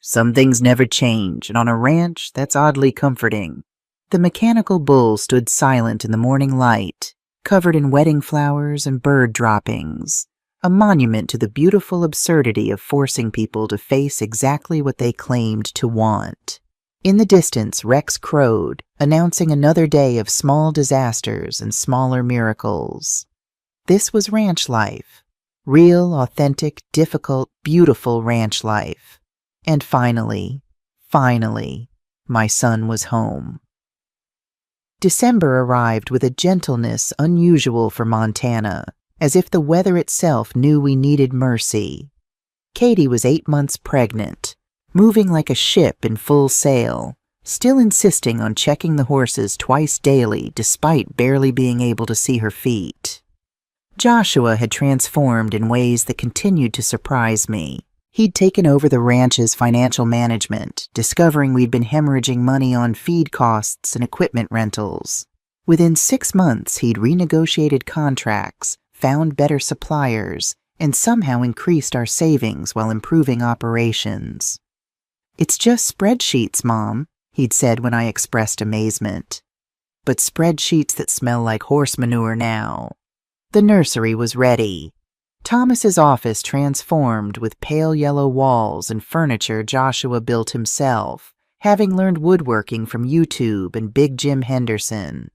Some things never change, and on a ranch, that's oddly comforting. The mechanical bull stood silent in the morning light, covered in wedding flowers and bird droppings, a monument to the beautiful absurdity of forcing people to face exactly what they claimed to want. In the distance, Rex crowed, announcing another day of small disasters and smaller miracles. This was ranch life. Real, authentic, difficult, beautiful ranch life. And finally, my son was home. December arrived with a gentleness unusual for Montana, as if the weather itself knew we needed mercy. Katie was 8 months pregnant, moving like a ship in full sail, still insisting on checking the horses twice daily despite barely being able to see her feet. Joshua had transformed in ways that continued to surprise me. He'd taken over the ranch's financial management, discovering we'd been hemorrhaging money on feed costs and equipment rentals. Within 6 months, he'd renegotiated contracts, found better suppliers, and somehow increased our savings while improving operations. "It's just spreadsheets, Mom," he'd said when I expressed amazement. "But spreadsheets that smell like horse manure now." The nursery was ready. Thomas's office transformed with pale yellow walls and furniture Joshua built himself, having learned woodworking from YouTube and Big Jim Henderson.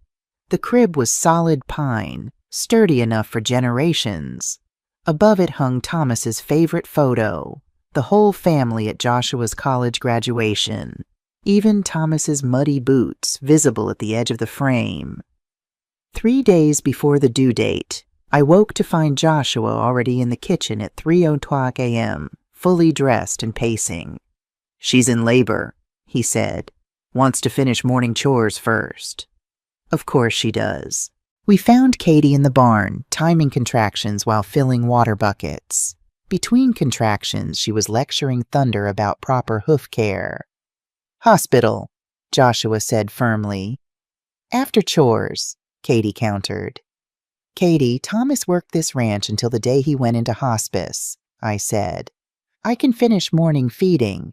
The crib was solid pine, sturdy enough for generations. Above it hung Thomas's favorite photo, the whole family at Joshua's college graduation, even Thomas's muddy boots visible at the edge of the frame. 3 days before the due date, I woke to find Joshua already in the kitchen at 3:03 a.m., fully dressed and pacing. "She's in labor," he said. "Wants to finish morning chores first." Of course she does. We found Katie in the barn, timing contractions while filling water buckets. Between contractions, she was lecturing Thunder about proper hoof care. "Hospital," Joshua said firmly. "After chores," Katie countered. "Katie, Thomas worked this ranch until the day he went into hospice," I said. "I can finish morning feeding."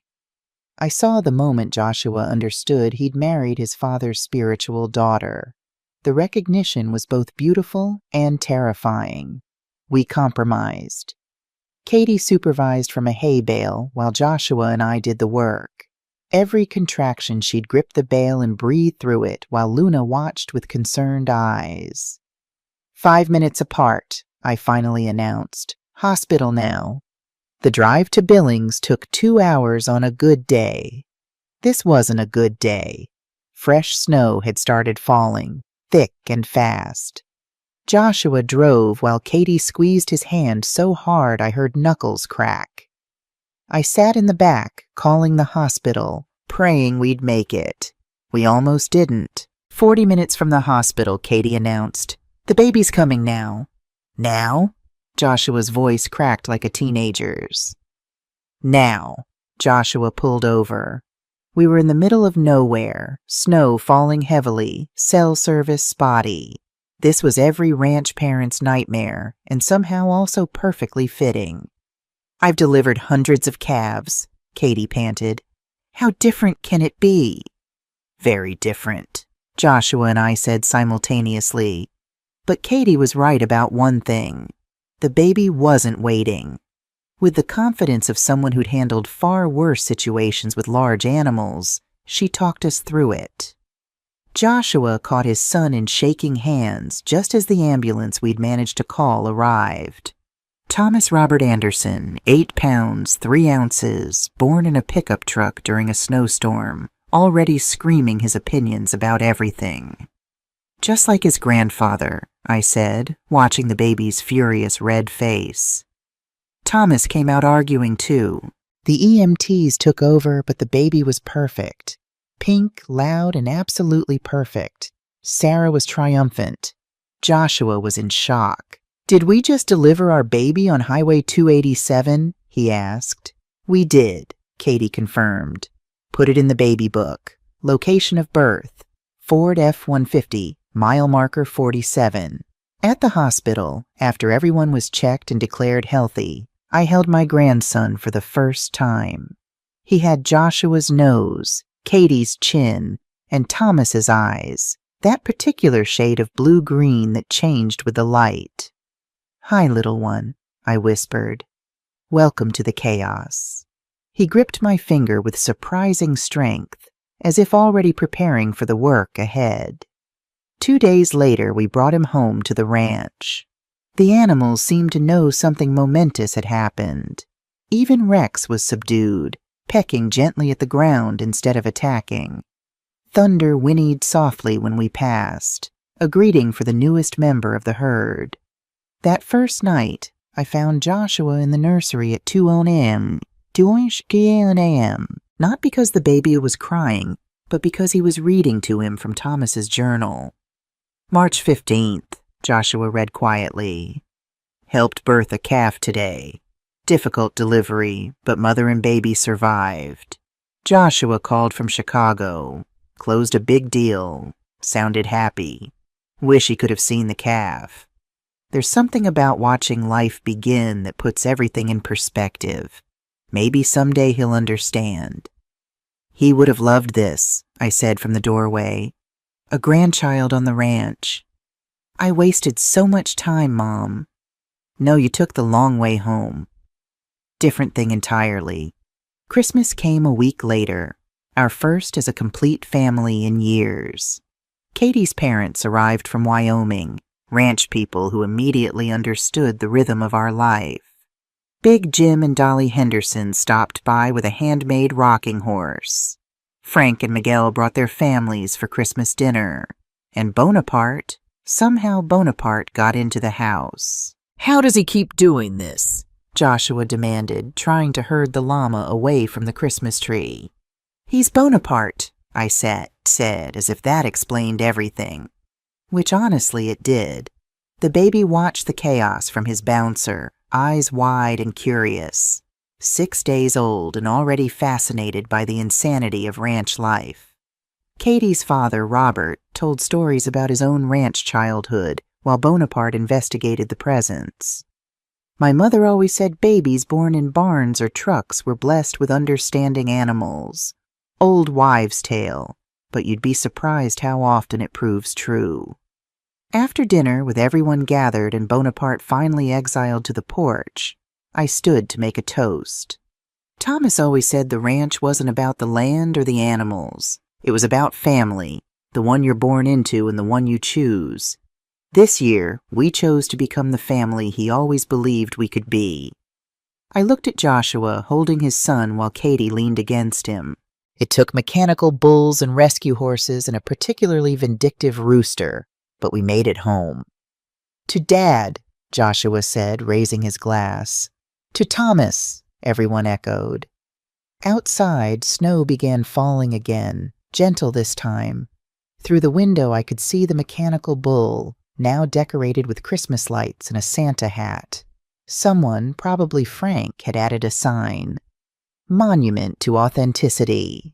I saw the moment Joshua understood he'd married his father's spiritual daughter. The recognition was both beautiful and terrifying. We compromised. Katie supervised from a hay bale while Joshua and I did the work. Every contraction she'd grip the bale and breathe through it while Luna watched with concerned eyes. 5 minutes apart, I finally announced. "Hospital now." The drive to Billings took 2 hours on a good day. This wasn't a good day. Fresh snow had started falling, thick and fast. Joshua drove while Katie squeezed his hand so hard I heard knuckles crack. I sat in the back, calling the hospital, praying we'd make it. We almost didn't. 40 minutes from the hospital, Katie announced, "The baby's coming now." "Now?" Joshua's voice cracked like a teenager's. "Now." Joshua pulled over. We were in the middle of nowhere, snow falling heavily, cell service spotty. This was every ranch parent's nightmare, and somehow also perfectly fitting. "I've delivered hundreds of calves," Katie panted. "How different can it be?" "Very different," Joshua and I said simultaneously. But Katie was right about one thing. The baby wasn't waiting. With the confidence of someone who'd handled far worse situations with large animals, she talked us through it. Joshua caught his son in shaking hands just as the ambulance we'd managed to call arrived. Thomas Robert Anderson, 8 pounds, 3 ounces, born in a pickup truck during a snowstorm, already screaming his opinions about everything. "Just like his grandfather," I said, watching the baby's furious red face. Thomas came out arguing too. The EMTs took over, but the baby was perfect. Pink, loud, and absolutely perfect. Sarah was triumphant. Joshua was in shock. "Did we just deliver our baby on Highway 287? He asked. "We did," Katie confirmed. "Put it in the baby book. Location of birth, Ford F-150, mile marker 47. At the hospital, after everyone was checked and declared healthy, I held my grandson for the first time. He had Joshua's nose, Katie's chin, and Thomas's eyes, that particular shade of blue-green that changed with the light. "Hi, little one," I whispered. "Welcome to the chaos." He gripped my finger with surprising strength, as if already preparing for the work ahead. 2 days later, we brought him home to the ranch. The animals seemed to know something momentous had happened. Even Rex was subdued, pecking gently at the ground instead of attacking. Thunder whinnied softly when we passed, a greeting for the newest member of the herd. That first night, I found Joshua in the nursery at 2 a.m., not because the baby was crying, but because he was reading to him from Thomas's journal. March 15th, Joshua read quietly. "Helped birth a calf today. Difficult delivery, but mother and baby survived. Joshua called from Chicago. Closed a big deal. Sounded happy. Wish he could have seen the calf." There's something about watching life begin that puts everything in perspective. Maybe someday he'll understand. He would have loved this, I said from the doorway. A grandchild on the ranch. I wasted so much time, Mom. No, you took the long way home. Different thing entirely. Christmas came a week later, our first as a complete family in years. Katie's parents arrived from Wyoming, ranch people who immediately understood the rhythm of our life. Big Jim and Dolly Henderson stopped by with a handmade rocking horse. Frank and Miguel brought their families for Christmas dinner. And somehow Bonaparte got into the house. "How does he keep doing this?" Joshua demanded, trying to herd the llama away from the Christmas tree. "He's Bonaparte," I said, as if that explained everything. Which honestly it did. The baby watched the chaos from his bouncer, eyes wide and curious. 6 days old and already fascinated by the insanity of ranch life. Katie's father, Robert, told stories about his own ranch childhood while Bonaparte investigated the presents. My mother always said babies born in barns or trucks were blessed with understanding animals. Old wives' tale, but you'd be surprised how often it proves true. After dinner, with everyone gathered and Bonaparte finally exiled to the porch, I stood to make a toast. Thomas always said the ranch wasn't about the land or the animals. It was about family, the one you're born into and the one you choose. This year, we chose to become the family he always believed we could be. I looked at Joshua holding his son while Katie leaned against him. It took mechanical bulls and rescue horses and a particularly vindictive rooster, but we made it home. "To Dad," Joshua said, raising his glass. "To Thomas," everyone echoed. Outside, snow began falling again, gentle this time. Through the window I could see the mechanical bull, now decorated with Christmas lights and a Santa hat. Someone, probably Frank, had added a sign. "Monument to Authenticity."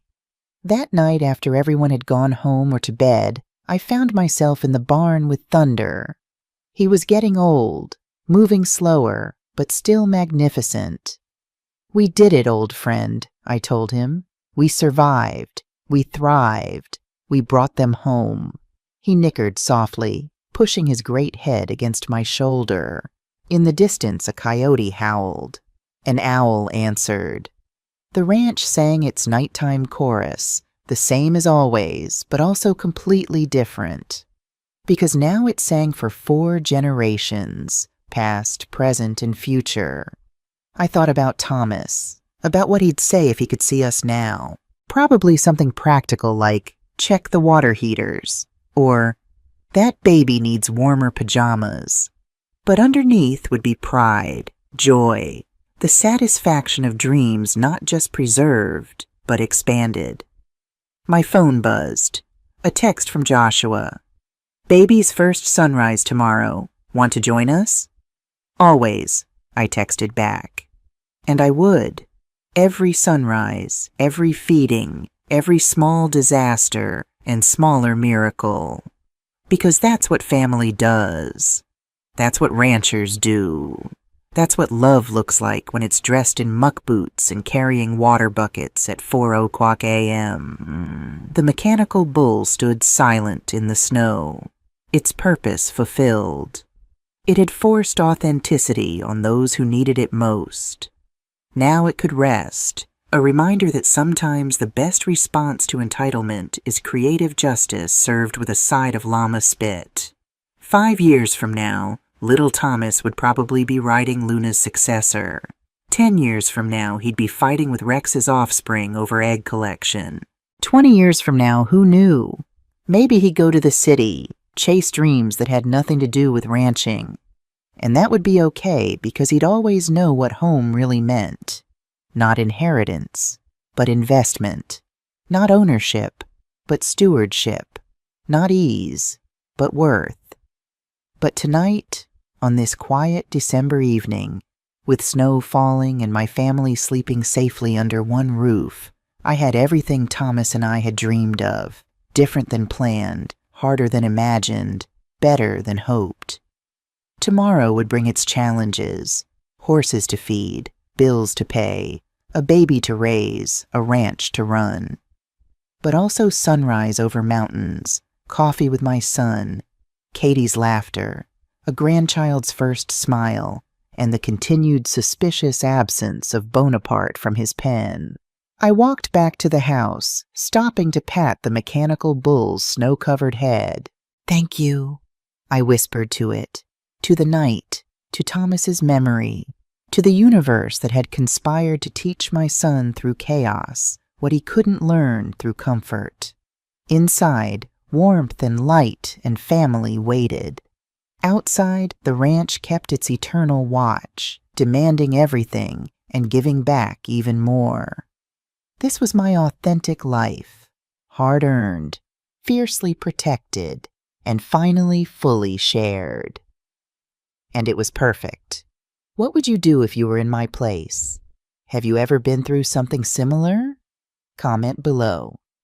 That night, after everyone had gone home or to bed, I found myself in the barn with Thunder. He was getting old, moving slower, but still magnificent. "We did it, old friend," I told him. "We survived. We thrived. We brought them home." He nickered softly, pushing his great head against my shoulder. In the distance, a coyote howled. An owl answered. The ranch sang its nighttime chorus, the same as always, but also completely different. Because now it sang for 4 generations, past, present, and future. I thought about Thomas, about what he'd say if he could see us now. Probably something practical like, "Check the water heaters," or, "That baby needs warmer pajamas." But underneath would be pride, joy, the satisfaction of dreams not just preserved, but expanded. My phone buzzed. A text from Joshua. "Baby's first sunrise tomorrow. Want to join us?" "Always," I texted back. And I would. Every sunrise, every feeding, every small disaster and smaller miracle. Because that's what family does. That's what ranchers do. That's what love looks like when it's dressed in muck boots and carrying water buckets at 4:00 a.m. The mechanical bull stood silent in the snow, its purpose fulfilled. It had forced authenticity on those who needed it most. Now it could rest, a reminder that sometimes the best response to entitlement is creative justice served with a side of llama spit. 5 years from now, little Thomas would probably be riding Luna's successor. 10 years from now, he'd be fighting with Rex's offspring over egg collection. 20 years from now, who knew? Maybe he'd go to the city, chase dreams that had nothing to do with ranching. And that would be okay because he'd always know what home really meant. Not inheritance, but investment. Not ownership, but stewardship. Not ease, but worth. But tonight, on this quiet December evening, with snow falling and my family sleeping safely under one roof, I had everything Thomas and I had dreamed of, different than planned, harder than imagined, better than hoped. Tomorrow would bring its challenges: horses to feed, bills to pay, a baby to raise, a ranch to run. But also sunrise over mountains, coffee with my son, Katie's laughter, a grandchild's first smile, and the continued suspicious absence of Bonaparte from his pen. I walked back to the house, stopping to pat the mechanical bull's snow-covered head. "Thank you," I whispered to it, to the night, to Thomas's memory, to the universe that had conspired to teach my son through chaos what he couldn't learn through comfort. Inside, warmth and light and family waited. Outside, the ranch kept its eternal watch, demanding everything and giving back even more. This was my authentic life, hard-earned, fiercely protected, and finally fully shared. And it was perfect. What would you do if you were in my place? Have you ever been through something similar? Comment below.